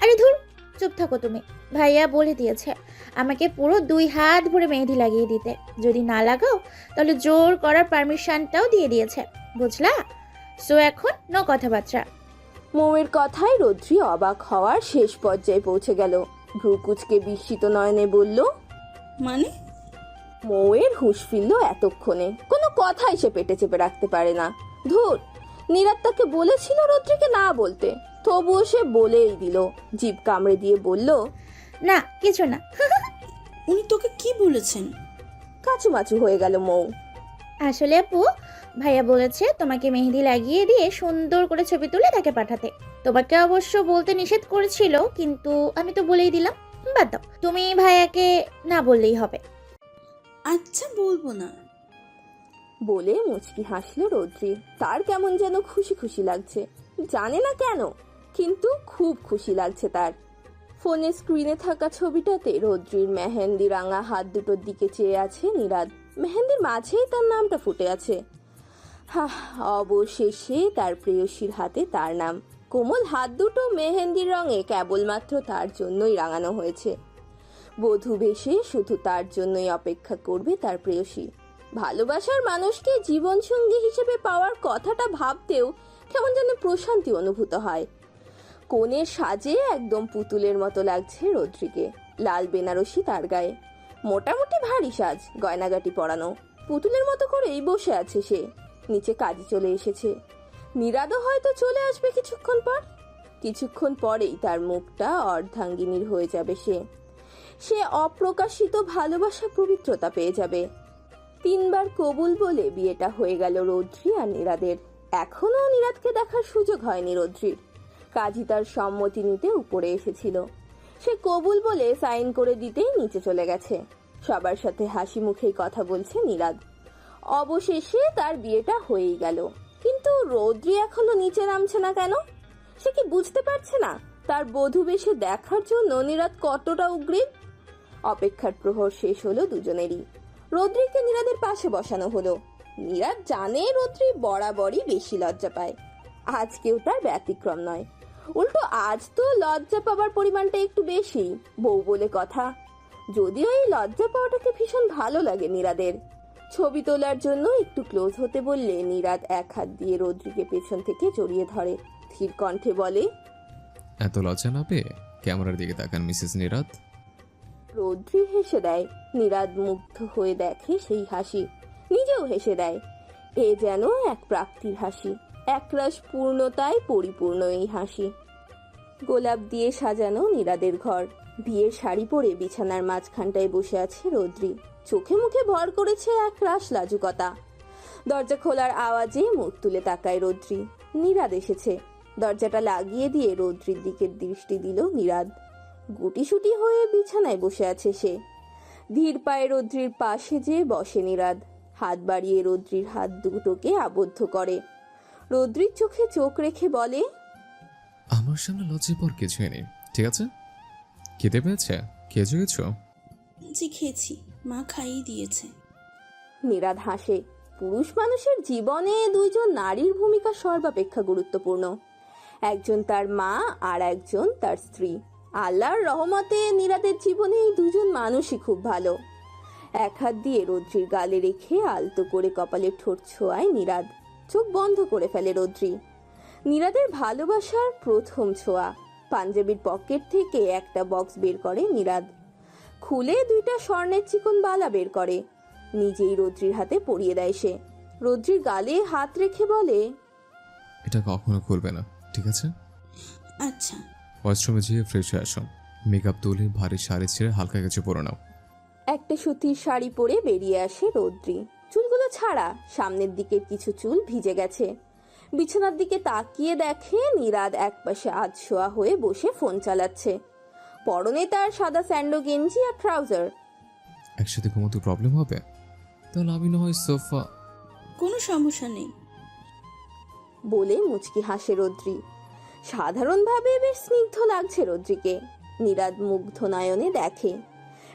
আরে ধুর, চুপ থাকো তুমি। ভাইয়া বলে দিয়েছে আমাকে পুরো 2 হাত ভরে মেহেদি লাগিয়ে দিতে। যদি না লাগাও তাহলে জোর করার পারমিশনটাও দিয়ে দিয়েছে, বুঝলা? সো এখন নো কথাবার্তা। মৌয়ের কথায় রৌদ্রি অবাক হওয়ার শেষ পর্যায়ে পৌঁছে গেল। ভ্রুকুচকে বিস্মিত নয়নে বলল, মানে? মৌয়ের হুঁশ ফিরল এতক্ষণে। কোনো কথাই সে পেটে চেপে রাখতে পারে না। ধুর, নীরাদ তাকে বলেছিল রৌদ্রিকে না বলতে, তবুও সে বলেই দিল। জিভ কামড়ে দিয়ে বলল, না কিছু না। উনি তোকে কি বলেছেন? কাচুমাচু হয়ে গেল মৌ। আসলে আপু, ভাইয়া বলেছে তোমাকে মেহেদি লাগিয়ে দিয়ে সুন্দর করে ছবি তুলে তাকে পাঠাতে। তোমাকে অবশ্য বলতে নিষেধ করেছিল, কিন্তু আমি তো বলেই দিলাম। বাদ দাও, তুমি ভাইয়াকে না বললেই হবে। আচ্ছা, বলবো না। বলে মুচকি হাসল রৌদ্রি। তার কেমন যেন খুশি খুশি লাগছে, জানে না কেন, কিন্তু খুব খুশি লাগছে তার। ফোনের স্ক্রিনে থাকা ছবিটাতে রৌদ্রির মেহেন্দি রাঙা হাত দুটোর দিকে চেয়ে আছে নীরাদ। মেহেন্দির মাঝেই তার নামটা ফুটে আছে। অবশেষে তার প্রেয়সীর হাতে তার নাম। কোমল হাত দুটো মেহেন্দির রঙে কেবলমাত্র তার জন্যই রাঙানো হয়েছে। বধূ বেশে শুধু তার জন্যই অপেক্ষা করবে তার প্রেয়সী। ভালোবাসার মানুষকে জীবনসঙ্গী হিসেবে পাওয়ার কথাটা ভাবতেও কেমন যেন প্রশান্তি অনুভূত হয়। কনের সাজে একদম পুতুলের মতো লাগছে রৌদ্রিকে। লাল বেনারসি তার গায়ে, মোটামুটি ভারী সাজ, গয়নাগাটি পরানো। পুতুলের মতো করেই বসে আছে সে। নিচে কাজে চলে এসেছে। নীরাদও হয়তো চলে আসবে কিছুক্ষণ পর। কিছুক্ষণ পরেই তার মুখটা অর্ধাঙ্গিনীর হয়ে যাবে। সে অপ্রকাশিত ভালোবাসা পবিত্রতা পেয়ে যাবে। 3 বার কবুল বলে বিয়েটা হয়ে গেল রৌদ্রি আর নীরাদের। এখনো নীরাদকে দেখার সুযোগ হয়নি রৌদ্রির। কাজী তার সম্মতি নিতে উপরে এসেছিল। সে কবুল বলে সাইন করে দিতেই নিচে চলে গেছে। সবার সাথে হাসি মুখেই কথা বলছে নীরাদ। অবশেষে তার বিয়েটা হয়েই গেল। কিন্তু রৌদ্রি এখনো নিচে নামছে না কেন? সে কি বুঝতে পারছে না তার বধূ বেশে দেখার জন্য নীরাদ কতটা উগ্রীব? অপেক্ষার প্রহর শেষ হলো দুজনেরই। রৌদ্রিকে নীরাদের পাশে বসানো হলো। নীরাদ জানে রৌদ্রি বরাবরই বেশি লজ্জা পায়। আজকেও তার ব্যতিক্রম নয়। উল্টো আজ তো লজ্জা পাবার পরিমাণটা একটু বেশি, বউ বলে কথা। যদিও এই লজ্জা পাওয়াটাকে ভীষণ ভালো লাগে নীরাদের। ছবি তোলার জন্য একটু ক্লোজ হতে বললে নীরাদ এক হাত দিয়ে রৌদ্রিকে পেছন থেকে জড়িয়ে ধরে। ধীর কণ্ঠে বলে, এত লজ্জা না পেয়ে ক্যামেরার দিকে তাকান মিসেস নীরাদ। রৌদ্রি হেসে দেয়। নীরাদ মুগ্ধ হয়ে দেখে সেই হাসি, নিজেও হেসে দেয়। এ যেন এক প্রাপ্তির হাসি, একরাশ পূর্ণতায় পরিপূর্ণ এই হাসি। গোলাপ দিয়ে সাজানো নীরাদের ঘর। বিয়ের শাড়ি পরে বিছানার মাঝখানটায় বসে আছে রৌদ্রি। চোখে মুখে ভর করেছে একরাশ লাজুকতা। দরজা খোলার আওয়াজে মুখ তুলে তাকায় রৌদ্রি। নীরাদ এসেছে। দরজাটা লাগিয়ে দিয়ে রৌদ্রির দিকে দৃষ্টি দিল নীরাদ। গুটিসুটি হয়ে বিছানায় বসে আছে সে। ধীর পায়ে রৌদ্রির পাশে যেয়ে বসে নীরাদ। হাত বাড়িয়ে রৌদ্রির হাত দুটোকে আবদ্ধ করে। রৌদ্রির চোখে চোখ রেখে বলে, আমার সামনে লজ্জার পর কিছুই নেই, ঠিক আছে? খেতে পেয়েছে? খেয়েছো কিছু? জি, খেয়েছি, মা খাইয়ে দিয়েছে। নীরাদ হাসে। পুরুষ মানুষের জীবনে 2 জন নারীর ভূমিকা সর্বাপেক্ষা গুরুত্বপূর্ণ। একজন তার মা আর একজন তার স্ত্রী। আল্লাহর রহমতে নীরাদের জীবনে এই 2 জন মানুষই খুব ভালো। এক হাত দিয়ে রৌদ্রির গালে রেখে আলতো করে কপালে ঠোঁট ছোঁয়ায় নীরাদ। চোখ বন্ধ করে ফেলে রৌদ্রি। নীরাদের ভালোবাসার প্রথম ছোঁয়া। পাঞ্জাবির পকেট থেকে একটা বক্স বের করে নীরাদ। খুলে 2টা স্বর্ণের চিকন বালা বের করে। নিজেই রৌদ্রির হাতে পরিয়ে দেয় সে। রৌদ্রির গালে হাত রেখে বলে, এটা কখনো খুলবে না, ঠিক আছে? আচ্ছা। ওয়াশরুমে যেয়ে ফ্রেশ হয়ে আসো। মেকআপ তুলে ভারী শাড়ি ছেড়ে হালকা কিছু পরে নাও। একটা সুতির শাড়ি পরে বেরিয়ে আসে রৌদ্রি। চুলগুলো ছাড়া, সামনের দিকের কিছু চুল ভিজে গেছে। বিছানার দিকে তাকিয়ে দেখে নীরাদ একপাশে আধশোয়া হয়ে বসে ফোন চালাচ্ছে। পরনে তার সাদা স্যান্ডো গেঞ্জি আর ট্রাউজার। একসাথে ঘুমোতে প্রবলেম হবে? তাহলে আমি না হয় সোফা। কোনো সমস্যা নেই বলে মুচকি হাসে রৌদ্রি। সাধারণভাবে বেশ স্নিগ্ধ লাগছে রদ্রিকে। নীরাদ মুগ্ধ নয়নে দেখে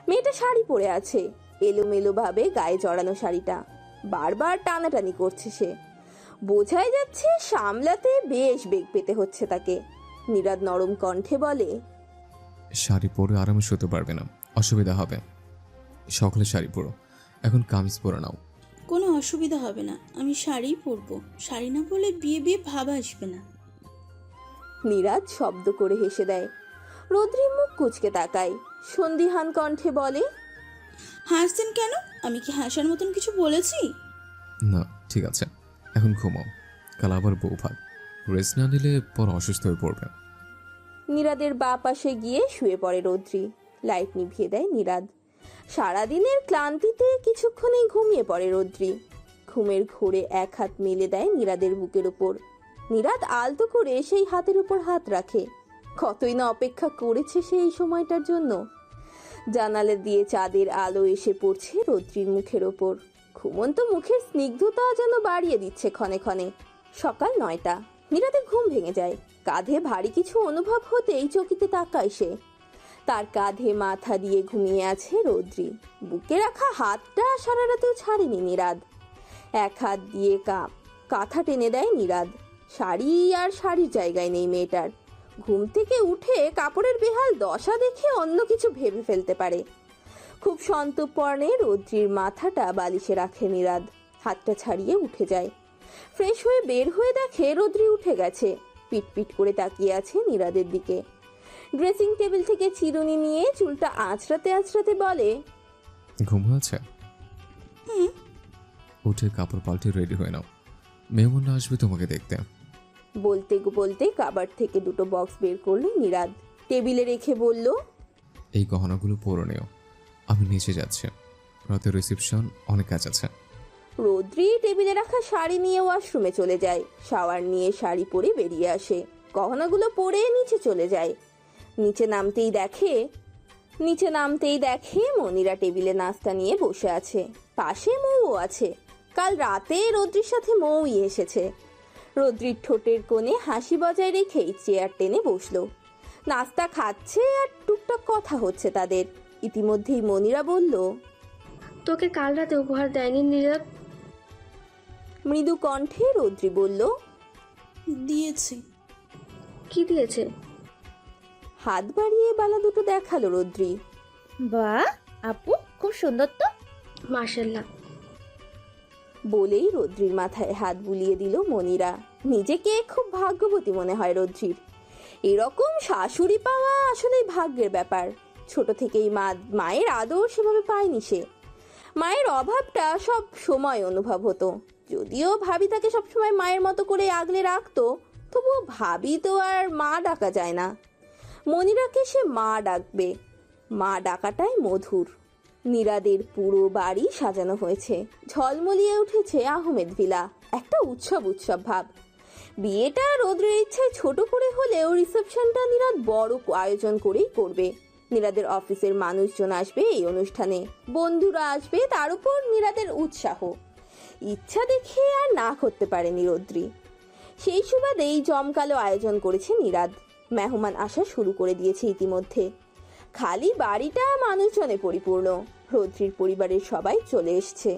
মেয়েটা শাড়ি পরে আছে, এলোমেলো ভাবে গায়ে জড়ানো শাড়িটা বারবার টানাটানি করছে সে। বোঝাই যাচ্ছে সামলাতে বেশ বেগ পেতে হচ্ছে তাকে। নীরাদ নরম কণ্ঠে বলে, শাড়ি পরে আরামে শুতে পারবে না, অসুবিধা হবে। সকলে শাড়ি পরো, এখন কামিজ পরে নাও। কোনো অসুবিধা হবে না, আমি শাড়িই পরবো। শাড়ি না পরলে বিয়ে বিয়ে ভাব আসবে না। নীরাদ শব্দ করে হেসে দেয়। রদ্রি মুখ কুচকে তাকায়, সন্দিহান কণ্ঠে বলে, হাসছেন কেন? আমি কি হাসার মতন কিছু বলেছি? না ঠিক আছে, এখন ঘুমাও, কাল আবার বউ ভাত। রেস্ট না নিলে পর অসুস্থ হয়ে পড়বে। নীরাদের বা পাশে গিয়ে শুয়ে পড়ে রদ্রি। লাইট নিভিয়ে দেয় নীরাদ। সারাদিনের ক্লান্তিতে কিছুক্ষণেই ঘুমিয়ে পড়ে রদ্রি। ঘুমের ঘোরে এক হাত মেলে দেয় নীরাদের বুকের উপর। নীরাদ আলতো করে সেই হাতের উপর হাত রাখে। কতই না অপেক্ষা করেছে সে এই সময়টার জন্য। জানালা দিয়ে চাঁদের আলো এসে পড়ছে রদ্রির মুখের ওপর। ঘুমন্ত মুখের স্নিগ্ধতা যেন বাড়িয়ে দিচ্ছে ক্ষণে ক্ষণে। সকাল 9টা। নীরাদের ঘুম ভেঙে যায়। কাঁধে ভারী কিছু অনুভব হতেই চকিতে তাকায় সে। তার কাঁধে মাথা দিয়ে ঘুমিয়ে আছে রদ্রি। বুকে রাখা হাতটা সারা রাতেও ছাড়েনি নীরাদ। এক হাত দিয়ে কাঁথা টেনে দেয় নীরাদ। শাড়ি আর শাড়ির জায়গায় নেই মেয়েটার। ঘুম থেকে উঠে কাপড়ের বেহাল দশা দেখে অন্য কিছু ভেবে ফেলতে পারে। খুব সন্তর্পণে রদ্রির মাথাটা বালিশে রাখে নীরাদ। হাতটা ছাড়িয়ে উঠে যায়। ফ্রেশ হয়ে বের হয়ে দেখে রদ্রি উঠে গেছে। পিটপিট করে তাকিয়ে আছে নীরাদের দিকে। ড্রেসিং টেবিল থেকে চিরুনি নিয়ে চুলটা আঁচড়াতে আঁচড়াতে বলে, ঘুম হয়েছে? উঠে কাপড় পাল্টে রেডি হয়ে নাও, মেহমানরা আসবে তোমাকে দেখতে। বলতে বলতে কাবার্ড থেকে দুটো বক্স বের করলো নীরাদ। টেবিলে রেখে বলল, এই গহনাগুলো পরে নিও, আমি নিচে যাচ্ছি, রাতে রিসেপশন, অনেক কাজ আছে। রদ্রি টেবিলে রাখা শাড়ি নিয়ে ওয়াশরুমে চলে যায়। শাওয়ার নিয়ে শাড়ি পরে বেরিয়ে আসে। গহনাগুলো পরে নিচে চলে যায়। নিচে নামতেই দেখে মনিরা টেবিলে নাস্তা নিয়ে বসে আছে। পাশে মৌও আছে। কাল রাতে রদ্রির সাথে মৌই এসেছে। রদ্রির ঠোঁটের কোণে হাসি বজায় রেখেই চেয়ার টেনে বসলো। নাস্তা খাচ্ছে আর টুকটাক কথা হচ্ছে তাদের। ইতিমধ্যেই মনিরা বলল, তোকে কাল রাতে উপহার দেয়নি নীরদ? মৃদু কণ্ঠে রদ্রি বলল, দিয়েছে। কি দিয়েছে? হাত বাড়িয়ে বালা দুটো দেখালো রদ্রি। বাহ আপু, খুব সুন্দর তো। মাশাআল্লাহ। বলেই রদ্রির মাথায় হাত বুলিয়ে দিল মনিরা। নিজেকে খুব ভাগ্যবতী মনে হয় রদ্রির। এরকম শাশুড়ি পাওয়া আসলেই ভাগ্যের ব্যাপার। ছোট থেকেই মায়ের আদর সেভাবে পায়নি সে। মায়ের অভাবটা সব সময় অনুভব হতো। যদিও ভাবি তাকে সবসময় মায়ের মতো করে আগলে রাখতো, তবুও ভাবি তো আর মা ডাকা যায় না। মনিরাকে সে মা ডাকবে। মা ডাকাটাই মধুর। নীরাদের পুরো বাড়ি সাজানো হয়েছে। ঝলমলিয়ে উঠেছে আহমেদ ভিলা। একটা উৎসব ভাব। বিয়েটা রোদ্রের ইচ্ছায় ছোট করে হলেও রিসেপশনটা নীরাদ বড় আয়োজন করেই করবে। নীরাদের অফিসের মানুষজন আসবে এই অনুষ্ঠানে, বন্ধুরা আসবে, তার উপর নীরাদের উৎসাহ। ইচ্ছা দেখে আর না করতে পারেনি রদ্রি। সেই সুবাদেই জমকালো আয়োজন করেছে নীরাদ। মেহমান আসা শুরু করে দিয়েছে ইতিমধ্যে। খালি বাড়িটা মানুষজনে পরিপূর্ণ। রদ্রির পরিবারের সবাই চলে এসছে।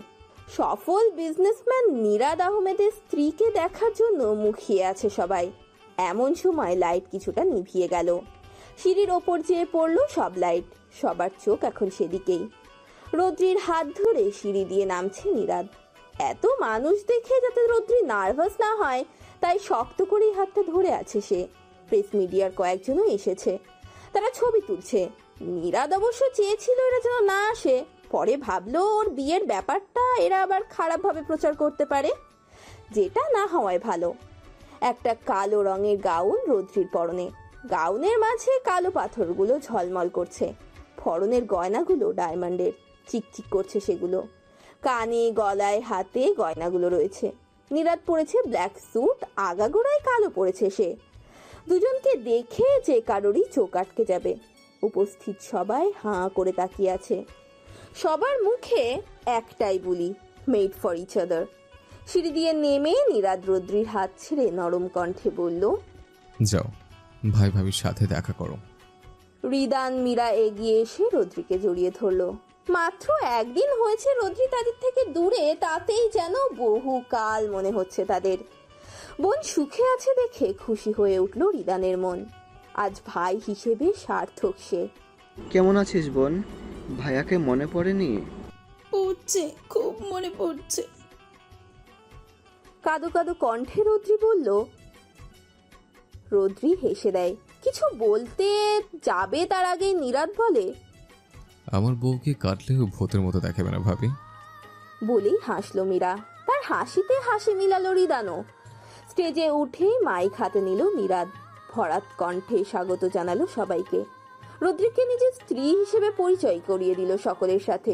সফল বিজনেসম্যান নীরাদ আহমেদের স্ত্রীকে দেখার জন্য মুখিয়ে আছে সবাই। এমন সময় লাইট কিছুটা নিভিয়ে গেল। সিঁড়ির ওপর যেয়ে পড়ল সব লাইট। সবার চোখ এখন সেদিকেই। রদ্রির হাত ধরে সিঁড়ি দিয়ে নামছে নীরাদ। এত মানুষ দেখে যাতে রদ্রি নার্ভাস না হয় তাই শক্ত করেই হাতটা ধরে আছে সে। প্রেস মিডিয়ার কয়েকজনও এসেছে, তারা ছবি তুলছে। নীরাদ অবশ্য চেয়েছিল এরা যেন না আসে। পরে ভাবলো ওর বিয়ের ব্যাপারটা এরা আবার খারাপভাবে প্রচার করতে পারে, যেটা না হওয়ায় ভালো। একটা কালো রঙের গাউন রদ্রির পরনে। গাউনের মাঝে কালো পাথরগুলো ঝলমল করছে। পরনের গয়নাগুলো ডায়মন্ডের, চিকচিক করছে সেগুলো। কানে, গলায়, হাতে গয়নাগুলো রয়েছে। নীরাদ পরেছে ব্ল্যাক স্যুট, আগাগোড়ায় কালো পরেছে সে। দুজনকে দেখে যে কারোরই চোখ আটকে যাবে। উপস্থিত সবাই হাঁ করে তাকিয়ে আছে। সবার মুখে একটাই বুলি, মেড ফর ইচ আদার। সিঁড়ি দিয়ে নেমে নীরাদ রদ্রির হাত ছেড়ে নরম কণ্ঠে বলল, যাও ভাই ভাবির সাথে দেখা করো। রিদান মীরা এগিয়ে এসে রদ্রিকে জড়িয়ে ধরলো। মাত্র একদিন হয়েছে রদ্রি তাদের থেকে দূরে, তাতেই যেন বহুকাল মনে হচ্ছে তাদের। বোন সুখে আছে দেখে খুশি হয়ে উঠল রিদানের মন। আজ ভাই হিসেবে সার্থক সে। কেমন আছিস বোন? ভাইয়াকে মনে পড়েনি? পড়ছে, খুব মনে পড়ছে। কাদো কাদো কণ্ঠে রদ্রি বলল। রদ্রি হেসে দেয়। কিছু বলতে যাবে তার আগে নীরাদ বলে, আমার বউকে কাটলেও ভূতের মতো দেখাবে না ভাবি। বলেই হাসলো মীরা। তার হাসিতে হাসি মিলালো রিদানও। স্টেজে উঠে মাইক হাতে নিল নীরাদ। ভরাত কণ্ঠে স্বাগত জানালো সবাইকে। রদ্রিককে নিজের স্ত্রী হিসেবে পরিচয় করিয়ে দিল সকলের সাথে।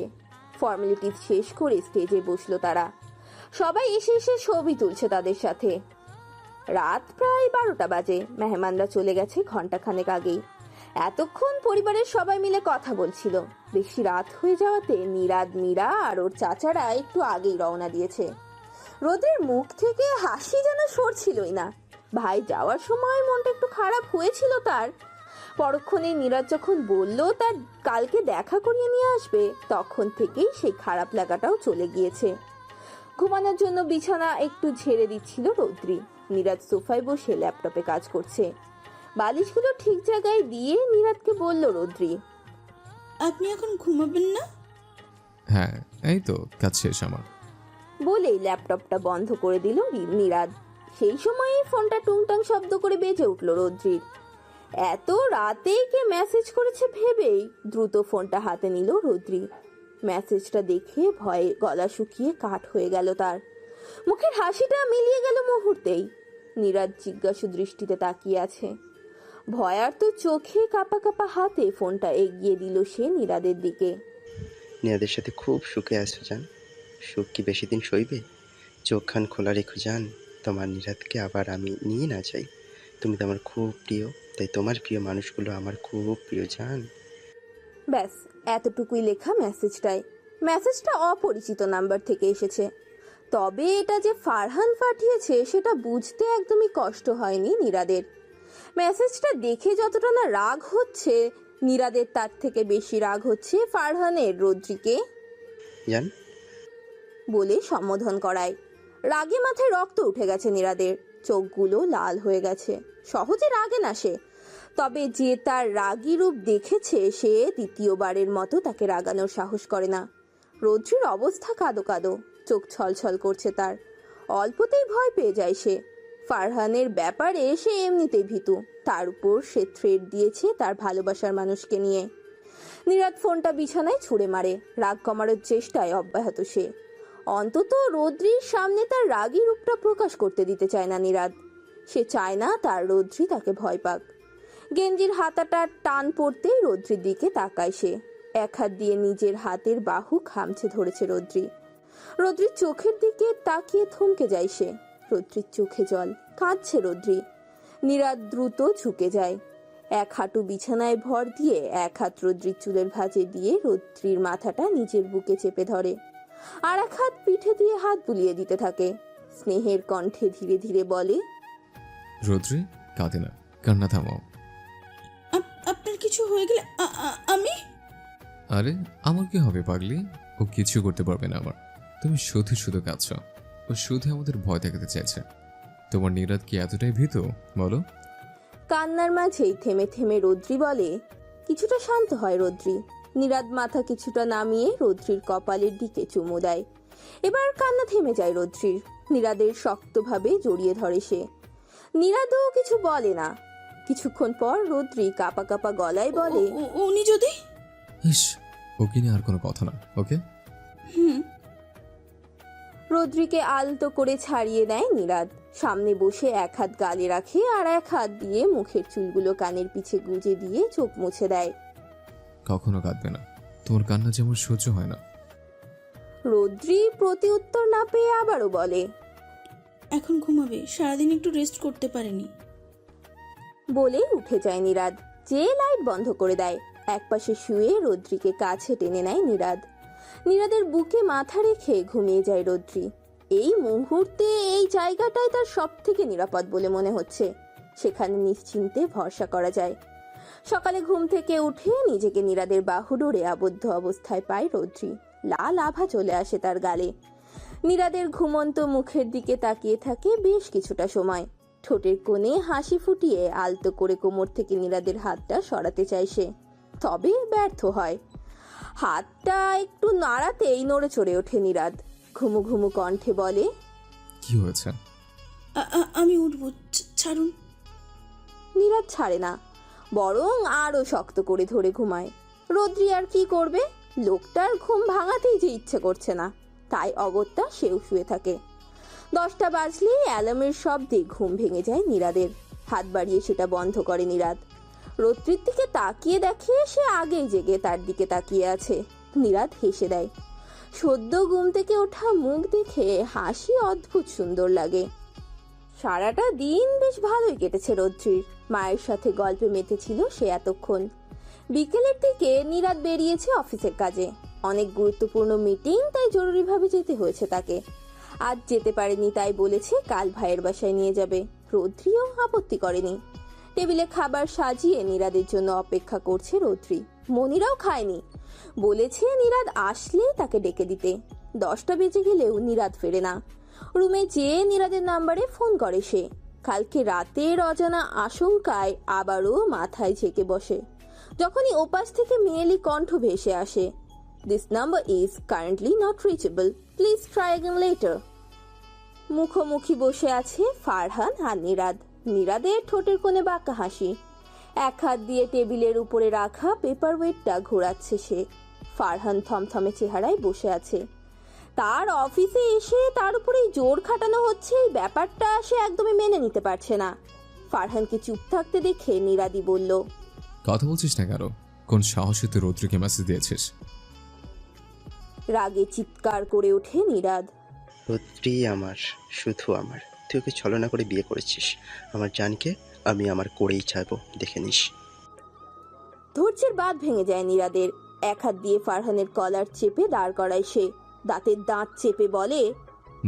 ফর্মালিটিজ শেষ করে স্টেজে বসলো তারা। সবাই এসে এসে ছবি তুলছে তাদের সাথে। রাত প্রায় 12টা বাজে। মেহমানরা চলে গেছে ঘন্টাখানেক আগেই। এতক্ষণ পরিবারের সবাই মিলে কথা বলছিল। বেশি রাত হয়ে যাওয়াতে নীরাদ, মীরা আর ওর চাচারা একটু আগেই রওনা দিয়েছে। রোদের মুখ থেকে হাসি যেন সরছিলই না। ভাই যাওয়ার সময় মনটা একটু খারাপ হয়েছিল তার। পরক্ষণে নীরাদ যখন বলল তার কালকে দেখা করিয়ে নিয়ে আসবে, তখন থেকেই সেই খারাপ লাগাটাও চলে গিয়েছে। ঘুমানোর জন্য বিছানা একটু ঝেড়ে দিচ্ছিল রৌদ্রি। নীরাদ সোফায় বসে ল্যাপটপে কাজ করছে। বালিশগুলো ঠিক জায়গায় দিয়ে নীরাদকে বলল রৌদ্রি, আপনি এখন ঘুমাবেন না? হ্যাঁ, এই তো কাজ শেষ আমার। বলেই ল্যাপটপটা বন্ধ করে দিল নীরাদ। সেই সময়ই ফোনটা টুংটাং শব্দ করে বেজে উঠল রৌদ্রির। এত রাতে কে মেসেজ করেছে ভেবেই দ্রুত ফোনটা হাতে নিল রৌদ্রি। মেসেজটা দেখে ভয়ে গলা শুকিয়ে কাঠ হয়ে গেল তার। মুখের হাসিটা মিলিয়ে গেল মুহূর্তেই। নীরাদ জিজ্ঞাসু দৃষ্টিতে তাকিয়ে আছে। ভয়ার্ত চোখে কাপা কাপা হাতে ফোনটা এগিয়ে দিল সে নীরাদের দিকে। নিয়াদের সাথে খুব সুখে আছো জান। সুখ কি বেশি দিন সইবে? চোখ খান খোলা রেখো জান। তোমার নীরাদকে আবার আমি নিয়ে না যাই। তুমি তো আমার খুব প্রিয়, তাই তোমার প্রিয় মানুষগুলো আমার খুব প্রিয় জান। ব্যাস, এতটুকুই লেখা মেসেজটা অপরিচিত নাম্বার থেকে এসেছে। তবে এটা যে ফারহান পাঠিয়েছে সেটা বুঝতে একদমই কষ্ট হয়নি নীরাদের। মেসেজটা দেখে যতটা না রাগ হচ্ছে নীরাদের, তার থেকে বেশি রাগ হচ্ছে ফারহানের রৌদ্রিকে জান বলে সম্বোধন করায়। রাগে মাথায় রক্ত উঠে গেছে নীরাদের। চোখগুলো লাল হয়ে গেছে। সহজে রাগে না সে, তবে যে তার রাগী রূপ দেখেছে সে দ্বিতীয়বারের মতো তাকে রাগানোর সাহস করে না। রৌদ্রির অবস্থা কাঁদো কাঁদো, চোখ ছলছল করছে তার। অল্পতেই ভয় পেয়ে যায় সে। ফারহানের ব্যাপারে সে এমনিতেই ভীতু, তার উপর সে থ্রেট দিয়েছে তার ভালোবাসার মানুষকে নিয়ে। নীরাদ ফোনটা বিছানায় ছুঁড়ে মারে। রাগ কমানোর চেষ্টায় অব্যাহত সে। অন্তত রৌদ্রির সামনে তার রাগী রূপটা প্রকাশ করতে দিতে চায় না নীরাদ। সে চায় না তার রৌদ্রি তাকে ভয় পাক। গেঞ্জির হাতাটা টান পড়তেই রৌদ্রির দিকে তাকায় সে। এক হাত দিয়ে নিজের হাতের বাহু খামচে ধরেছে রৌদ্রি। রৌদ্রির চোখের দিকে তাকিয়ে থমকে যায় সে। রৌদ্রির চোখে জল, কাঁদছে রৌদ্রি। নীরাদ দ্রুত ঝুঁকে যায়। এক হাঁটু বিছানায় ভর দিয়ে এক হাত রৌদ্রির চুলের ভাঁজে দিয়ে রৌদ্রির মাথাটা নিজের বুকে চেপে ধরে। আর এক হাত পিঠে দিয়ে হাত বুলিয়ে দিতে থাকে। স্নেহের কণ্ঠে ধীরে ধীরে বলে, রৌদ্রি, কাঁদে না, কান্না থামাও। আপনার কিছু হয়ে গেলে আমি? আরে আমার কি হবে পাগলি? ও কিছু করতে পারবে না আমার। তুমি শুধু শুধু কাঁদছো। ও শুধু আমাদের ভয় দেখাতে চাইছে। তোমার নীরাদ কি এতটাই ভীত বলো? কান্নার মাঝেই থেমে থেমে রৌদ্রি বলে, কিছুটা শান্ত হয় রৌদ্রি। নীরাদ মাথা কিছুটা নামিয়ে রৌদ্রির কপালের দিকে চুমু দেয়। এবার কান্না থেমে যায় রৌদ্রির। নীরাদের শক্তভাবে জড়িয়ে ধরে সে। নীরাদও কিছু বলে না। কিছুক্ষণ পর রৌদ্রি কাপা কাপা গলায় বলে, উনি যদি? ইস, ওকে নিয়ে আর কোনো কথা না, ওকে? রৌদ্রিকে আলতো করে ছাড়িয়ে নেয় নীরাদ। সামনে বসে এক হাত গালে রাখে আর এক হাত দিয়ে মুখের চুলগুলো কানের পিছে গুজে দিয়ে চোখ মুছে দেয়। কখনো কাঁদবে না, তোমার কান্না যেমন সহ্য হয় না। রৌদ্রি প্রতি উত্তর না পেয়ে আবারও বলে, এখন ঘুমাবে, সারাদিন একটু রেস্ট করতে পারেনি। বলে উঠে যায় নীরাদ। যে লাইট বন্ধ করে দেয়। একপাশে শুয়ে রৌদ্রিকে কাছে টেনে নেয় নীরাদ। নীরাদের বুকে মাথা রেখে ঘুমিয়ে যায় রৌদ্রি। এই মুহূর্তে এই জায়গাটাই তার সব থেকে নিরাপদ বলে মনে হচ্ছে। সেখানে নিশ্চিন্তে ভরসা করা যায়। সকালে ঘুম থেকে উঠে নিজেকে নীরাদের বাহুডোরে আবদ্ধ অবস্থায় পায় রৌদ্রি। লাল আভা চলে আসে তার গালে। নীরাদের ঘুমন্ত মুখের দিকে তাকিয়ে থাকে বেশ কিছুটা সময়। ঠোঁটের কোণে হাসি ফুটিয়ে আলতো করে কোমর থেকে নীরাদের হাতটা সরাতে চায় সে, তবে ব্যর্থ হয়। হাতটা একটু নাড়াতেই নড়ে চড়ে ওঠে নীরাদ। ঘুমু ঘুমু কণ্ঠে বলে, কি হয়েছে? আমি উঠবো, ছাড়ুন। নীরাদ ছাড়ে না, বরং আরো শক্ত করে ধরে ঘুমায়। রৌদ্রি আর কি করবে? লোকটার ঘুম ভাঙাতেই যে ইচ্ছে করছে না, তাই অগত্যা সেও শুয়ে থাকে। 10টা বাজলেই অ্যালার্মের শব্দে ঘুম ভেঙে যায় নীরাদের। হাত বাড়িয়ে সেটা বন্ধ করে নীরাদ। রৌদ্রির দিকে তাকিয়ে দেখে সে আগেই জেগে তার দিকে তাকিয়ে আছে। নীরাদ হেসে দেয়। সদ্য ঘুম থেকে ওঠা মুখ দেখে হাসি অদ্ভুত সুন্দর লাগে। সারাটা দিন বেশ ভালোই কেটেছে রৌদ্রির। মায়ের সাথে গল্পে মেতেছিল সে এতক্ষণ। বিকেলের দিকে নীরাদ বেরিয়েছে অফিসের কাজে। অনেক গুরুত্বপূর্ণ মিটিং, তাই জরুরিভাবে যেতে হয়েছে তাকে। আজ যেতে পারেনি, তাই বলেছে কাল ভাইয়ের বাসায় নিয়ে যাবে। রৌদ্রিও আপত্তি করেনি। টেবিলে খাবার সাজিয়ে নীরাদের জন্য অপেক্ষা করছে রৌদ্রি। মনিরাও খায়নি, বলেছে নীরাদ আসলে তাকে ডেকে দিতে। 10টা বেজে গেলেও নীরাদ ফেরে না। রুমে যেয়ে নীরাদের নাম্বারে ফোন করে সে। কালকে রাতের অজানা আশঙ্কায় আবারও মাথায় ঝেঁকে বসে যখনই ওপাশ থেকে মেয়েলি কণ্ঠ ভেসে আসে, this number is currently not reachable, please try again letter. মুখোমুখি বসে আছে ফারহান আর নীরাদ। নীরাদের ঠোঁটের কোণে বাঁকা হাসি। এক হাত দিয়ে টেবিলের উপরে রাখা পেপার ওয়েটটা ঘোরাচ্ছে সে। ফারহান থমথমে চেহারায় বসে আছে। তার অফিসে এসে তার উপরেই জোর খাটানো হচ্ছে, এই ব্যাপারটা সে একদমই মেনে নিতে পারছে না। ফারহানকে চুপ থাকতে দেখে নীরাদি বলল, কথা বলছিস না কেন? কোন সাহসে তুই রৌদ্রিকে মেসেজ দিয়েছিস? রাগে চিৎকার করে ওঠে নীরাদ। রৌদ্রি আমার, শুধু আমার। তুই ওকে ছলনা করে বিয়ে করেছিস। আমার জানকে আমি আমার করেই ছাড়বো, দেখে নিস। ধৈর্যের বাঁধ ভেঙে যায় নীরাদের। এক হাত দিয়ে ফারহানের কলার চেপে দাঁড় করায় সে। দাঁতের দাঁত চেপে বলে,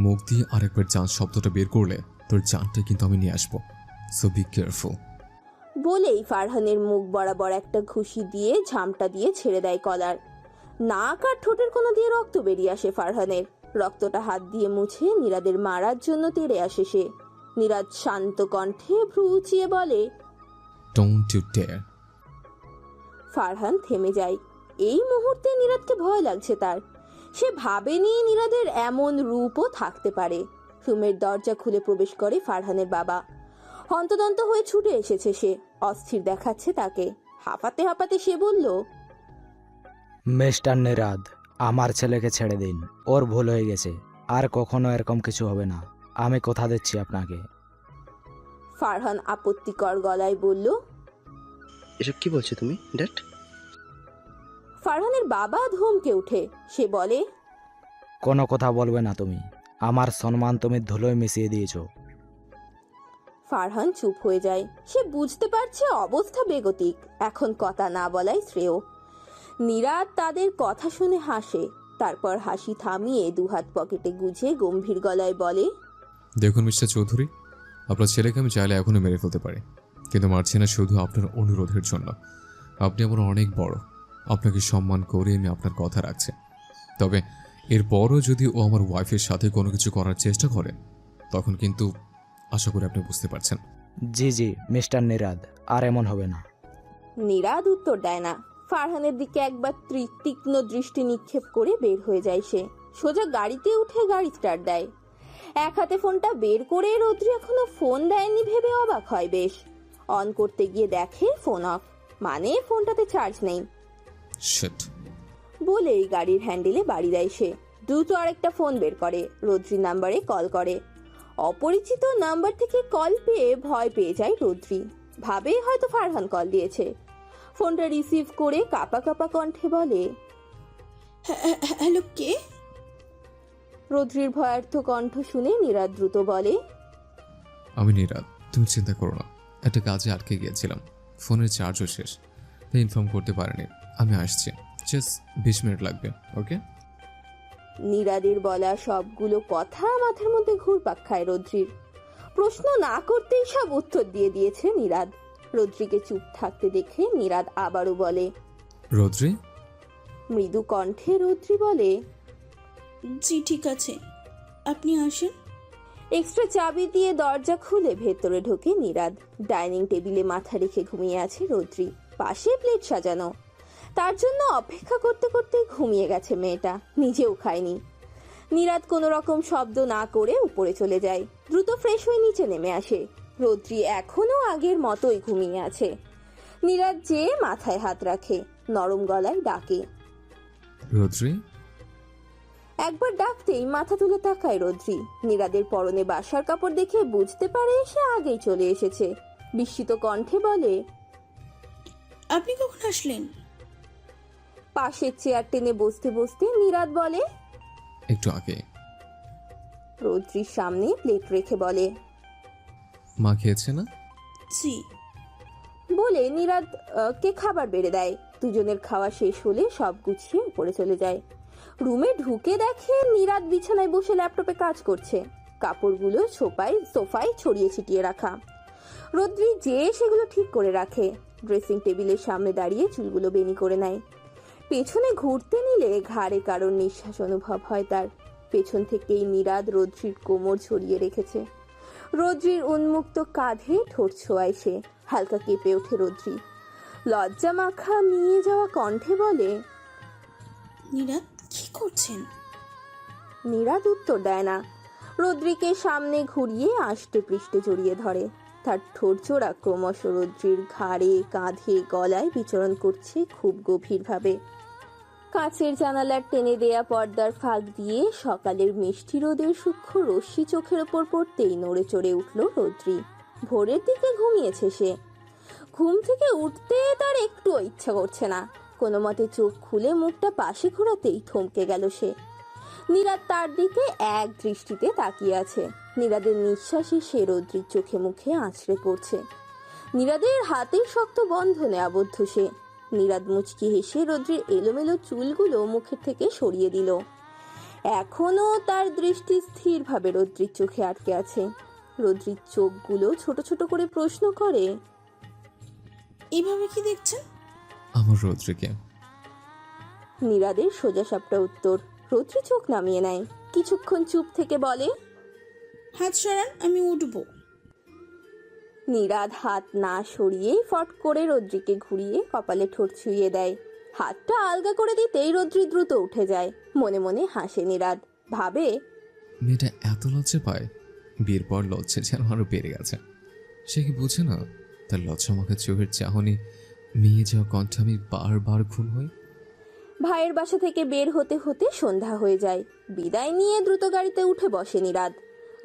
মুখ দিয়ে আরেকবার জান শব্দটা বের করলে তোর জানটা কিন্তু আমি নিয়ে আসবো, সো বি কেয়ারফুল। বলেই ফারহানের মুখ বরাবর একটা ঘুষি দিয়ে ঝামটা দিয়ে ছেড়ে দেয় কলার। নাক আর ঠোঁটের কোণা দিয়ে রক্ত বেরিয়ে আসে ফারহানের। রক্তটা হাত দিয়ে মুছে নীরাদের মারার জন্য তেড়ে আসে সে। নীরাদ শান্ত কণ্ঠে ভ্রু উঁচিয়ে বলে, ডোন্ট ইউ ডেয়ার। ফারহান থেমে যায়। এই মুহূর্তে নীরাদকে ভয় লাগছে তার। সে ভাবেনি নীরাদের এমন রূপও থাকতে পারে। রুমের দরজা খুলে প্রবেশ করে ফারহানের বাবা। হন্তদন্ত হয়ে ছুটে এসেছে সে, অস্থির দেখাচ্ছে তাকে। হাঁপাতে হাঁপাতে সে বলল, মিস্টার নীরাদ, আমার ছেলেকে ছেড়ে দিন, ওর ভুল হয়ে গেছে, আর কখনো এরকম কিছু হবে না, আমি কথা দিচ্ছি আপনাকে। ফারহান আপত্তিকর গলায় বলল, এসব কি বলছো তুমি, ড্যাড? ফারহানের বাবা ধমকে উঠে। সে বলে, কোনো কথা বলবে না তুমি, আমার সম্মান তুমি ধুলোয় মিশিয়ে দিয়েছো। ফারহান চুপ হয়ে যায়। সে বুঝতে পারছে অবস্থা বেগতিক, এখন কথা না বলাই শ্রেয়। নীরাদ তাদের কথা শুনে হাসে, তারপর হাসি থামিয়ে দুহাত পকেটে গুজে গম্ভীর গলায় বলে, দেখুন মিস্টার চৌধুরী, আপনার ছেলেকে আমি চাইলে এখনো মেরে ফেলতে পারি, কিন্তু মারছি না শুধু আপনার অনুরোধের জন্য। আপনি আমার অনেক বড়, আপনাকে সম্মান করে আমি আপনার কথা রাখছি। তবে এরপরও যদি ও আমার ওয়াইফের সাথে কোনো কিছু করার চেষ্টা করে, তখন কিন্তু আশা করি আপনি বুঝতে পারছেন। জি জি মিস্টার নীরাদ, আর এমন হবে না। নীরাদ উত্তর দেয় না। ফারহানের দিকে একবার তীক্ষ্ণ দৃষ্টি নিক্ষেপ করে বের হয়ে যায় সে। সোজা গাড়িতে উঠে গাড়ি স্টার্ট দেয়। এক হাতে ফোনটা বের করে রৌদ্রি এখনো ফোন দেয়নি ভেবে অবাক হয় বেশ। অন করতে গিয়ে দেখে ফোন অফ, মানে ফোনটাতে চার্জ নেই। শিট বলেই গাড়ির হ্যান্ডেলে বাড়ি দেয় সে। দ্রুত আরেকটা ফোন বের করে রৌদ্রির নাম্বারে কল করে। অপরিচিত নাম্বার থেকে কল পেয়ে ভয় পেয়ে যায় রৌদ্রি। ভাবে হয়তো ফারহান কল দিয়েছে। ফোনটা রিসিভ করে কাঁপা কাঁপা কণ্ঠে বলে, হ্যালো, কে? রৌদ্রির ভয়ার্থ কণ্ঠ শুনে নীরাদ দ্রুত বলে, আমি নীরাদ, তুমি চিন্তা করো না, একটা কাজে আটকে গিয়েছিলাম, ফোনের চার্জও শেষ, তাই ইনফর্ম করতে পারিনি। আমি আসছি, জাস্ট 20 মিনিট লাগবে, ওকে? নীরাদের বলা সবগুলো কথা মাথার মধ্যে ঘুরপাক খায় রৌদ্রির। প্রশ্ন না করতেই সব উত্তর দিয়ে দিয়েছে নীরাদ। রৌদ্রিকে চুপ থাকতে দেখে নীরাদ আবারও বলে। রৌদ্রি? মৃদু কণ্ঠে রৌদ্রি বলে, জি ঠিক আছে, আপনি আসেন। এক্সট্রা চাবি দিয়ে দরজা খুলে ভেতরে ঢোকে নীরাদ। ডাইনিং টেবিলে মাথা রেখে ঘুমিয়ে আছে রৌদ্রি, পাশে প্লেট সাজানো। তার জন্য অপেক্ষা করতে করতে ঘুমিয়ে গেছে মেয়েটা, নিজেও খায়নি। নীরাদ কোনো রকম শব্দ না করে উপরে চলে যায়, দ্রুত ফ্রেশ হয়ে নিচে নেমে আসে। রৌদ্রি এখনো আগের মতোই ঘুমিয়ে আছে। নীরাদ যে মাথায় হাত রাখে, নরম গলায় ডাকে। রৌদ্রি? একবার ডাকতেই মাথা তুলে তাকায় রৌদ্রি। নীরাদের পরনে বাসার কাপড় দেখে বুঝতে পারে সে আগেই চলে এসেছে। বিস্মিত কণ্ঠে বলে, আপনি কখন আসলেন? পাশের চেয়ার টেনে বসতে বসতে নীরাদ বলে। একটু আগে। রৌদ্রির সামনে প্লেট রেখে বলে, মা খেয়েছে না? জি। বলে নীরাদ কে খাবার বেড়ে দেয়। দুজনের খাওয়া শেষ হলে সব গুছিয়ে উপরে চলে যায়। রুমে ঢুকে দেখে নীরাদ বিছানায় বসে ল্যাপটপে কাজ করছে, কাপড়গুলো সোফায় ছড়িয়ে ছিটিয়ে রাখা। রৌদ্রি যে সেগুলো ঠিক করে রাখে। ড্রেসিং টেবিলের সামনে দাঁড়িয়ে চুলগুলো বেনি করে নেয়। পেছনে ঘুরতে নিলে ঘাড়ে কারোর নিঃশ্বাস অনুভব হয় তার। পেছন থেকেই নীরাদ রৌদ্রির কোমর ছড়িয়ে রেখেছে। রৌদ্রির উন্মুক্ত কাঁধে ঠোঁট ছোঁয়ায় সে। হালকা কেঁপে ওঠে রৌদ্রি, লজ্জা মাখা মিয়ে যাওয়া কণ্ঠে বলে, নীরাদ কি করছেন? নীরাদ উত্তর দেয় না। রৌদ্রিকে সামনে ঘুরিয়ে আষ্টে পৃষ্ঠে জড়িয়ে ধরে। তার ঠোঁট জোড়া ক্রমশ রৌদ্রির ঘাড়ে, কাঁধে, গলায় বিচরণ করছে খুব গভীরভাবে। কাঁচের জানালার টেনে দেয়া পর্দার ফাঁক দিয়ে সকালের মিষ্টি রোদের সূক্ষ্ম রশ্মি চোখের ওপর পড়তেই নড়ে চড়ে উঠল রৌদ্রি। ভোরের দিকে ঘুমিয়েছে সে। ঘুম থেকে উঠতে তার একটুও ইচ্ছা করছে না। কোনো মতে চোখ খুলে মুখটা পাশে ঘোরাতেই থমকে গেল সে। নীরাদ তার দিকে এক দৃষ্টিতে তাকিয়ে আছে। নীরাদের নিঃশ্বাসে সে রৌদ্রির চোখে মুখে আছড়ে পড়ছে। নীরাদের হাতের শক্ত বন্ধনে আবদ্ধ সে। নীরাদ মুচকি হেসে রৌদ্রির এলোমেলো চুলগুলো মুখের থেকে সরিয়ে দিল। এখনো তার দৃষ্টি স্থিরভাবে রৌদ্রির চোখে আটকে আছে। রৌদ্রির চোখগুলো ছোট ছোট করে প্রশ্ন করে, এইভাবে কি দেখছেন? আমার রৌদ্রিকে। নীরাদের সোজাসাপটা উত্তর। রৌদ্রি চোখ নামিয়ে নেয়, কিছুক্ষণ চুপ থেকে বলে, হাত সরান, আমি উঠবো। নীরাদ হাত না সরিয়ে ফট করে রৌদ্রিকে ঘুরিয়ে কপালে ঠোঁট ছুঁয়ে দেয়। হাতটা আলগা করে দিতেই রৌদ্রি দ্রুত উঠে যায়। মনে মনে হাসে নীরাদ, ভাবে, মেয়েটা এত লজ্জা পায়, বিয়ের পর লজ্জা যেন আরো বেড়ে গেছে। সে কি বুঝে না তার লজ্জা মাখা চোখের চাহনি, মিয়ে যাওয়া কণ্ঠে আমি বারবার খুন হই। ভাইয়ের বাসা থেকে বের হতে হতে সন্ধ্যা হয়ে যায়। বিদায় নিয়ে দ্রুত গাড়িতে উঠে বসে নীরাদ।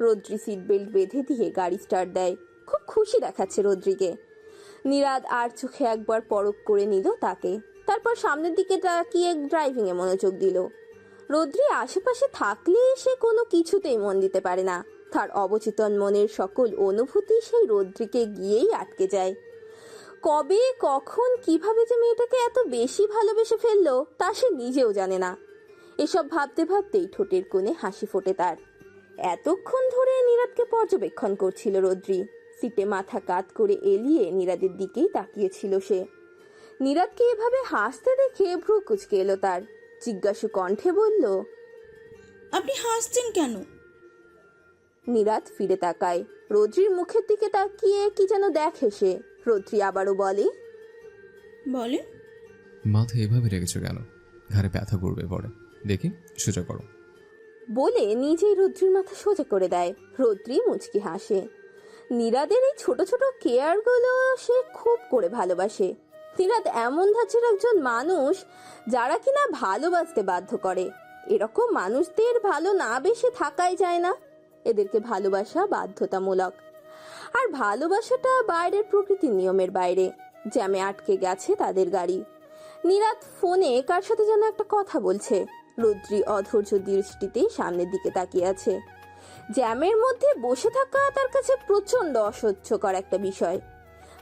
রৌদ্রি সিট বেল্ট বেঁধে দিয়ে গাড়ি স্টার্ট দেয়। খুব খুশি দেখাচ্ছে রৌদ্রিকে। নীরাদ আর চোখে একবার পরখ করে নিল তাকে, তারপর সামনের দিকে তাকিয়ে ড্রাইভিংয়ে মনোযোগ দিল। রৌদ্রি আশেপাশে থাকলে সে কোনো কিছুতেই মন দিতে পারে না। তার অবচেতন মনের সকল অনুভূতি সেই রৌদ্রিকে গিয়েই আটকে যায়। কবে, কখন, কিভাবে যে মেয়েটাকে এত বেশি ভালোবেসে ফেললো তা সে নিজেও জানে না। এসব ভাবতে ভাবতেই ঠোঁটের কোণে হাসি ফোটে তার। এতক্ষণ ধরে নীরাদকে পর্যবেক্ষণ করছিল রৌদ্রি। সিটে মাথা কাত করে এলিয়ে নীরাদের দিকেই তাকিয়েছিল সে। নীরাদকে এভাবে হাসতে দেখে ভ্রু কুঁচকে এলো তার। জিজ্ঞাসু কণ্ঠে বলল, আপনি হাসছেন কেন? নীরাদ ফিরে তাকায়। রৌদ্রির মুখের দিকে তাকিয়ে কি যেন দেখে সে। রৌদ্রি আবারও বলে, বলেন। মাথা এভাবে রেখেছো কেন? ঘাড়ে ব্যথা করবে পরে, দেখি সোজা করো। বলে নিজেই রৌদ্রির মাথা সোজা করে দেয়। রৌদ্রি মুচকি হাসে। নীরাদের এই ছোট ছোট কেয়ারগুলো সে খুব করে ভালোবাসে। নীরাদ এমন ধাঁচের একজন মানুষ যারা কিনা ভালোবাসতে বাধ্য করে। এরকম মানুষদের ভালো না বেশে থাকাই যায় না। এদেরকে ভালোবাসা বাধ্যতামূলক। আর ভালোবাসাটা বাইরের প্রকৃতির নিয়মের বাইরে। জ্যামে আটকে গেছে তাদের গাড়ি। নীরাদ ফোনে কার সাথে যেন একটা কথা বলছে। রৌদ্রি অধৈর্য দৃষ্টিতে সামনের দিকে তাকিয়ে আছে। জ্যামের মধ্যে বসে থাকা তার কাছে প্রচন্ড অসহ্যকর একটা বিষয়।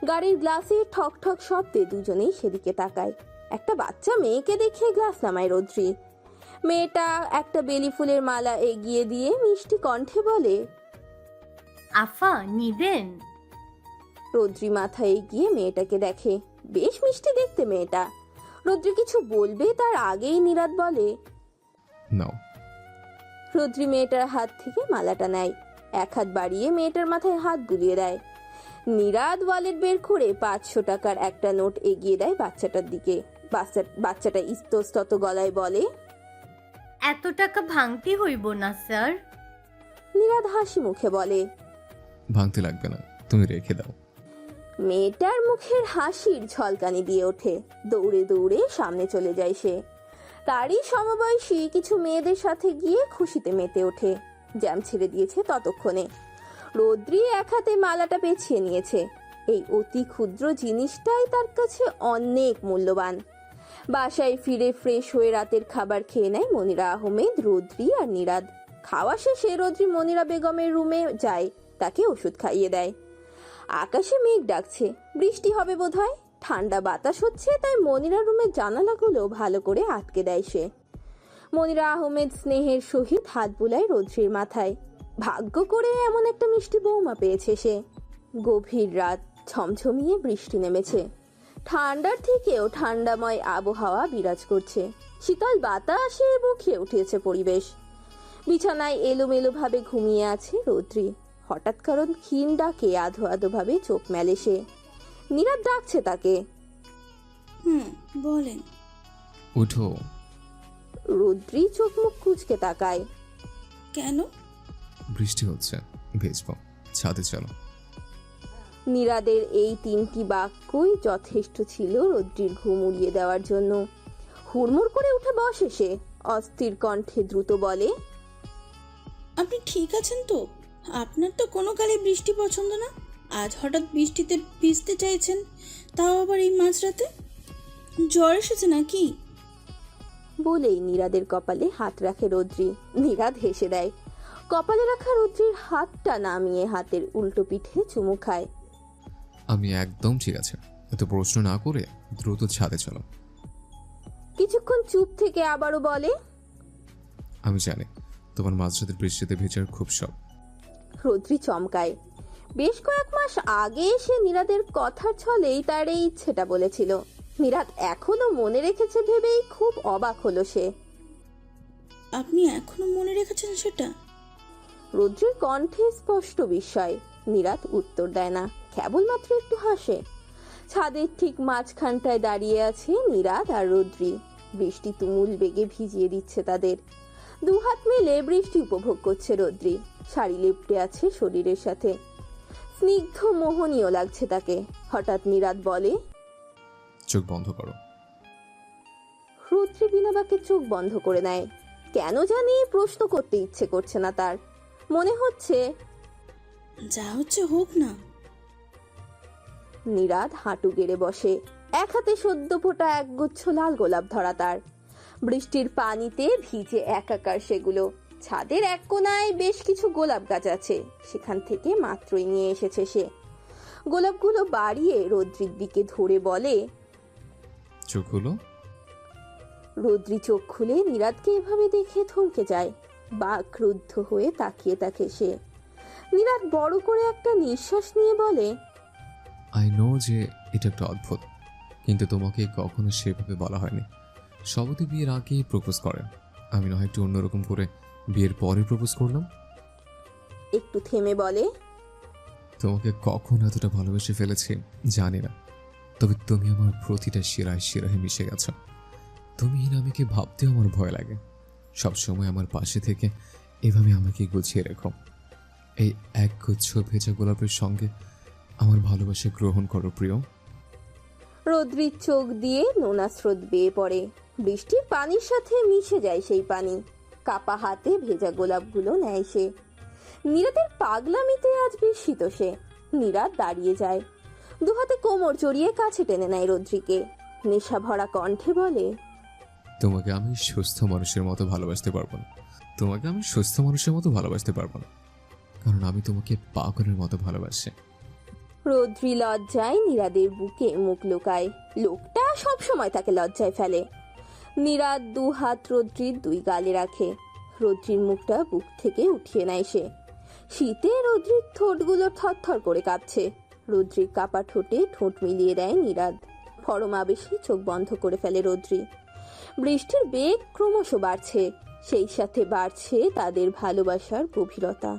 গাড়ির গ্লাসে ঠক ঠক শব্দে দুজনেই সেদিকে তাকায়। একটা বাচ্চা মেয়েকে দেখে গ্লাস নামায় রৌদ্রি। মেয়েটা একটা বেলি ফুলের মালা এগিয়ে দিয়ে মিষ্টি কণ্ঠে বলে, আফা নিবেন? রৌদ্রি মাথায় এগিয়ে মেয়েটাকে দেখে। বেশ মিষ্টি দেখতে মেয়েটা। রৌদ্রি কিছু বলবে তার আগেই নীরাদ বলে, নাও। রৌদ্রি মেয়েটার হাত থেকে মালাটা নেয়, এক হাত বাড়িয়ে মেয়েটার মাথায় হাত বুলিয়ে দেয়। নীরাদ ওয়ালেট বের করে 500 টাকার একটা নোট এগিয়ে দেয় বাচ্চাটার দিকে। বাচ্চাটা ইস্তস্তত গলায় বলে, এত টাকা ভাঙতে হইব না স্যার। নীরাদ হাসি মুখে বলে, ভাঙতে লাগবে না, তুমি রেখে দাও। মেয়েটার মুখের হাসির ঝলকানি দিয়ে ওঠে। দৌড়ে দৌড়ে সামনে চলে যায় সে। তারই সমবয়সী কিছু মেয়েদের সাথে গিয়ে খুশিতে মেতে ওঠে। জ্যাম ছেড়ে দিয়েছে ততক্ষণে। রৌদ্রি এক হাতে মালাটা পেঁচিয়ে নিয়েছে। এই অতি ক্ষুদ্র জিনিসটাই তার কাছে অনেক মূল্যবান। বাসায় ফিরে ফ্রেশ হয়ে রাতের খাবার খেয়ে নেয় মনিরা আহমেদ, রৌদ্রি আর নীরাদ। খাওয়া শেষে রৌদ্রি মনিরা বেগমের রুমে যায়, তাকে ওষুধ খাইয়ে দেয়। আকাশে মেঘ ডাকছে, বৃষ্টি হবে বোধহয়। ঠান্ডা বাতাস হচ্ছে, তাই মনিরা রুমের জানালাগুলো ভালো করে আটকে দেয় সে। মনিরা আহমেদ স্নেহের সহিত হাত বুলায় রৌদ্রির মাথায়। ভাগ্য করে এমন একটা মিষ্টি বৌমা পেয়েছে সে। গভীর রাত, ঝমঝমিয়ে বৃষ্টি নেমেছে। ঠান্ডার থেকেও ঠান্ডাময় আবহাওয়া বিরাজ করছে। শীতল বাতাসে মুখিয়ে উঠেছে পরিবেশ। বিছানায় এলোমেলো ভাবে ঘুমিয়ে আছে রৌদ্রি। হঠাৎ কারণ ক্ষীণ ডাকে আধো আধো ভাবে চোখ মেলে সে। নীরাদ ডাকছে তাকে। বলেন। উঠো। রৌদ্রি চোখ মুখ কুঁচকে তাকায়। কেন? বৃষ্টি হচ্ছে, ভেজব, ছাদে চলো। নীরাদের এই 3টি বাক্যই যথেষ্ট ছিল রৌদ্রির ঘুম উড়িয়ে দেওয়ার জন্য। হুড়মুড় করে উঠে বসে সে। অস্থির কণ্ঠে দ্রুত বলে, আপনি ঠিক আছেন তো? আপনার তো কোনো কালে বৃষ্টি পছন্দ না, আজ হঠাৎ বৃষ্টিতে ভিজতে চাইছেন, তাও আবার এই মাঝরাতে। জ্বর এসেছে নাকি? বলেই নীরাদের কপালে হাত রাখে রৌদ্রি। নীরাদ হেসে দেয়। কপালে রাখা রৌদ্রির হাতটা নামিয়ে হাতের উল্টো পিঠে চুমু খায়। আমি একদম ঠিক আছে, এত প্রশ্ন না করে দ্রুত ছাদে চলো। কিছুক্ষণ চুপ থেকে আবারও বলে, আমি জানি তোমার মাঝরাতের বৃষ্টিতে ভেজার খুব শখ। রৌদ্রি চমকায়। বেশ কয়েক মাস আগে সে নীরাদের কথার ছলেই তার এই ইচ্ছেটা বলেছিল। নীরাদ এখনো মনে রেখেছে ভেবেই খুব অবাক হলো সে। আপনি এখনো মনে রেখেছেন সেটা? রৌদ্রির কণ্ঠে স্পষ্ট বিস্ময়। নীরাদ উত্তর দেয় না, কেবলমাত্র একটু হাসে। ছাদের ঠিক মাঝখানটায় দাঁড়িয়ে আছে নীরাদ আর রৌদ্রি। বৃষ্টি তুমুল বেগে ভিজিয়ে দিচ্ছে তাদের। দুহাত মেলে বৃষ্টি উপভোগ করছে রৌদ্রি। শাড়ি লেপটে আছে শরীরের সাথে। স্নিগ্ধ মোহনীয় লাগছে তাকে। হঠাৎ নীরাদ বলে, চোখ বন্ধ করো। রৌদ্রি বিনা বাক্যে চোখ বন্ধ করে নেয়। কেন জানি প্রশ্ন করতে ইচ্ছে করছে না তার। মনে হচ্ছে যা হচ্ছে হোক না। নীরাদ হাঁটু গেড়ে বসে। এক হাতে সদ্য ফোটা একগুচ্ছ লাল গোলাপ ধরা তার। বৃষ্টির পানিতে ভিজে একাকার সেগুলো। ছাদের এক কোনায় বেশ কিছু গোলাপ গাছ আছে, সেখান থেকে মাত্রই নিয়ে এসেছে সে। গোলাপগুলো বাড়িয়ে রৌদ্রির দিকে ধরে বলে, চোখ হলো। রৌদ্রি চোখ খুলে নীরাদকে এভাবে দেখে থমকে যায়। বাকরুদ্ধ হয়ে তাকিয়ে থাকে সে। নীরাদ বড় করে একটা নিঃশ্বাস নিয়ে বলে, আই নো যে এটা একটা অদ্ভুত, কিন্তু তোমাকে কখনো সেভাবে বলা হয়নি। সবতি বিয়ের আগেই প্রপোজ করে, আমি নয় একটু অন্যরকম করে বিয়ের পরে প্রপোজ করলাম। একটু থেমে বলে, তোমাকে কখন এতটা ভালোবেসে ফেলেছি জানি না, তবে তুমি আমার প্রতিটা শিরায় শিরায় মিশে গেছো। তুমি নামীকে ভাবতেও আমার ভয় লাগে। সবসময় আমার পাশে থেকে এভাবে আমাকে গুছিয়ে রেখো। এই এক গুচ্ছ ভেজা গোলাপের সঙ্গে আমার ভালোবাসা গ্রহণ করো প্রিয়। রৌদ্রির চোখ দিয়ে নোনা স্রোত বেয়ে পড়ে। বৃষ্টির পানির সাথে মিশে যায় সেই পানি। কাপা হাতে ভেজা গোলাপগুলো নেয় সে। নীরাদের পাগলামিতে আজ বিস্মিত সে। নীরাদ দাঁড়িয়ে যায়, দুহাতে কোমর জড়িয়ে কাছে টেনে নেয় রৌদ্রিকে। নেশা ভরা কণ্ঠে বলে, তোমাকে আমি সুস্থ মানুষের মতো ভালোবাসতে পারবো না। তোমাকে আমি সুস্থ মানুষের মতো ভালোবাসতে পারবো না, কারণ আমি তোমাকে পাগলের মতো ভালোবাসি। রৌদ্রি লজ্জায় নীরাদের বুকে মুখ লুকায়। লোকটা সবসময় তাকে লজ্জায় ফেলে। নীরাদ 2 হাত রৌদ্রির 2 গালে রাখে। রৌদ্রির মুখটা বুক থেকে উঠিয়ে নেয় সে। শীতে রুদ্রির ঠোঁটগুলো থরথর করে কাঁপছে। রুদ্রির কাপা ঠোঁটে ঠোঁট মিলিয়ে দেয় নীরাদ। পরম আবেশে চোখ বন্ধ করে ফেলে রুদ্রি। বৃষ্টির বেগ ক্রমশ বাড়ছে, সেই সাথে বাড়ছে তাদের ভালোবাসার গভীরতা।